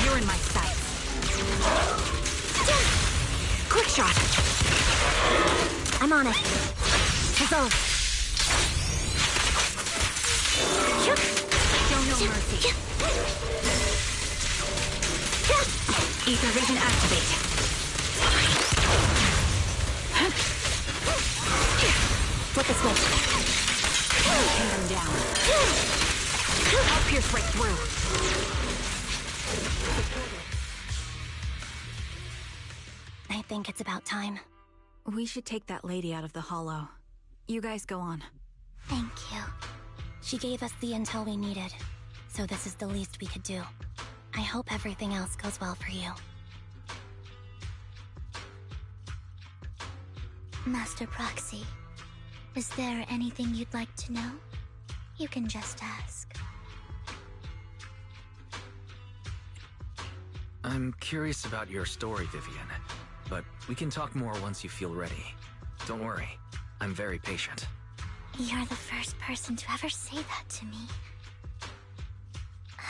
You're in my sight. Quick shot. I'm on it. Dissolve. Show no mercy. Ether vision activate. Flip the switch. Pin them down. I'll pierce right through. I think it's about time. We should take that lady out of the hollow. You guys go on. Thank you. She gave us the intel we needed, so this is the least we could do. I hope everything else goes well for you. Master Proxy, is there anything you'd like to know? You can just ask. I'm curious about your story, Vivian, but we can talk more once you feel ready. Don't worry, I'm very patient. You're the first person to ever say that to me.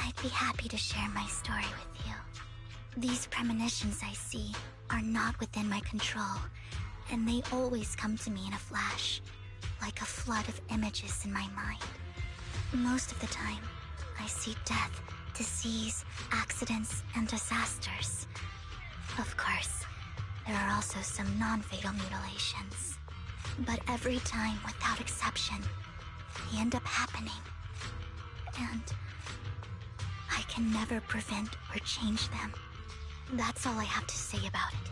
I'd be happy to share my story with you. These premonitions I see are not within my control, and they always come to me in a flash, like a flood of images in my mind. Most of the time, I see death, disease, accidents, and disasters. Of course, there are also some non-fatal mutilations. But every time, without exception, they end up happening. And I can never prevent or change them. That's all I have to say about it.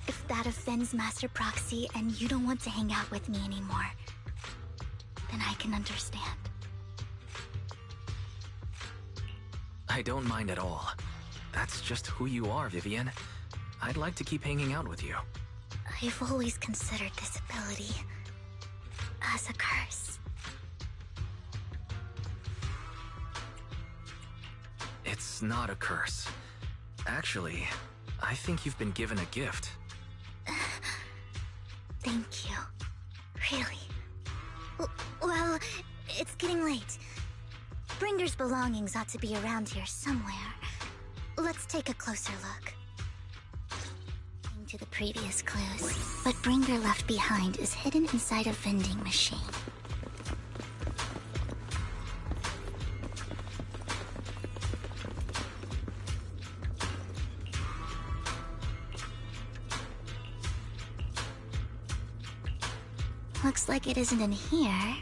If that offends Master Proxy and you don't want to hang out with me anymore, then I can understand. I don't mind at all. That's just who you are, Vivian. I'd like to keep hanging out with you. I've always considered this ability as a curse. It's not a curse. Actually, I think you've been given a gift. Thank you. Really. Well, it's getting late. Bringer's belongings ought to be around here somewhere. Let's take a closer look. To the previous clues, what Bringer left behind is hidden inside a vending machine. Looks like it isn't in here.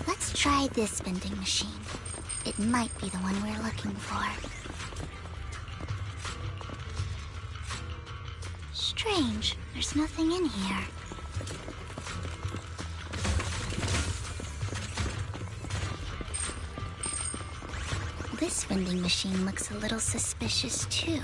Let's try this vending machine. It might be the one we're looking for. Strange, there's nothing in here. This vending machine looks a little suspicious too.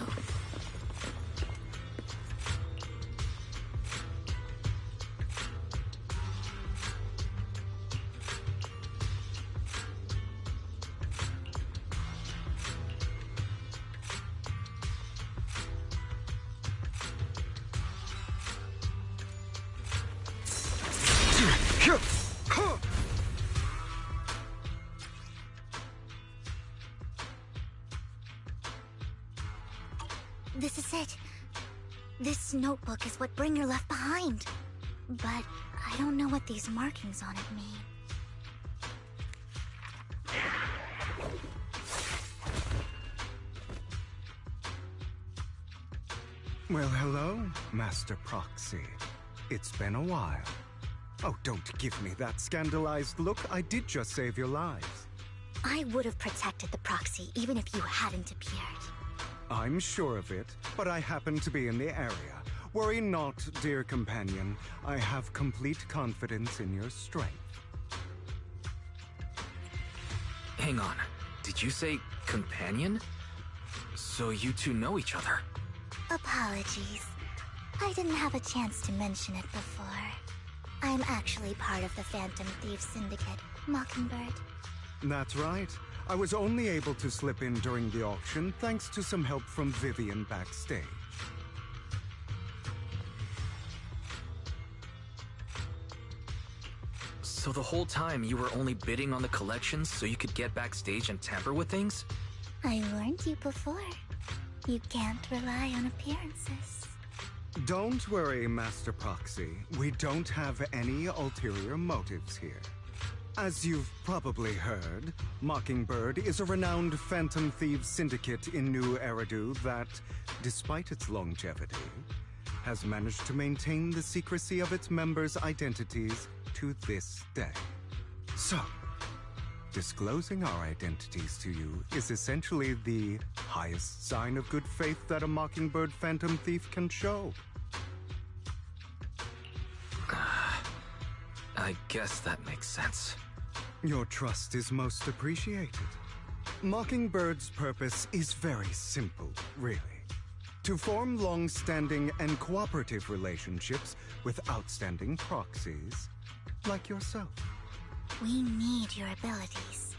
This is it. This notebook is what Bringer left behind. But I don't know what these markings on it mean. Well, hello, Master Proxy. It's been a while. Oh, don't give me that scandalized look. I did just save your lives. I would have protected the proxy even if you hadn't appeared. I'm sure of it, but I happen to be in the area. Worry not, dear companion. I have complete confidence in your strength. Hang on. Did you say companion? So you two know each other? Apologies. I didn't have a chance to mention it before. I'm actually part of the Phantom Thieves Syndicate, Mockingbird. That's right. I was only able to slip in during the auction thanks to some help from Vivian backstage. So the whole time you were only bidding on the collections so you could get backstage and tamper with things? I warned you before. You can't rely on appearances. Don't worry, Master Proxy. We don't have any ulterior motives here. As you've probably heard, Mockingbird is a renowned Phantom Thieves syndicate in New Eridu that, despite its longevity, has managed to maintain the secrecy of its members' identities to this day. So, disclosing our identities to you is essentially the highest sign of good faith that a Mockingbird Phantom Thief can show. I guess that makes sense. Your trust is most appreciated. Mockingbird's purpose is very simple, really. To form long-standing and cooperative relationships with outstanding proxies like yourself. We need your abilities.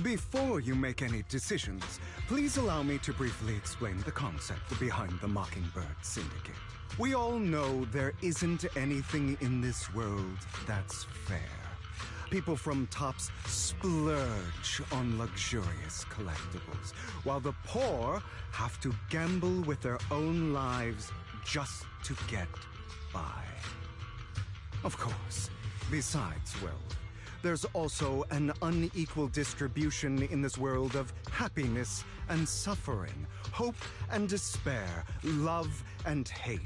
Before you make any decisions, please allow me to briefly explain the concept behind the Mockingbird Syndicate. We all know there isn't anything in this world that's fair. People from tops splurge on luxurious collectibles, while the poor have to gamble with their own lives just to get by. Of course, besides wealth, there's also an unequal distribution in this world of happiness and suffering, hope and despair, love and hate.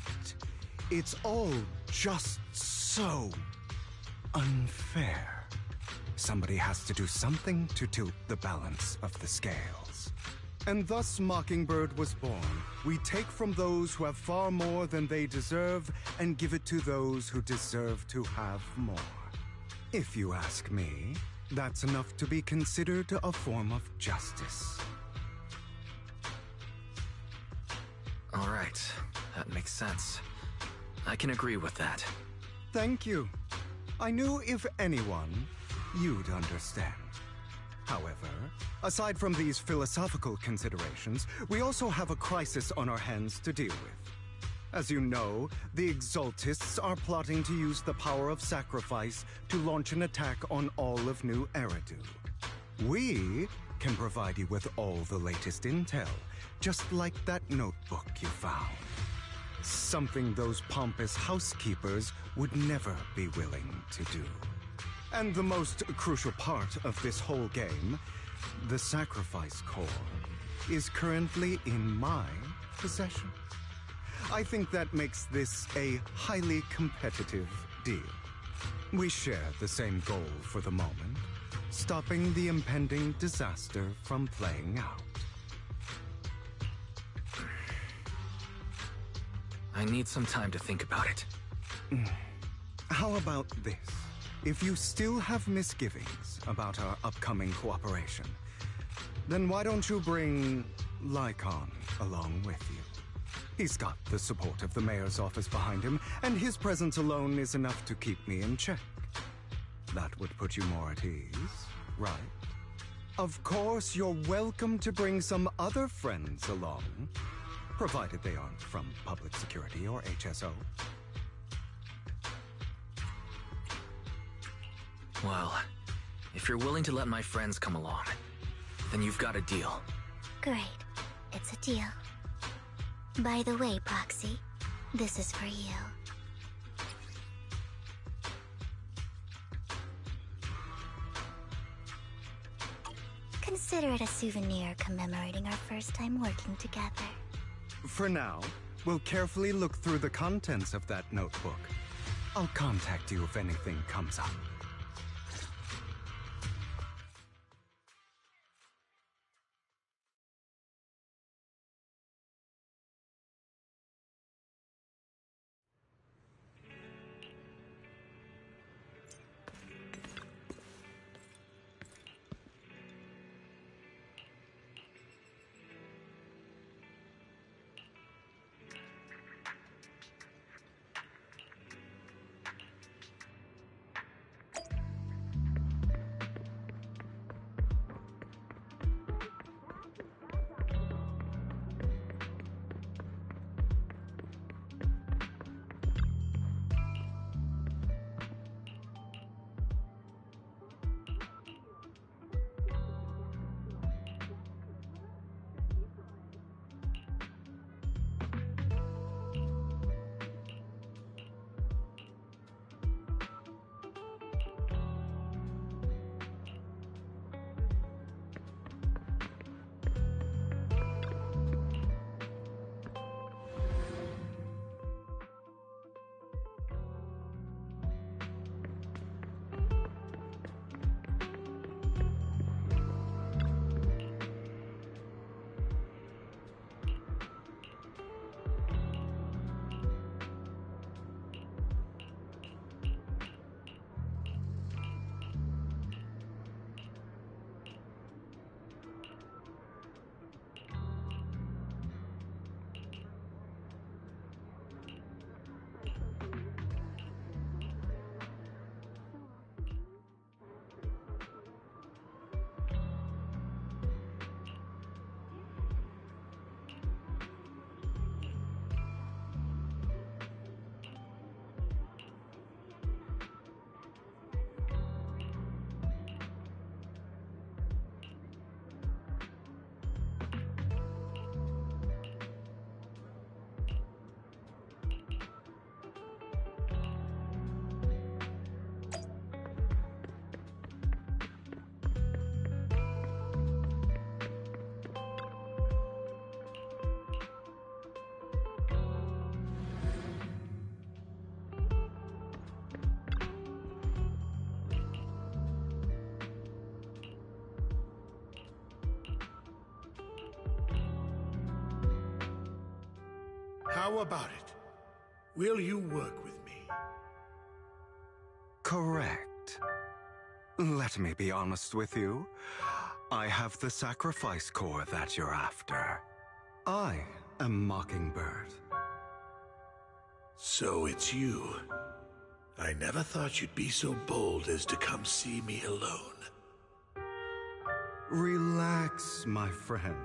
It's all just so unfair. Somebody has to do something to tilt the balance of the scales. And thus Mockingbird was born. We take from those who have far more than they deserve and give it to those who deserve to have more. If you ask me, that's enough to be considered a form of justice. All right, that makes sense. I can agree with that. Thank you. I knew if anyone, you'd understand. However, aside from these philosophical considerations, we also have a crisis on our hands to deal with. As you know, the Exaltists are plotting to use the power of sacrifice to launch an attack on all of New Eridu. We can provide you with all the latest intel, just like that notebook you found. Something those pompous housekeepers would never be willing to do. And the most crucial part of this whole game, the sacrifice core, is currently in my possession. I think that makes this a highly competitive deal. We share the same goal for the moment, stopping the impending disaster from playing out. I need some time to think about it. How about this? If you still have misgivings about our upcoming cooperation, then why don't you bring Lycon along with you? He's got the support of the mayor's office behind him, and his presence alone is enough to keep me in check. That would put you more at ease, right? Of course, you're welcome to bring some other friends along, provided they aren't from public security or HSO. Well, if you're willing to let my friends come along, then you've got a deal. Great. It's a deal. By the way, Proxy, this is for you. Consider it a souvenir commemorating our first time working together. For now, we'll carefully look through the contents of that notebook. I'll contact you if anything comes up. How about it? Will you work with me? Correct. Let me be honest with you. I have the sacrifice core that you're after. I am Mockingbird. So it's you. I never thought you'd be so bold as to come see me alone. Relax, my friend.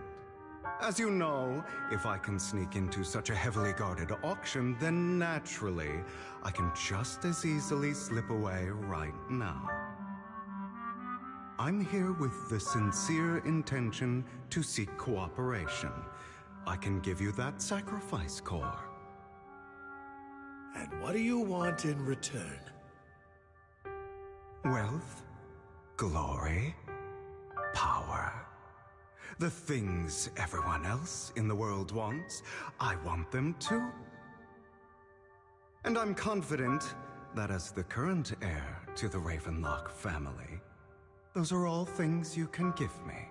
As you know, if I can sneak into such a heavily guarded auction, then naturally, I can just as easily slip away right now. I'm here with the sincere intention to seek cooperation. I can give you that sacrifice core. And what do you want in return? Wealth, glory, power. The things everyone else in the world wants, I want them too. And I'm confident that as the current heir to the Ravenlock family, those are all things you can give me.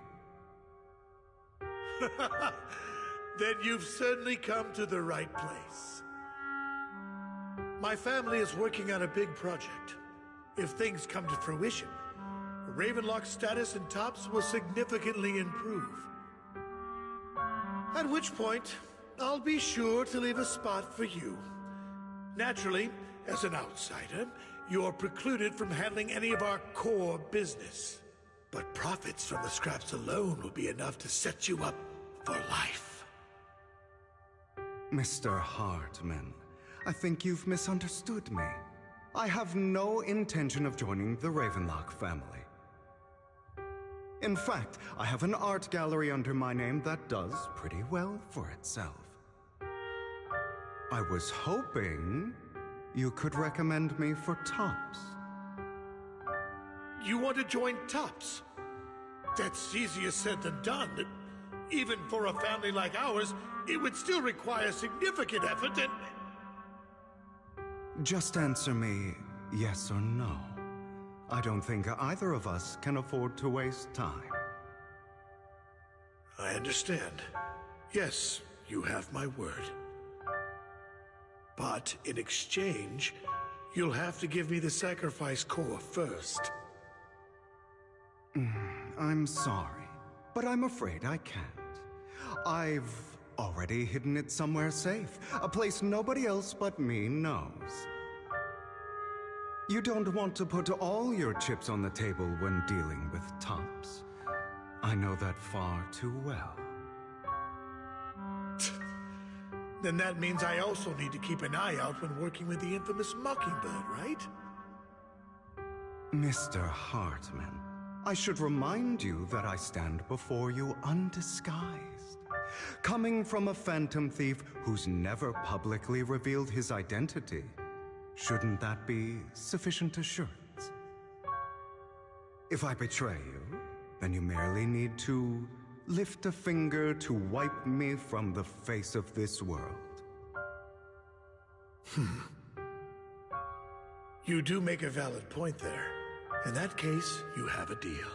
Then you've certainly come to the right place. My family is working on a big project. If things come to fruition, Ravenlock's status in Tops will significantly improve. At which point, I'll be sure to leave a spot for you. Naturally, as an outsider, you're precluded from handling any of our core business. But profits from the scraps alone will be enough to set you up for life. Mr. Hartman, I think you've misunderstood me. I have no intention of joining the Ravenlock family. In fact, I have an art gallery under my name that does pretty well for itself. I was hoping you could recommend me for Tops. You want to join Tops? That's easier said than done. Even for a family like ours, it would still require significant effort and... Just answer me yes or no. I don't think either of us can afford to waste time. I understand. Yes, you have my word. But in exchange, you'll have to give me the sacrifice core first. I'm sorry, but I'm afraid I can't. I've already hidden it somewhere safe, a place nobody else but me knows. You don't want to put all your chips on the table when dealing with Tops. I know that far too well. Then that means I also need to keep an eye out when working with the infamous Mockingbird, right? Mr. Hartman, I should remind you that I stand before you undisguised. Coming from a phantom thief who's never publicly revealed his identity, shouldn't that be sufficient assurance? If I betray you, then you merely need to lift a finger to wipe me from the face of this world. You do make a valid point there. In that case, you have a deal.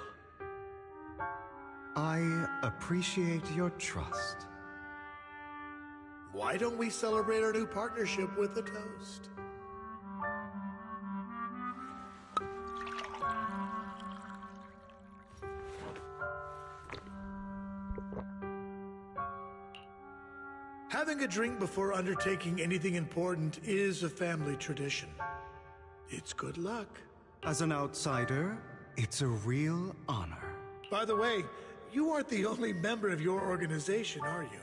I appreciate your trust. Why don't we celebrate our new partnership with a toast? Having a drink before undertaking anything important is a family tradition. It's good luck. As an outsider, it's a real honor. By the way, you aren't the only member of your organization, are you?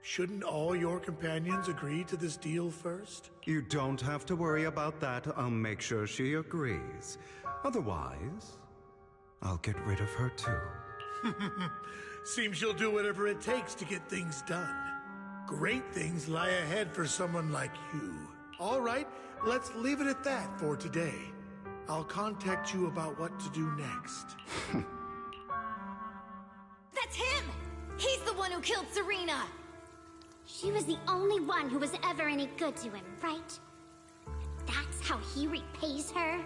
Shouldn't all your companions agree to this deal first? You don't have to worry about that. I'll make sure she agrees. Otherwise, I'll get rid of her too. Seems you'll do whatever it takes to get things done. Great things lie ahead for someone like you. All right, let's leave it at that for today. I'll contact you about what to do next. That's him! He's the one who killed Serena! She was the only one who was ever any good to him, right? That's how he repays her?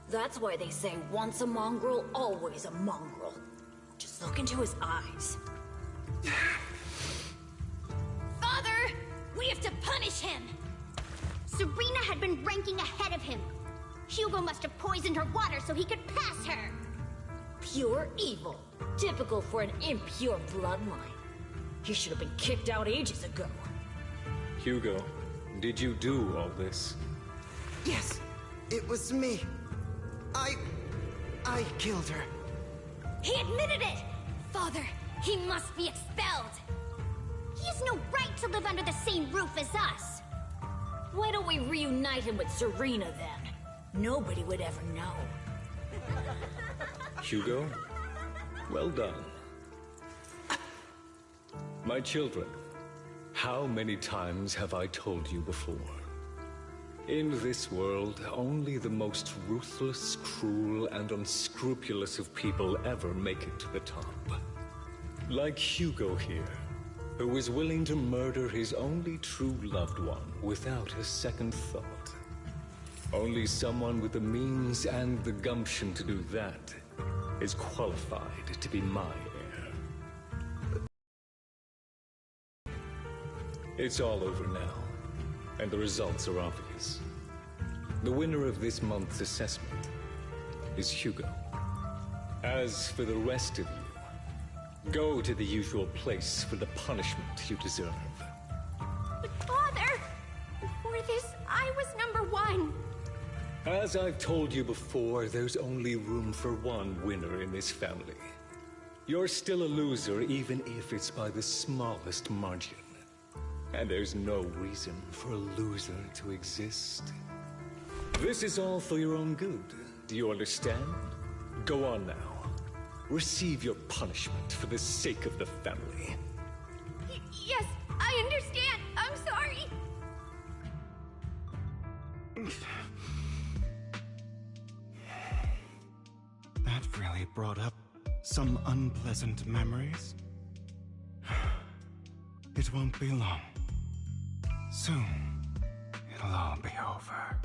That's why they say once a mongrel, always a mongrel. Just look into his eyes. Father! We have to punish him! Serena had been ranking ahead of him. Hugo must have poisoned her water so he could pass her. Pure evil. Typical for an impure bloodline. He should have been kicked out ages ago. Hugo, did you do all this? Yes, it was me. I killed her. He admitted it! Father, he must be expelled! He has no right to live under the same roof as us. Why don't we reunite him with Serena then? Nobody would ever know. Hugo, well done. My children, how many times have I told you before? In this world, only the most ruthless, cruel, and unscrupulous of people ever make it to the top. Like Hugo here. who was willing to murder his only true loved one without a second thought. Only someone with the means and the gumption to do that is qualified to be my heir. It's all over now, and the results are obvious. The winner of this month's assessment is Hugo. As for the rest of you, go to the usual place for the punishment you deserve. But Father, before this, I was #1. As I've told you before, there's only room for one winner in this family. You're still a loser, even if it's by the smallest margin. And there's no reason for a loser to exist. This is all for your own good. Do you understand? Go on now. Receive your punishment for the sake of the family. Yes, I understand. I'm sorry. That really brought up some unpleasant memories. It won't be long. Soon, it'll all be over.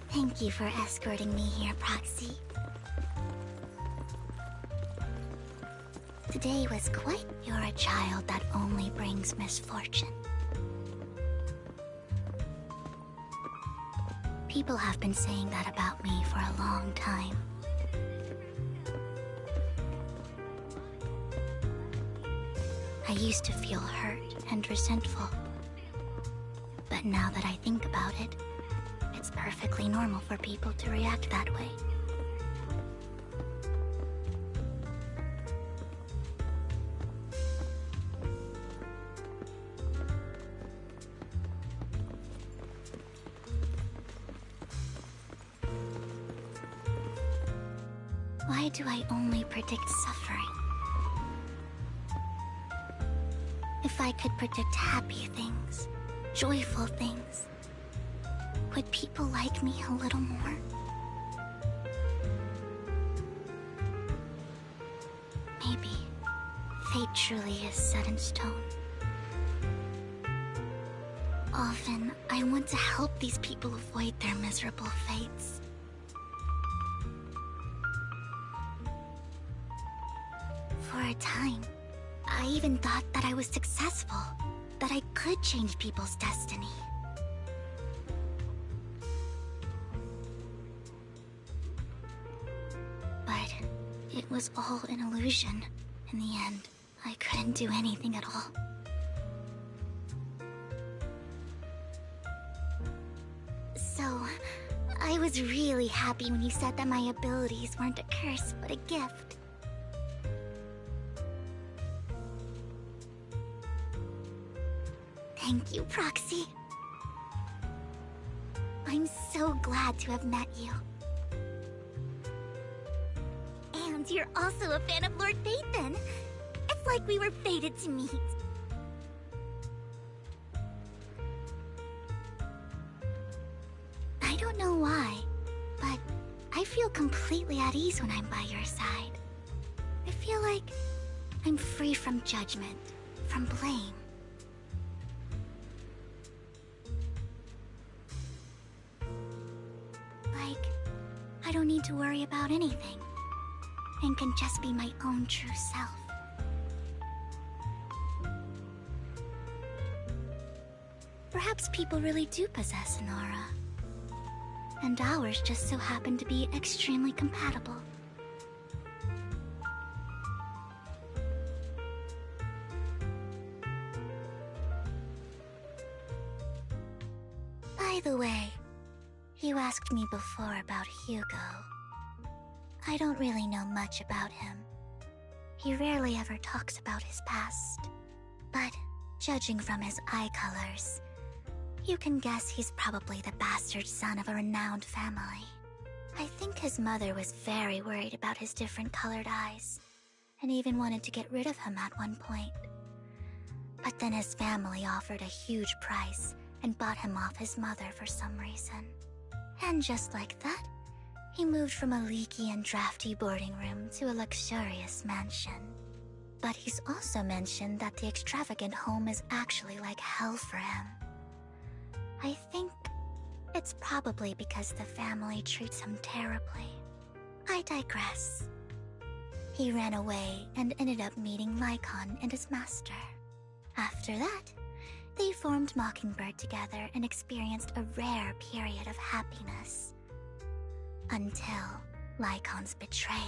Thank you for escorting me here, Proxy. Today was quite... You're a child that only brings misfortune. People have been saying that about me for a long time. I used to feel hurt and resentful. But now that I think about it, it's perfectly normal for people to react that way. Why do I only predict suffering? If I could predict happy things, joyful things, would people like me a little more? Maybe fate truly is set in stone. Often, I want to help these people avoid their miserable fates. For a time, I even thought that I was successful, that I could change people's destiny. But it was all an illusion. In the end, I couldn't do anything at all. So, I was really happy when you said that my abilities weren't a curse, but a gift. Thank you, Proxy. I'm so glad to have met you. And you're also a fan of Lord Phaethon. It's like we were fated to meet. I don't know why, but I feel completely at ease when I'm by your side. I feel like I'm free from judgment, from blame. Like, I don't need to worry about anything, and can just be my own true self. Perhaps people really do possess an aura, and ours just so happen to be extremely compatible. By the way, you asked me before about Hugo. I don't really know much about him. He rarely ever talks about his past. But judging from his eye colors, You can guess he's probably the bastard son of a renowned family. I think his mother was very worried about his different colored eyes, and even wanted to get rid of him at one point. But then his family offered a huge price and bought him off his mother for some reason. And just like that, he moved from a leaky and drafty boarding room to a luxurious mansion. But he's also mentioned that the extravagant home is actually like hell for him. I think it's probably because the family treats him terribly. I digress. He ran away and ended up meeting Lycon and his master. After that, they formed Mockingbird together and experienced a rare period of happiness. Until Lycon's betrayal.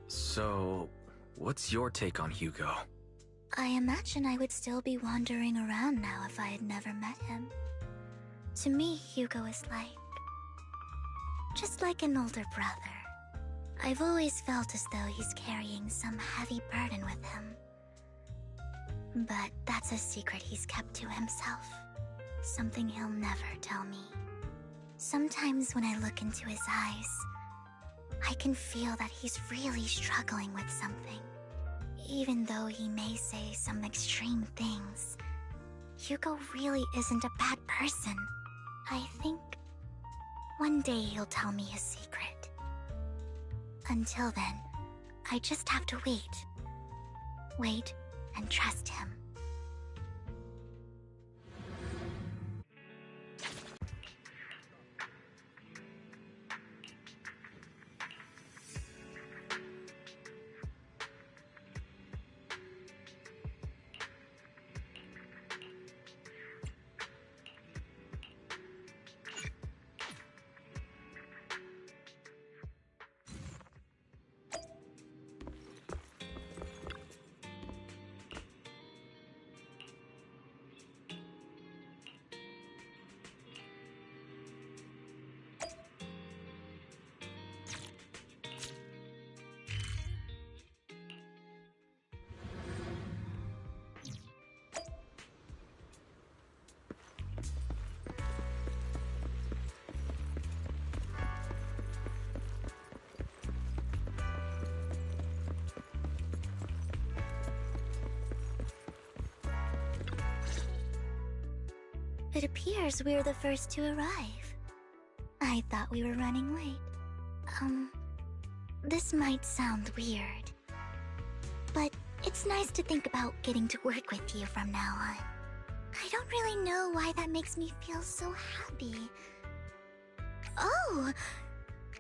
So, what's your take on Hugo? I imagine I would still be wandering around now if I had never met him. To me, Hugo is just like an older brother. I've always felt as though he's carrying some heavy burden with him. But that's a secret he's kept to himself. Something he'll never tell me. Sometimes when I look into his eyes, I can feel that he's really struggling with something. Even though he may say some extreme things, Hugo really isn't a bad person. I think one day he'll tell me his secret. Until then, I just have to wait. Wait and trust him. It appears we're the first to arrive. I thought we were running late. This might sound weird, but it's nice to think about getting to work with you from now on. I don't really know why that makes me feel so happy. Oh,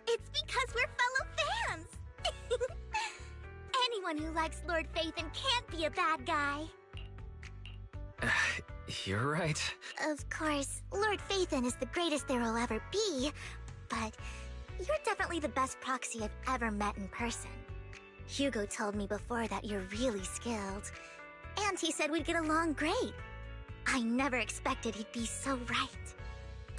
It's because we're fellow fans! Anyone who likes Lord Phaethon can't be a bad guy. You're right. of course, Lord Phaethon is the greatest there will ever be, but you're definitely the best proxy I've ever met in person. Hugo told me before that you're really skilled, and he said we'd get along great. I never expected he'd be so right.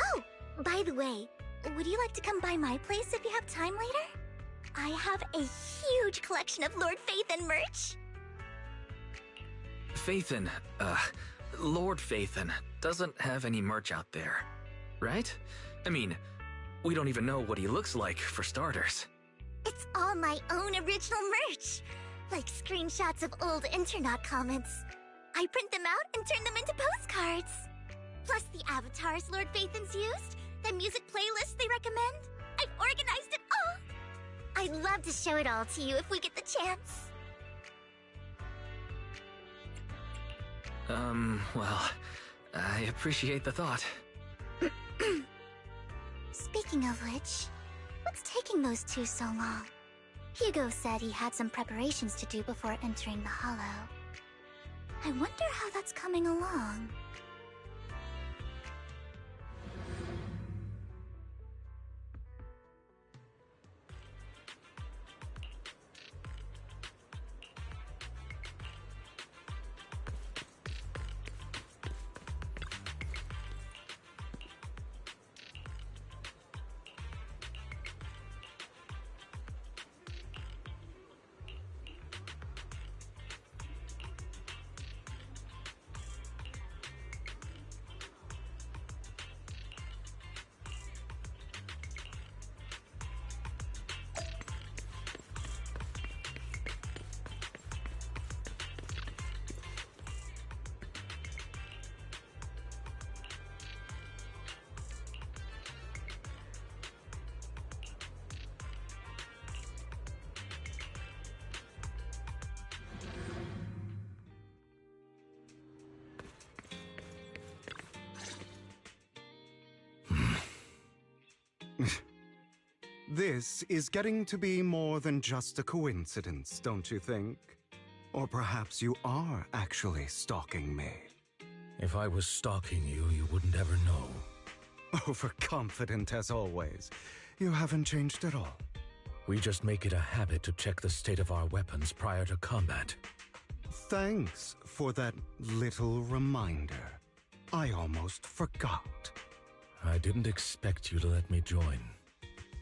Oh, by the way, would you like to come by my place if you have time later? I have a huge collection of Lord Phaethon merch. Phaethon, Lord Phaethon doesn't have any merch out there, right? I mean, we don't even know what he looks like, for starters. It's all my own original merch, like screenshots of old Internet comments. I print them out and turn them into postcards. Plus the avatars Lord Phaethon's used, the music playlists they recommend. I've organized it all. I'd love to show it all to you if we get the chance. Well, I appreciate the thought. Speaking of which, what's taking those two so long? Hugo said he had some preparations to do before entering the Hollow. I wonder how that's coming along. This is getting to be more than just a coincidence, don't you think? Or perhaps you are actually stalking me. If I was stalking you, you wouldn't ever know. Overconfident as always. You haven't changed at all. We just make it a habit to check the state of our weapons prior to combat. Thanks for that little reminder. I almost forgot. I didn't expect you to let me join.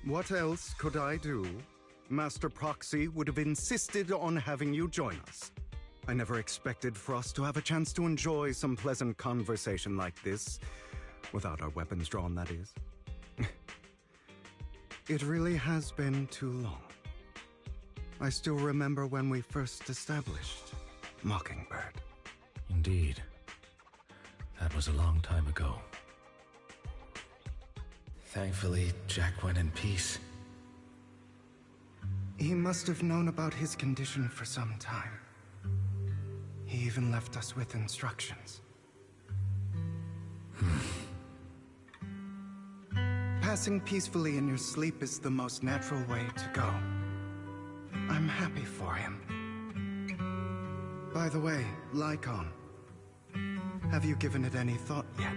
What else could I do? Master Proxy would have insisted on having you join us. I never expected for us to have a chance to enjoy some pleasant conversation like this, without our weapons drawn, that is. It really has been too long. I still remember when we first established Mockingbird. Indeed. That was a long time ago. Thankfully, Jack went in peace. He must have known about his condition for some time. He even left us with instructions. Passing peacefully in your sleep is the most natural way to go. I'm happy for him. By the way, Lycon, have you given it any thought yet?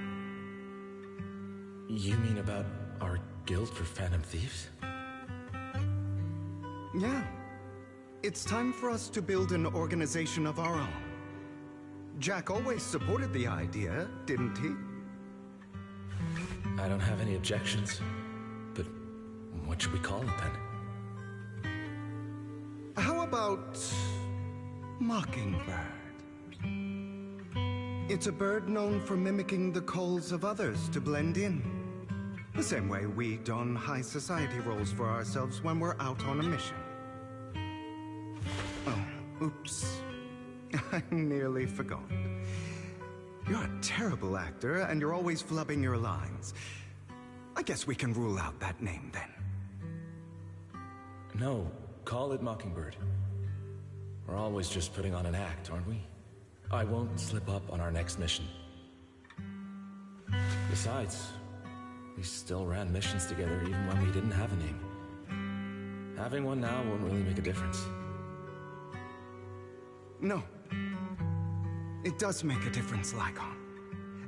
You mean about our guild for Phantom Thieves? Yeah. It's time for us to build an organization of our own. Jack always supported the idea, didn't he? I don't have any objections, but what should we call it then? How about Mockingbird? It's a bird known for mimicking the calls of others to blend in. The same way we don high society roles for ourselves when we're out on a mission. Oh, oops. I nearly forgot. You're a terrible actor, and you're always flubbing your lines. I guess we can rule out that name, then. No, call it Mockingbird. We're always just putting on an act, aren't we? I won't slip up on our next mission. Besides, we still ran missions together even when we didn't have a name. Having one now won't really make a difference. No. It does make a difference, Lycon.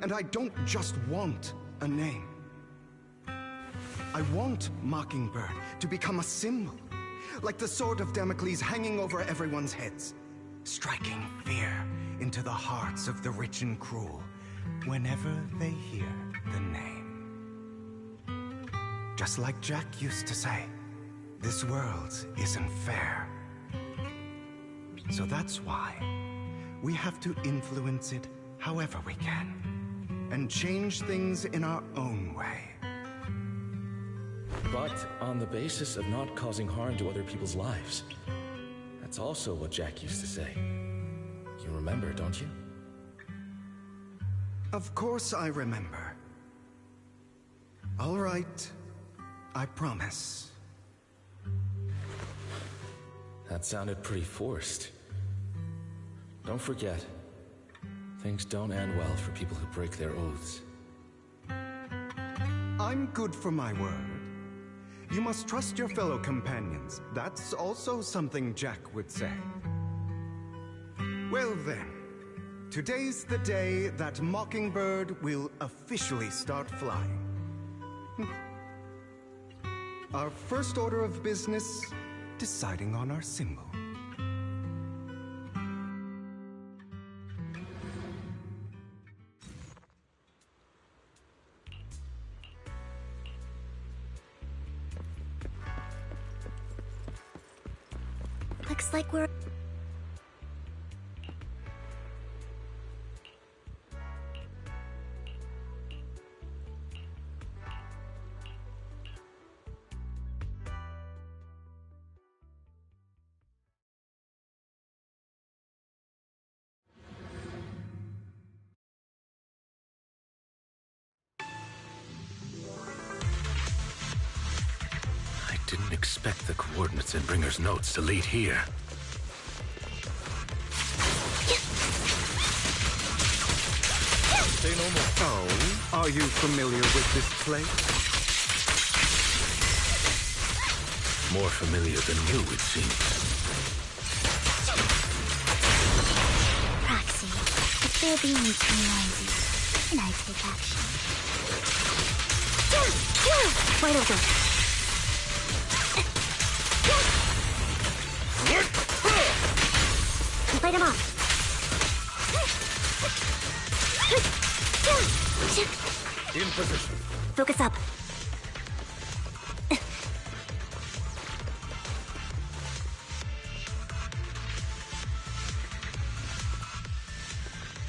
And I don't just want a name. I want Mockingbird to become a symbol, like the sword of Damocles hanging over everyone's heads, striking fear into the hearts of the rich and cruel whenever they hear the name. Just like Jack used to say, this world isn't fair. So that's why we have to influence it however we can, and change things in our own way. But on the basis of not causing harm to other people's lives. That's also what Jack used to say. You remember, don't you? Of course I remember. All right, I promise. That sounded pretty forced. Don't forget, things don't end well for people who break their oaths. I'm good for my word. You must trust your fellow companions. That's also something Jack would say. Well then, today's the day that Mockingbird will officially start flying. Our first order of business, deciding on our symbol. Looks like we're... I didn't expect the coordinates in Bringer's notes to lead here. Say no more. Oh, are you familiar with this place? More familiar than you, it seems. Proxy, if they're being too noisy, can I take action? Wide open. Fight him off. In position. Focus up.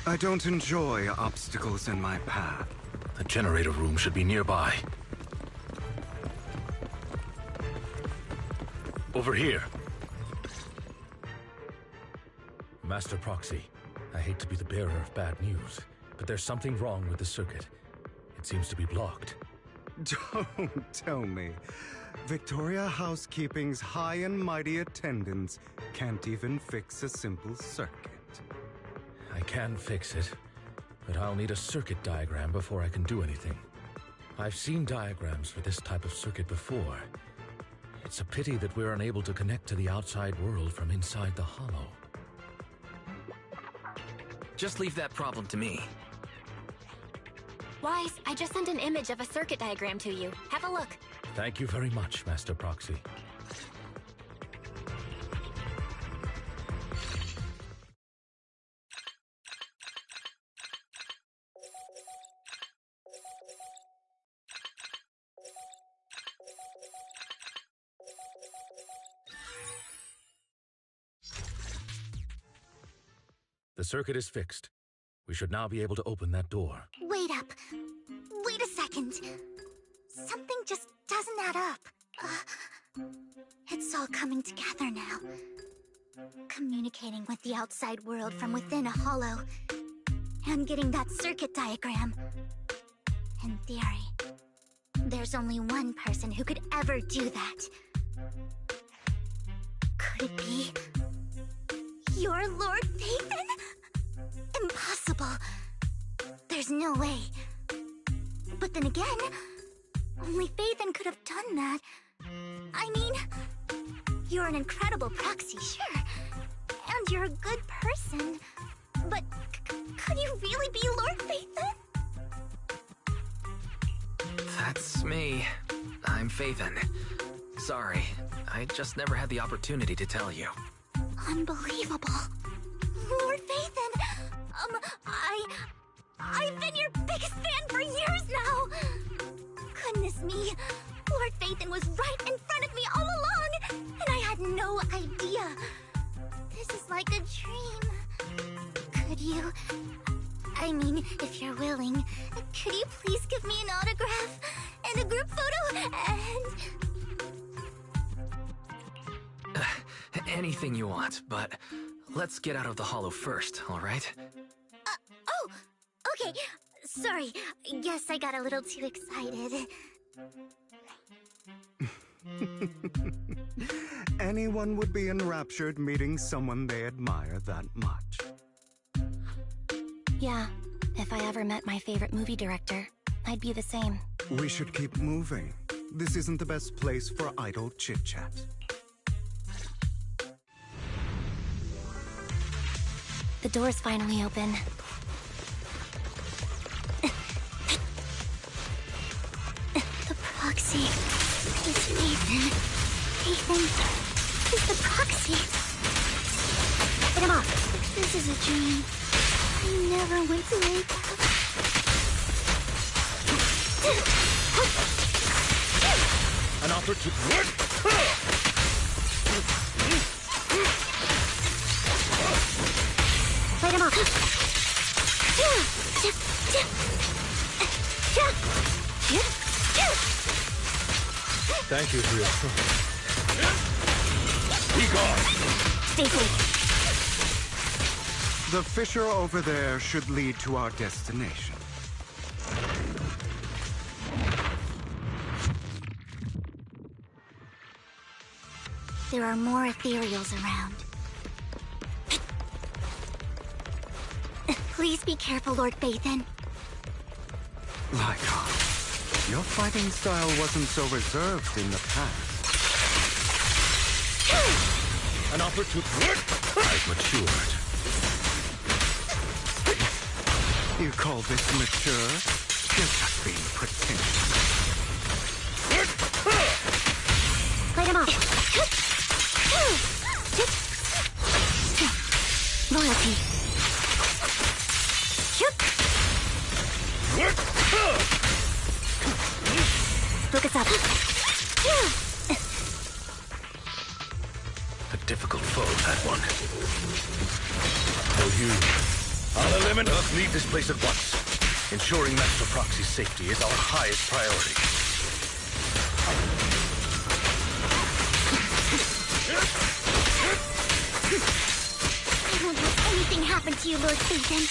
I don't enjoy obstacles in my path. The generator room should be nearby. Over here. Master Proxy, I hate to be the bearer of bad news, but there's something wrong with the circuit. It seems to be blocked. Don't tell me. Victoria Housekeeping's high and mighty attendants can't even fix a simple circuit. I can fix it, but I'll need a circuit diagram before I can do anything. I've seen diagrams for this type of circuit before. It's a pity that we're unable to connect to the outside world from inside the hollow. Just leave that problem to me. Wise, I just sent an image of a circuit diagram to you. Have a look. Thank you very much, Master Proxy. The circuit is fixed. We should now be able to open that door. Wait up. Wait a second. Something just doesn't add up. It's all coming together now. Communicating with the outside world from within a hollow. And getting that circuit diagram. In theory, there's only one person who could ever do that. Could it be your Lord Phaethon? Impossible. There's no way. But then again, only Phaethon could have done that. I mean, you're an incredible proxy, sure. And you're a good person. But could you really be Lord Phaethon? That's me. I'm Phaethon. Sorry, I just never had the opportunity to tell you. Unbelievable. Lord Phaethon! I've been your biggest fan for years now! Goodness me, Lord Phaethon was right in front of me all along, and I had no idea. This is like a dream. Could you... I mean, if you're willing, could you please give me an autograph and a group photo and... Anything you want, but let's get out of the hollow first, all right? Oh! Okay, sorry. Guess I got a little too excited. Anyone would be enraptured meeting someone they admire that much. Yeah, if I ever met my favorite movie director, I'd be the same. We should keep moving. This isn't the best place for idle chit-chat. The door's finally open. The proxy is Phaethon. Phaethon is the proxy. Get him off. This is a dream. I never went to wake up. An opportunity. Light him off. Thank you for your service. Be gone. Stay safe. The fissure over there should lead to our destination. There are more ethereals around. Please be careful, Lord Phaethon. Lyca, your fighting style wasn't so reserved in the past. An opportunity. I've matured. You call this mature? You're just being pretentious. Light him up. Loyalty. Focus up. A difficult foe, that one. Oh, you. I'll eliminate us. Leave this place at once. Ensuring Master Proxy's safety is our highest priority. I won't let anything happen to you, Lord Phaethon.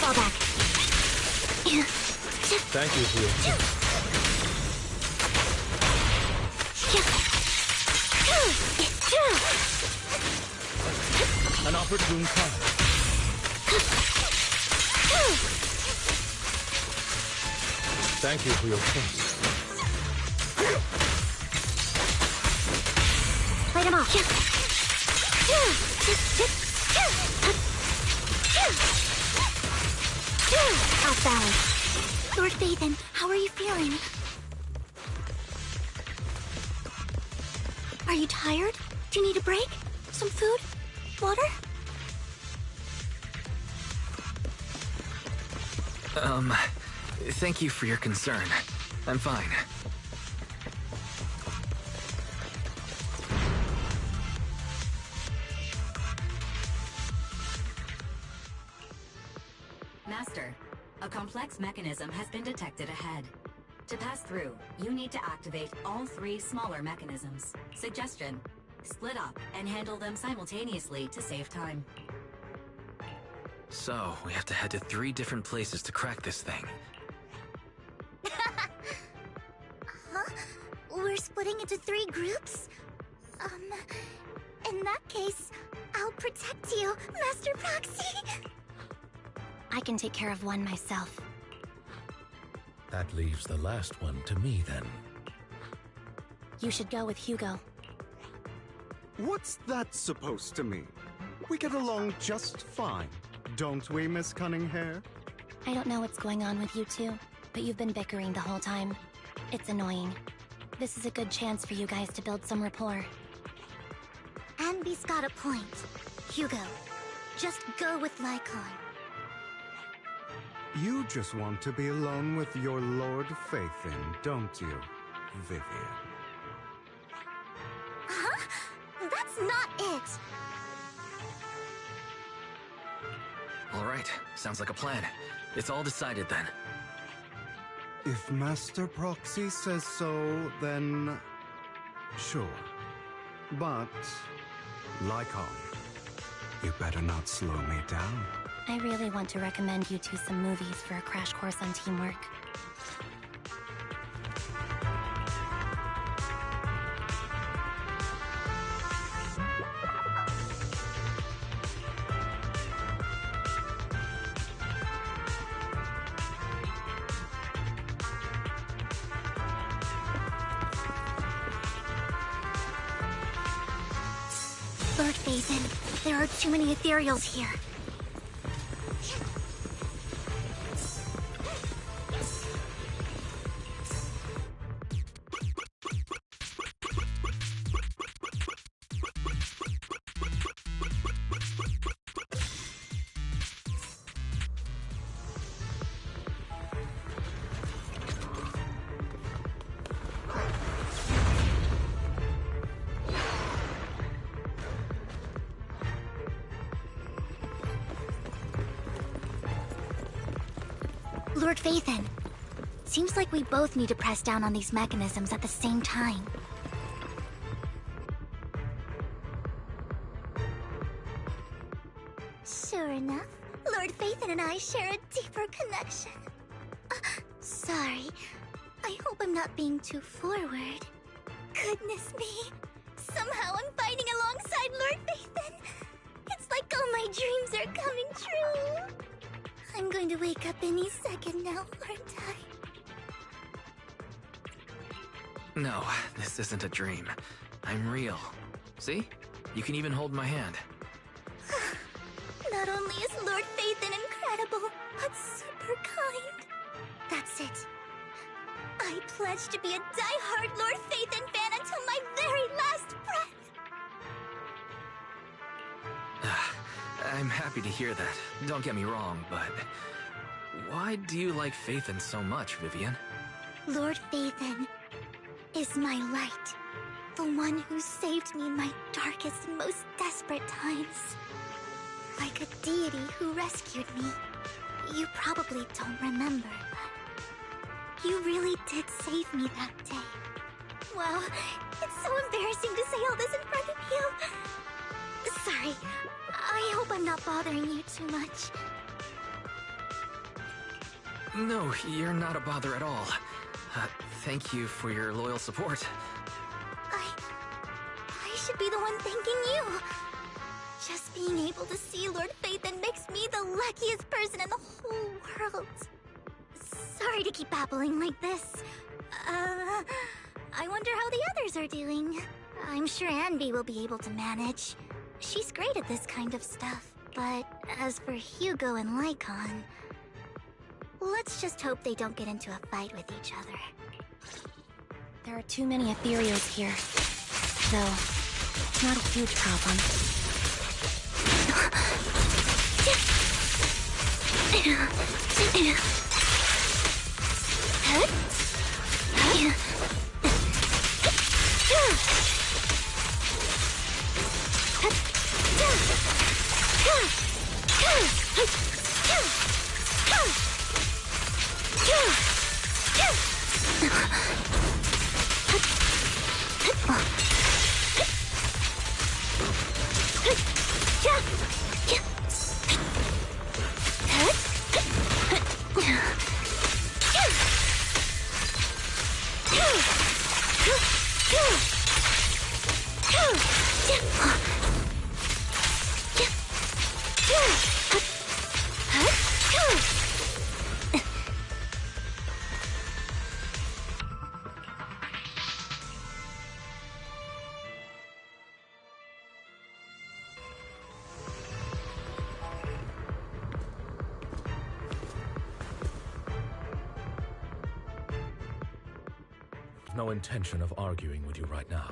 Fall back. Thank you for your tips. An opportune time. Thank you for your trust. Light him off. Off balance. Lord Phaethon, how are you feeling? Are you tired? Do you need a break? Some food? Water? Thank you for your concern. I'm fine. Master, a complex mechanism has been detected ahead. To pass through, you need to activate all 3 smaller mechanisms. Suggestion: split up and handle them simultaneously to save time. So, we have to head to 3 different places to crack this thing. Huh? We're splitting into 3 groups? In that case, I'll protect you, Master Proxy. I can take care of one myself. That leaves the last one to me, then. You should go with Hugo. What's that supposed to mean? We get along just fine, don't we, Miss Cunninghair? I don't know what's going on with you two, but you've been bickering the whole time. It's annoying. This is a good chance for you guys to build some rapport. Anby's got a point. Hugo, just go with Lycon. You just want to be alone with your Lord Phaethon, don't you, Vivian? Huh? That's not it! Alright, sounds like a plan. It's all decided then. If Master Proxy says so, then sure. But, Lycon, you better not slow me down. I really want to recommend you two some movies for a crash course on teamwork. Lord Phaethon, there are too many ethereals here. Lord Phaethon, seems like we both need to press down on these mechanisms at the same time. Sure enough, Lord Phaethon and I share a deeper connection. Sorry, I hope I'm not being too forward. Goodness me, somehow I'm fighting alongside Lord Phaethon. It's like all my dreams are coming true. I'm going to wake up any second now, aren't I? No, this isn't a dream. I'm real. See? You can even hold my hand. Not only is Lord Phaethon incredible, but super kind. That's it. I pledge to be a die-hard Lord Phaethon fan until my very last breath. I'm happy to hear that. Don't get me wrong, but... why do you like Phaethon so much, Vivian? Lord Phaethon is my light. The one who saved me in my darkest and most desperate times. Like a deity who rescued me. You probably don't remember, but you really did save me that day. Wow, it's so embarrassing to say all this in front of you. Sorry, I hope I'm not bothering you too much. No, you're not a bother at all. Thank you for your loyal support. I should be the one thanking you. Just being able to see Lord Phaethon makes me the luckiest person in the whole world. Sorry to keep babbling like this. I wonder how the others are doing. I'm sure Anby will be able to manage. She's great at this kind of stuff. But as for Hugo and Lycon, let's just hope they don't get into a fight with each other. There are too many ethereals here. Though, it's not a huge problem. No intention of arguing with you right now.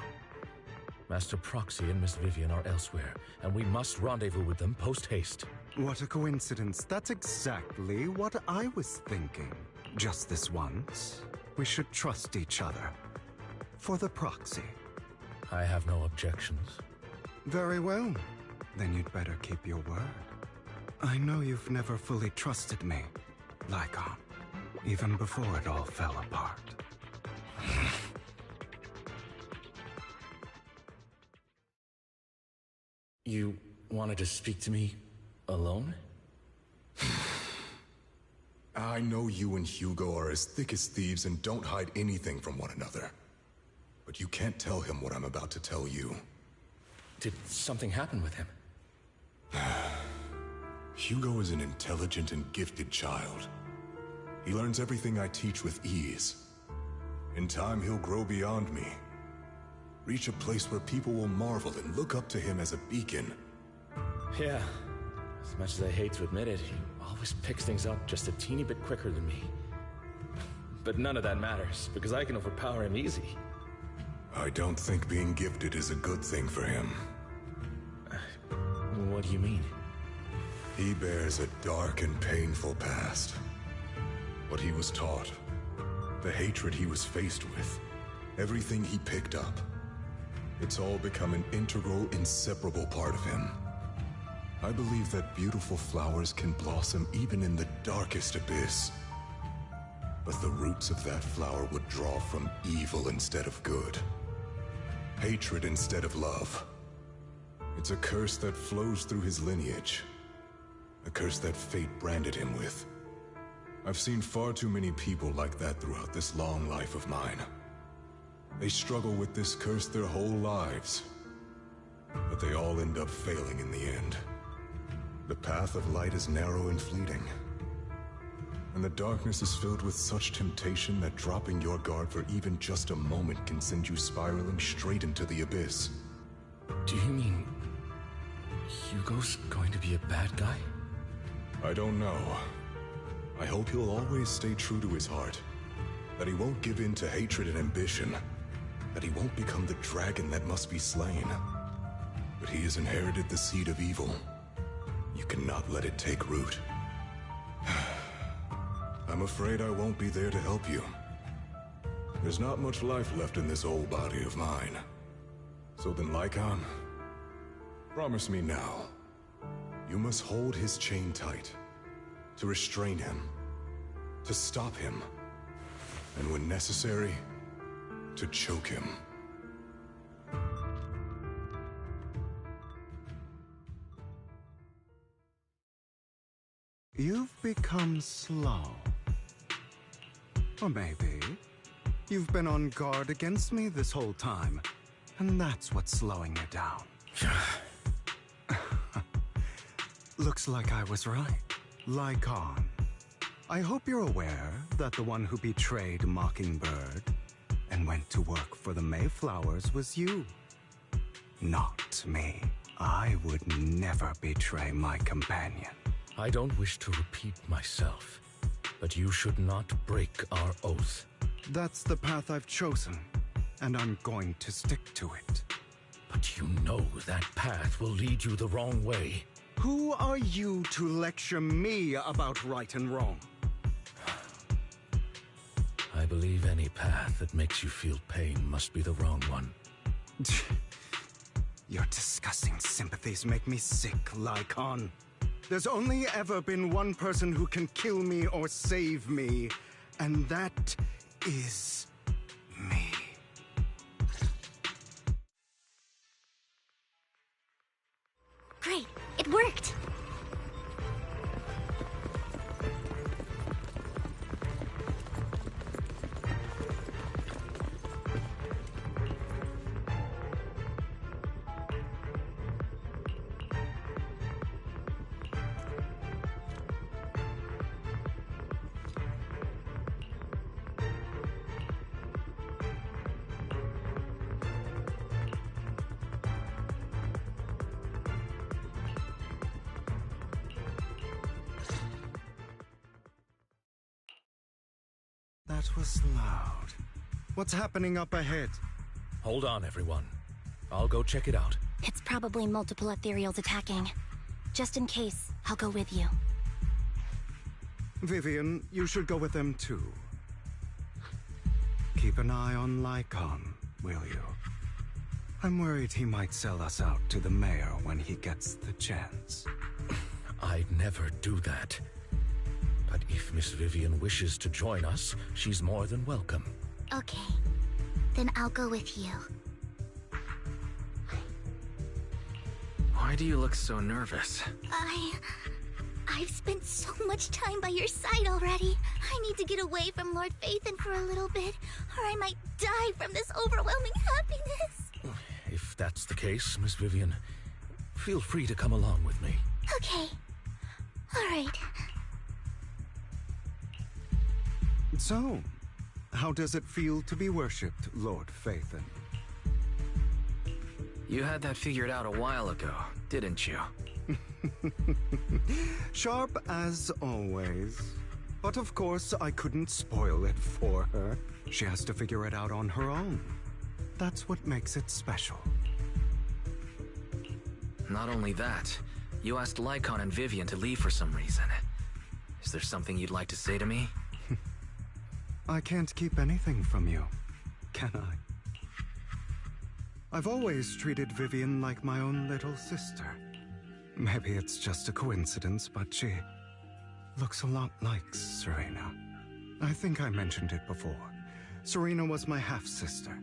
Master Proxy and Miss Vivian are elsewhere, and we must rendezvous with them post-haste. What a coincidence. That's exactly what I was thinking. Just this once, we should trust each other. For the Proxy. I have no objections. Very well. Then you'd better keep your word. I know you've never fully trusted me, Lycon. Even before it all fell apart. You wanted to speak to me alone? I know you and Hugo are as thick as thieves and don't hide anything from one another. But you can't tell him what I'm about to tell you. Did something happen with him? Hugo is an intelligent and gifted child. He learns everything I teach with ease. In time, he'll grow beyond me. Reach a place where people will marvel and look up to him as a beacon. Yeah. As much as I hate to admit it, he always picks things up just a teeny bit quicker than me. But none of that matters, because I can overpower him easy. I don't think being gifted is a good thing for him. What do you mean? He bears a dark and painful past. What he was taught, the hatred he was faced with, everything he picked up. It's all become an integral, inseparable part of him. I believe that beautiful flowers can blossom even in the darkest abyss. But the roots of that flower would draw from evil instead of good. Hatred instead of love. It's a curse that flows through his lineage. A curse that fate branded him with. I've seen far too many people like that throughout this long life of mine. They struggle with this curse their whole lives. But they all end up failing in the end. The path of light is narrow and fleeting. And the darkness is filled with such temptation that dropping your guard for even just a moment can send you spiraling straight into the abyss. Do you mean Hugo's going to be a bad guy? I don't know. I hope he'll always stay true to his heart. That he won't give in to hatred and ambition. That he won't become the dragon that must be slain. But he has inherited the seed of evil. You cannot let it take root. I'm afraid I won't be there to help you. There's not much life left in this old body of mine. So then, Lycon, promise me now. You must hold his chain tight. To restrain him. To stop him. And when necessary, to choke him. You've become slow. Or maybe you've been on guard against me this whole time, and that's what's slowing you down. Looks like I was right. Lycon. I hope you're aware that the one who betrayed Mockingbird and went to work for the Mayflowers was you. Not me. I would never betray my companion. I don't wish to repeat myself, but you should not break our oath. That's the path I've chosen, and I'm going to stick to it. But you know that path will lead you the wrong way. Who are you to lecture me about right and wrong? I believe any path that makes you feel pain must be the wrong one. Your disgusting sympathies make me sick, Lycon. There's only ever been one person who can kill me or save me, and that is me. Great, it worked! That was loud. What's happening up ahead? Hold on, everyone. I'll go check it out. It's probably multiple ethereals attacking. Just in case, I'll go with you. Vivian, you should go with them too. Keep an eye on Lycon, will you? I'm worried he might sell us out to the mayor when he gets the chance. I'd never do that. But if Miss Vivian wishes to join us, she's more than welcome. Okay. Then I'll go with you. Why do you look so nervous? I've spent so much time by your side already. I need to get away from Lord Phaethon for a little bit, or I might die from this overwhelming happiness. If that's the case, Miss Vivian, feel free to come along with me. Okay. All right. So, how does it feel to be worshipped, Lord Phaethon? You had that figured out a while ago, didn't you? Sharp as always. But of course, I couldn't spoil it for her. She has to figure it out on her own. That's what makes it special. Not only that, you asked Lycon and Vivian to leave for some reason. Is there something you'd like to say to me? I can't keep anything from you, can I? I've always treated Vivian like my own little sister. Maybe it's just a coincidence, but she looks a lot like Serena. I think I mentioned it before. Serena was my half-sister.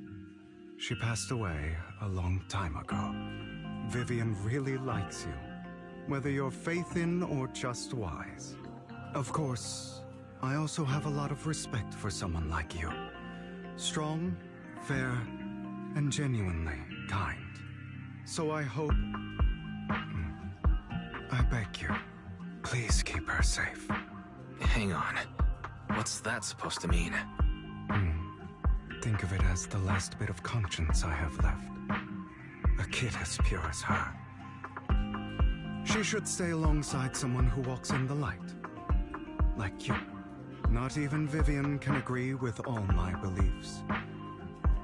She passed away a long time ago. Vivian really likes you, whether you're Phaethon or just wise. Of course, I also have a lot of respect for someone like you. Strong, fair, and genuinely kind. So I hope... I beg you, please keep her safe. Hang on. What's that supposed to mean? Think of it as the last bit of conscience I have left. A kid as pure as her. She should stay alongside someone who walks in the light. Like you. Not even Vivian can agree with all my beliefs.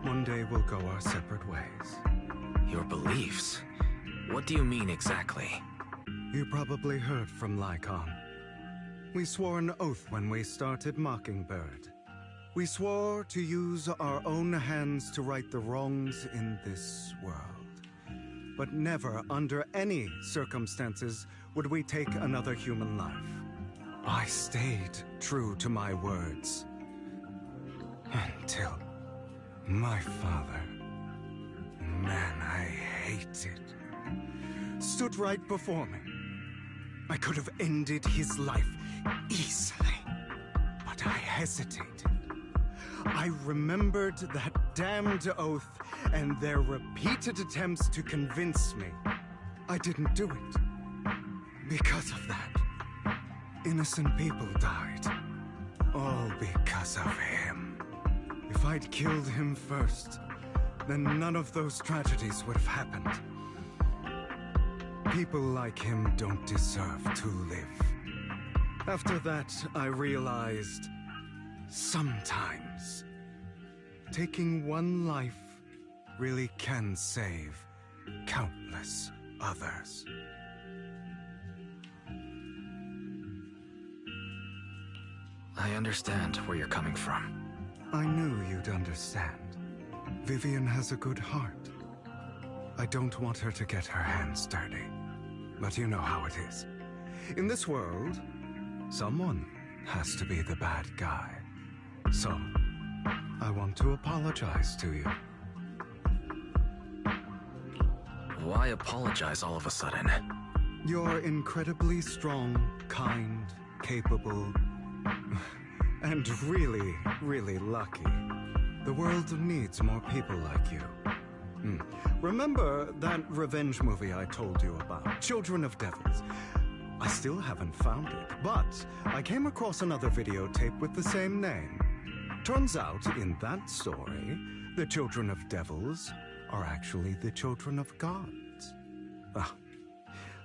One day we'll go our separate ways. Your beliefs? What do you mean exactly? You probably heard from Lycon. We swore an oath when we started Mockingbird. We swore to use our own hands to right the wrongs in this world. But never, under any circumstances, would we take another human life. I stayed true to my words. Until my father, man, I hated, stood right before me. I could have ended his life easily, but I hesitated. I remembered that damned oath and their repeated attempts to convince me I didn't do it. Because of that, innocent people died. All because of him. If I'd killed him first, then none of those tragedies would have happened. People like him don't deserve to live. After that, I realized sometimes taking one life really can save countless others. I understand where you're coming from. I knew you'd understand. Vivian has a good heart. I don't want her to get her hands dirty. But you know how it is. In this world, someone has to be the bad guy. So, I want to apologize to you. Why apologize all of a sudden? You're incredibly strong, kind, capable, and really, really lucky. The world needs more people like you. Remember that revenge movie I told you about, Children of Devils? I still haven't found it, but I came across another videotape with the same name. Turns out, in that story, the Children of Devils are actually the children of gods.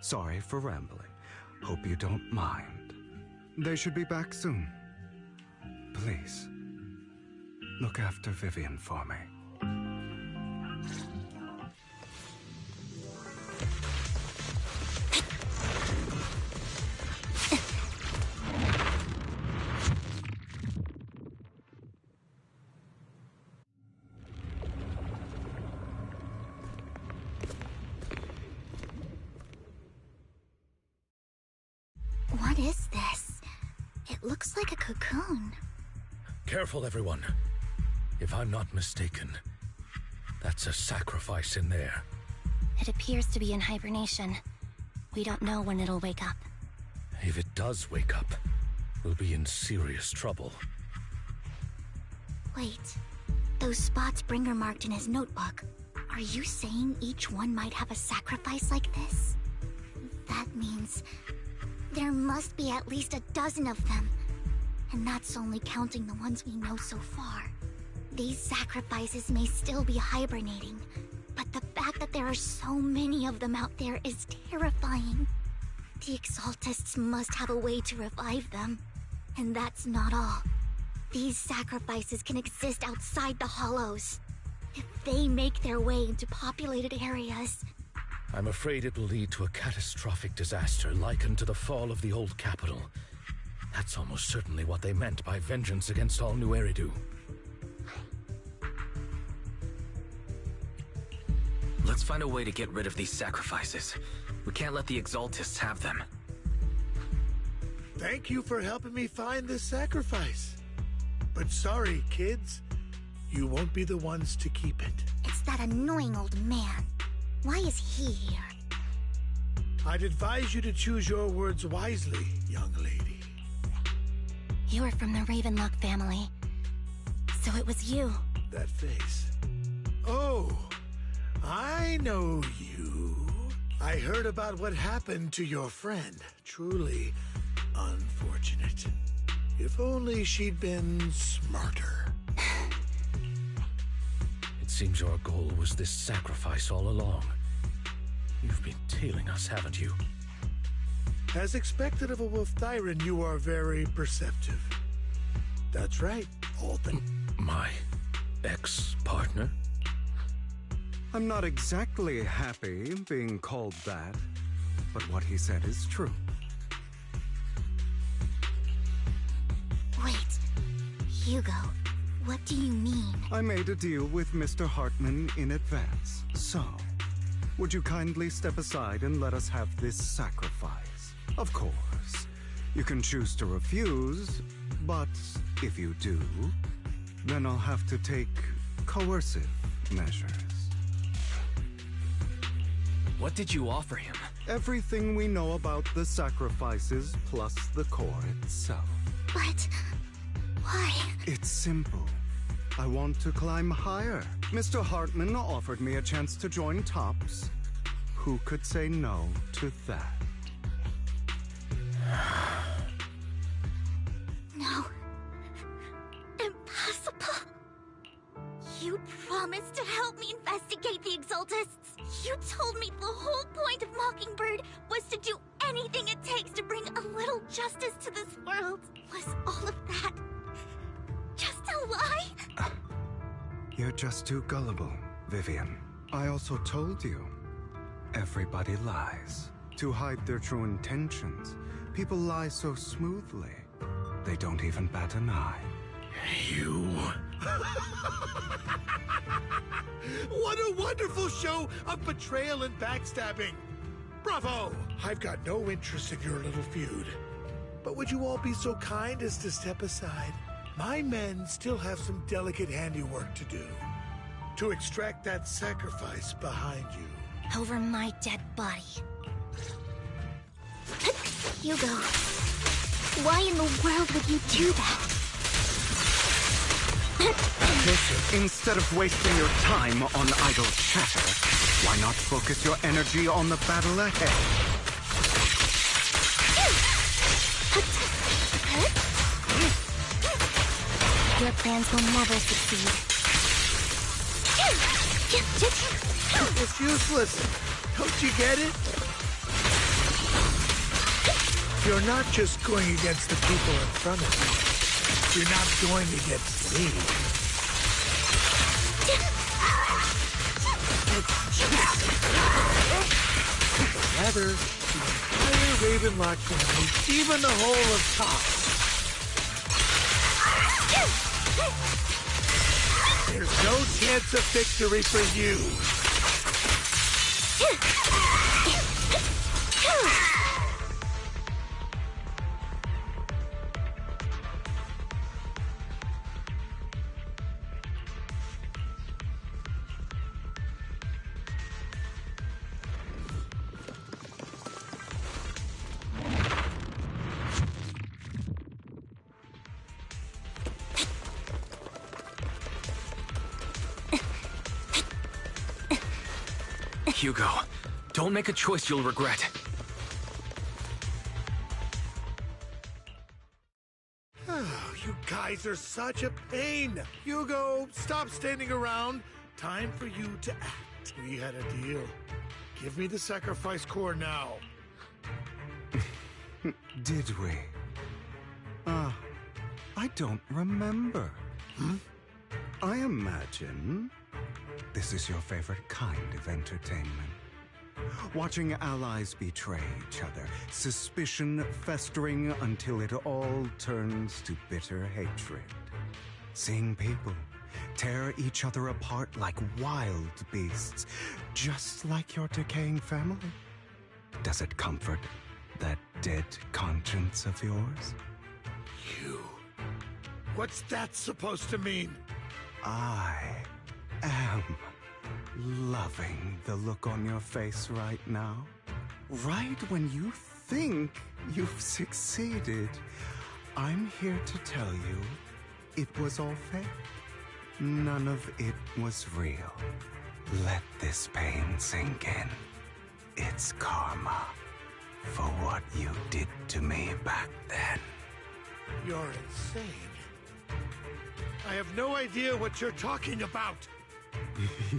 Sorry for rambling. Hope you don't mind. They should be back soon. Please, look after Vivian for me. What is this? It looks like a cocoon. Careful, everyone. If I'm not mistaken, that's a sacrifice in there. It appears to be in hibernation. We don't know when it'll wake up. If it does wake up, we'll be in serious trouble. Wait, those spots Bringer marked in his notebook. Are you saying each one might have a sacrifice like this? That means there must be at least a dozen of them. And that's only counting the ones we know so far. These sacrifices may still be hibernating, but the fact that there are so many of them out there is terrifying. The Exaltists must have a way to revive them. And that's not all. These sacrifices can exist outside the Hollows. If they make their way into populated areas... I'm afraid it will lead to a catastrophic disaster likened to the fall of the old capital. That's almost certainly what they meant by vengeance against all New Eridu. Let's find a way to get rid of these sacrifices. We can't let the Exaltists have them. Thank you for helping me find this sacrifice. But sorry, kids. You won't be the ones to keep it. It's that annoying old man. Why is he here? I'd advise you to choose your words wisely, young lady. You are from the Ravenlock family. So it was you. That face. Oh, I know you. I heard about what happened to your friend. Truly unfortunate. If only she'd been smarter. It seems your goal was this sacrifice all along. You've been tailing us, haven't you? As expected of a wolf Thyran, you are very perceptive. That's right, Alden. My ex-partner? I'm not exactly happy being called that, but what he said is true. Wait, Hugo, what do you mean? I made a deal with Mr. Hartman in advance, so would you kindly step aside and let us have this sacrifice? Of course, you can choose to refuse, but if you do, then I'll have to take coercive measures. What did you offer him? Everything we know about the sacrifices plus the core itself. But why? It's simple. I want to climb higher. Mr. Hartman offered me a chance to join Tops. Who could say no to that? No. Impossible. You promised to help me investigate the Exaltists. You told me the whole point of Mockingbird was to do anything it takes to bring a little justice to this world. Was all of that just a lie? You're just too gullible, Vivian. I also told you, everybody lies. To hide their true intentions, people lie so smoothly, they don't even bat an eye. You... What a wonderful show of betrayal and backstabbing! Bravo! I've got no interest in your little feud. But would you all be so kind as to step aside? My men still have some delicate handiwork to do. To extract that sacrifice behind you. Over my dead body. Hugo, why in the world would you do that? Instead of wasting your time on idle chatter, why not focus your energy on the battle ahead? Your plans will never succeed. It's useless. Don't you get it? You're not just going against the people in front of you. You're not going against me. Together, the entire Ravenlock family, even the whole of Tops. There's no chance of victory for you. Hugo, don't make a choice you'll regret. You guys are such a pain. Hugo, stop standing around. Time for you to act. We had a deal. Give me the sacrifice core now. Did we? I don't remember. I imagine this is your favorite kind of entertainment. Watching allies betray each other, suspicion festering until it all turns to bitter hatred. Seeing people tear each other apart like wild beasts, just like your decaying family. Does it comfort that dead conscience of yours? You. What's that supposed to mean? I am loving the look on your face right now. Right when you think you've succeeded, I'm here to tell you it was all fake. None of it was real. Let this pain sink in. It's karma for what you did to me back then. You're insane. I have no idea what you're talking about.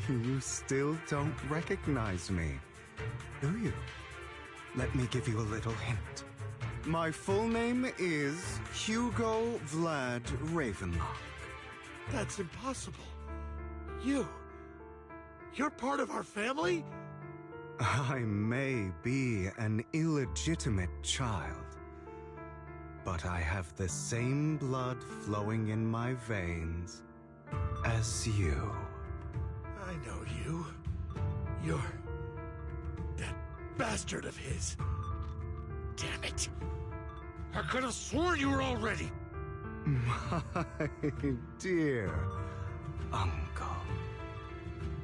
You still don't recognize me, do you? Let me give you a little hint. My full name is Hugo Vlad Ravenlock. That's impossible. You're part of our family? I may be an illegitimate child, but I have the same blood flowing in my veins as you. I know you. You're that bastard of his. Damn it. I could have sworn you were already. My dear uncle,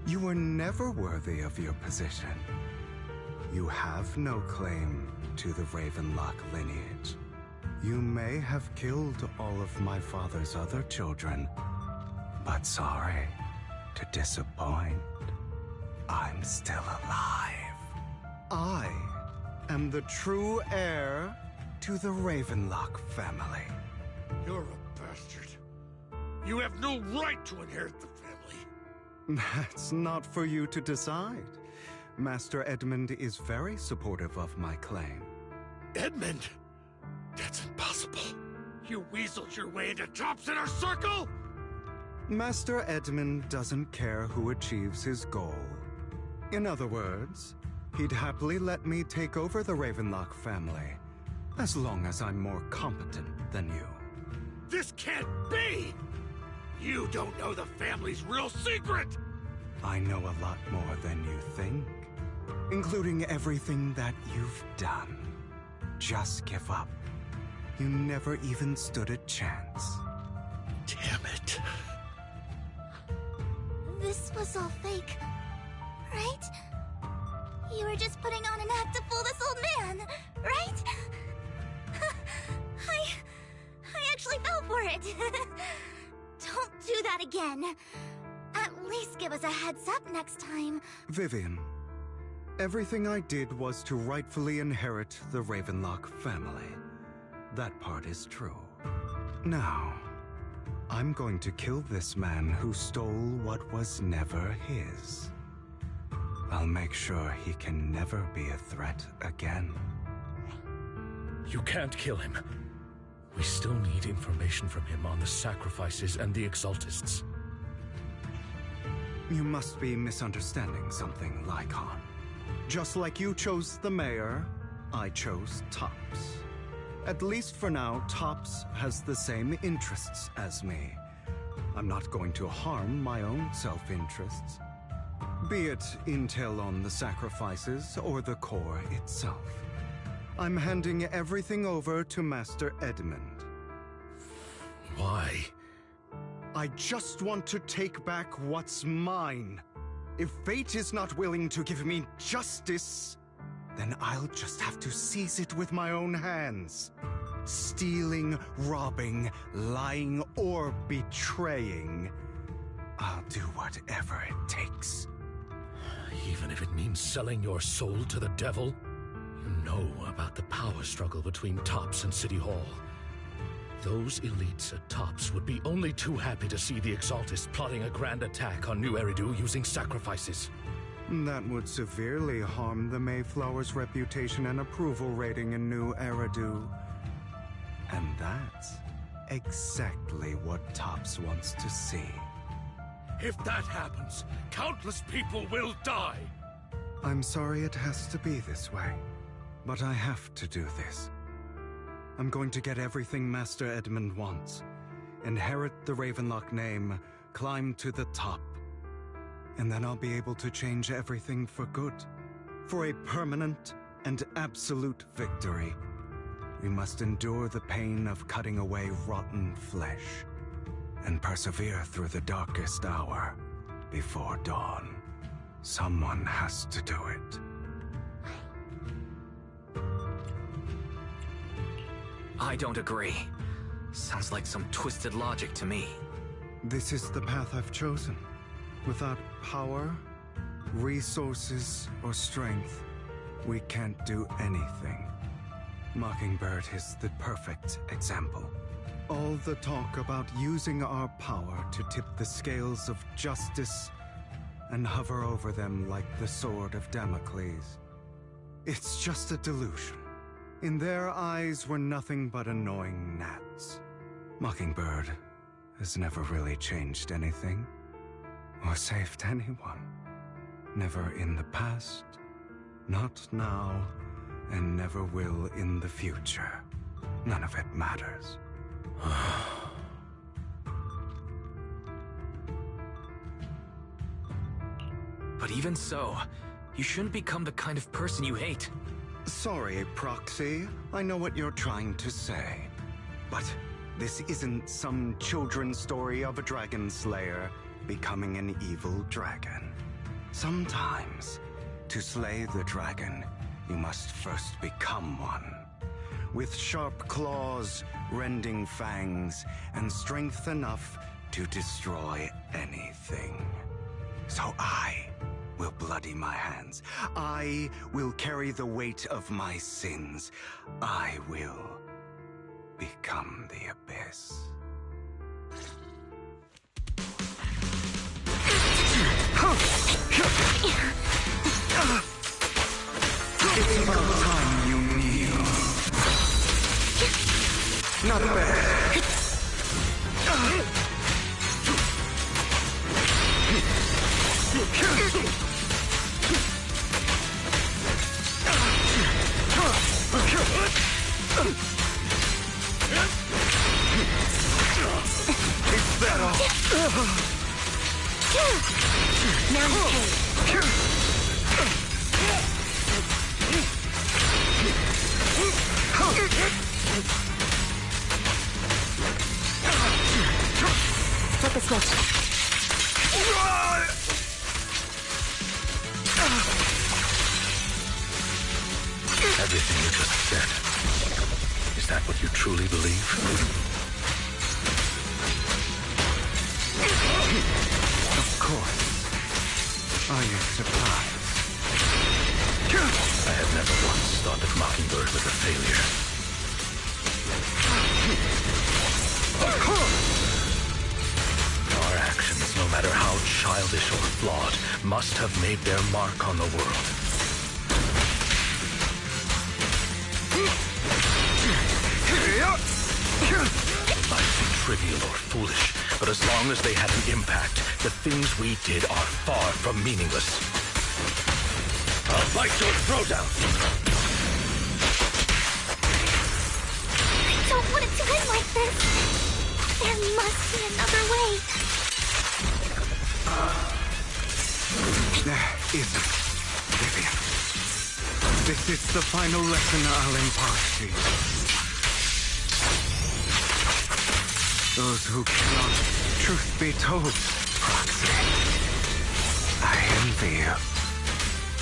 you were never worthy of your position. You have no claim to the Ravenlock lineage. You may have killed all of my father's other children, but sorry to disappoint, I'm still alive. I am the true heir to the Ravenlock family. You're a bastard. You have no right to inherit the family. That's not for you to decide. Master Edmund is very supportive of my claim. Edmund? That's impossible. You weaseled your way into Top's inner circle? Master Edmund doesn't care who achieves his goal. In other words, he'd happily let me take over the Ravenlock family, as long as I'm more competent than you. This can't be! You don't know the family's real secret! I know a lot more than you think, including everything that you've done. Just give up. You never even stood a chance. Damn it. This was all fake, right? You were just putting on an act to fool this old man, right? I actually fell for it. Don't do that again. At least give us a heads up next time. Vivian, everything I did was to rightfully inherit the Ravenlock family. That part is true. Now, I'm going to kill this man who stole what was never his. I'll make sure he can never be a threat again. You can't kill him. We still need information from him on the sacrifices and the Exaltists. You must be misunderstanding something, Lycon. Just like you chose the mayor, I chose Tops. At least for now, Tops has the same interests as me. I'm not going to harm my own self-interests. Be it intel on the sacrifices or the core itself. I'm handing everything over to Master Edmund. Why? I just want to take back what's mine. If fate is not willing to give me justice, then I'll just have to seize it with my own hands. Stealing, robbing, lying, or betraying. I'll do whatever it takes. Even if it means selling your soul to the devil? You know about the power struggle between Tops and City Hall. Those elites at Tops would be only too happy to see the Exaltists plotting a grand attack on New Eridu using sacrifices. That would severely harm the Mayflower's reputation and approval rating in New Eridu. And that's exactly what Tops wants to see. If that happens, countless people will die! I'm sorry it has to be this way, but I have to do this. I'm going to get everything Master Edmund wants. Inherit the Ravenlock name, climb to the top. And then I'll be able to change everything for good. For a permanent and absolute victory. We must endure the pain of cutting away rotten flesh. And persevere through the darkest hour before dawn. Someone has to do it. I don't agree. Sounds like some twisted logic to me. This is the path I've chosen. Without power, resources, or strength, we can't do anything. Mockingbird is the perfect example. All the talk about using our power to tip the scales of justice and hover over them like the sword of Damocles. It's just a delusion. In their eyes, we're nothing but annoying gnats. Mockingbird has never really changed anything, or saved anyone. Never in the past, not now, and never will in the future. None of it matters. But even so, you shouldn't become the kind of person you hate. Sorry, Proxy. I know what you're trying to say. But this isn't some children's story of a dragon slayer becoming an evil dragon. Sometimes, to slay the dragon, you must first become one. With sharp claws, rending fangs, and strength enough to destroy anything. So I will bloody my hands. I will carry the weight of my sins. I will become the abyss. It's about time you kneel. Not bad. Is that all? Now you flip the switch. Everything you just said, is that what you truly believe? Of course. Are you surprised? I had never once thought that Mockingbird was a failure. Our actions, no matter how childish or flawed, must have made their mark on the world. Might be trivial or foolish, but as long as they had an impact, the things we did are far from meaningless. I'll bite your throat out! I don't want it to end like this. There must be another way. There isn't, Vivian. This is the final lesson I'll impart to you. Those who cannot, truth be told, Proxy, I envy you.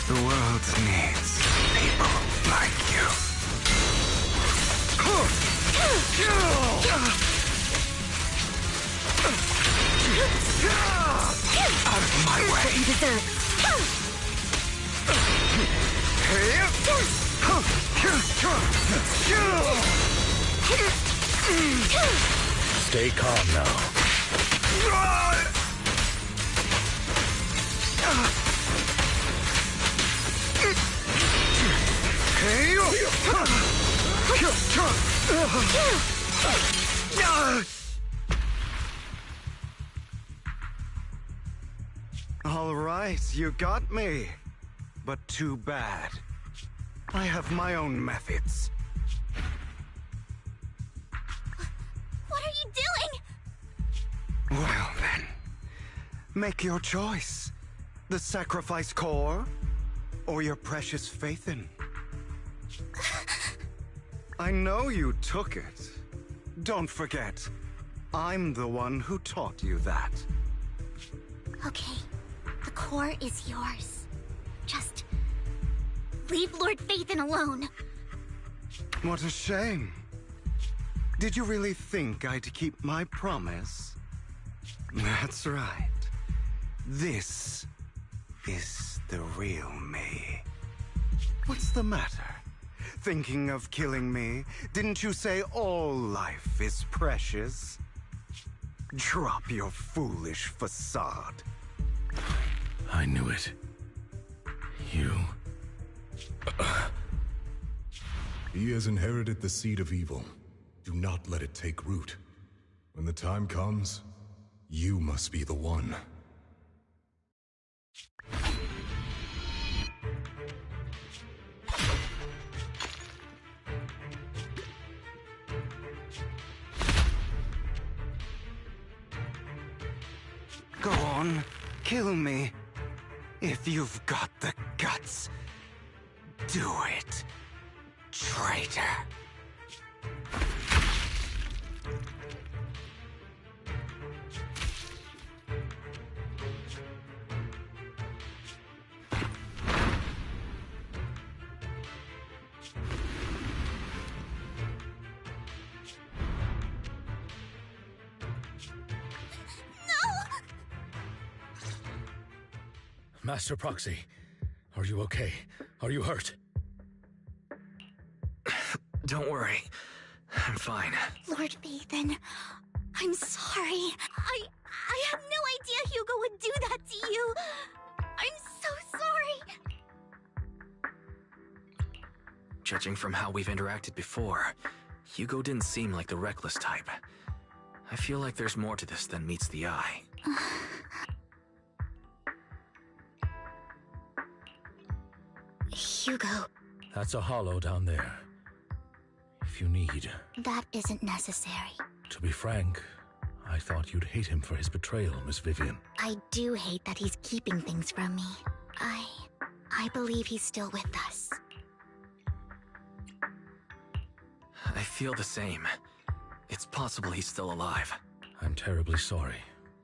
The world needs people like you. Out of my way. What you deserve. Stay calm now. All right, you got me. But too bad. I have my own methods. What are you doing? Well then, make your choice. The sacrifice core, or your precious Faithin. I know you took it. Don't forget, I'm the one who taught you that. Okay, the core is yours. Just leave Lord Faithin alone. What a shame. Did you really think I'd keep my promise? That's right. This is the real me. What's the matter? thinking of killing me? Didn't you say all life is precious? Drop your foolish facade. I knew it. You... He has inherited the seed of evil. Do not let it take root. When the time comes, you must be the one. Go on, kill me. If you've got the guts, do it, traitor. Master Proxy, are you okay? Are you hurt? Don't worry. I'm fine. Lord Vathan, I'm sorry. I had no idea Hugo would do that to you. I'm so sorry. Judging from how we've interacted before, Hugo didn't seem like the reckless type. I feel like there's more to this than meets the eye. Hugo. That's a hollow down there. If you need. That isn't necessary. To be frank, I thought you'd hate him for his betrayal, Miss Vivian. I do hate that he's keeping things from me. I believe he's still with us. I feel the same. It's possible he's still alive. I'm terribly sorry,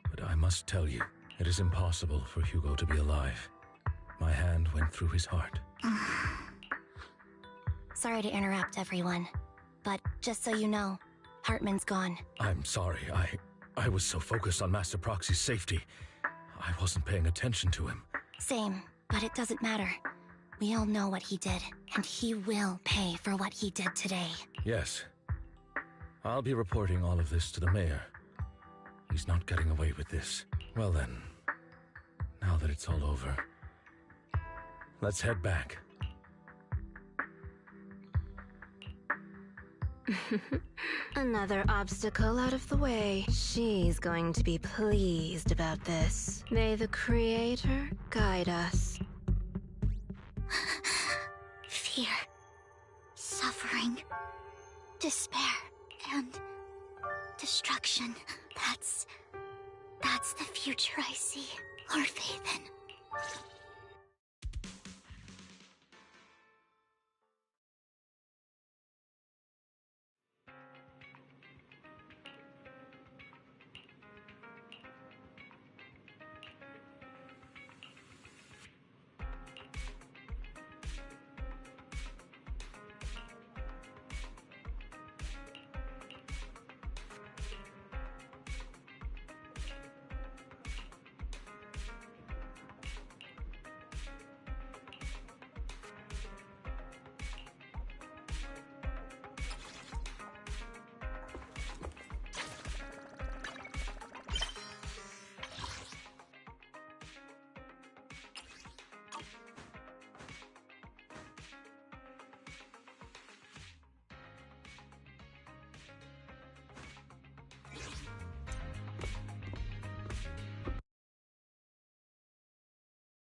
but I must tell you, it is impossible for Hugo to be alive. My hand went through his heart. Sorry to interrupt, everyone. But just so you know, Hartman's gone. I'm sorry. I was so focused on Master Proxy's safety. I wasn't paying attention to him. Same, but it doesn't matter. We all know what he did, and he will pay for what he did today. Yes. I'll be reporting all of this to the mayor. He's not getting away with this. Well then, now that it's all over, let's head back. Another obstacle out of the way. She's going to be pleased about this. May the Creator guide us. Fear, suffering, despair, and destruction. That's the future I see, Lord Vathan.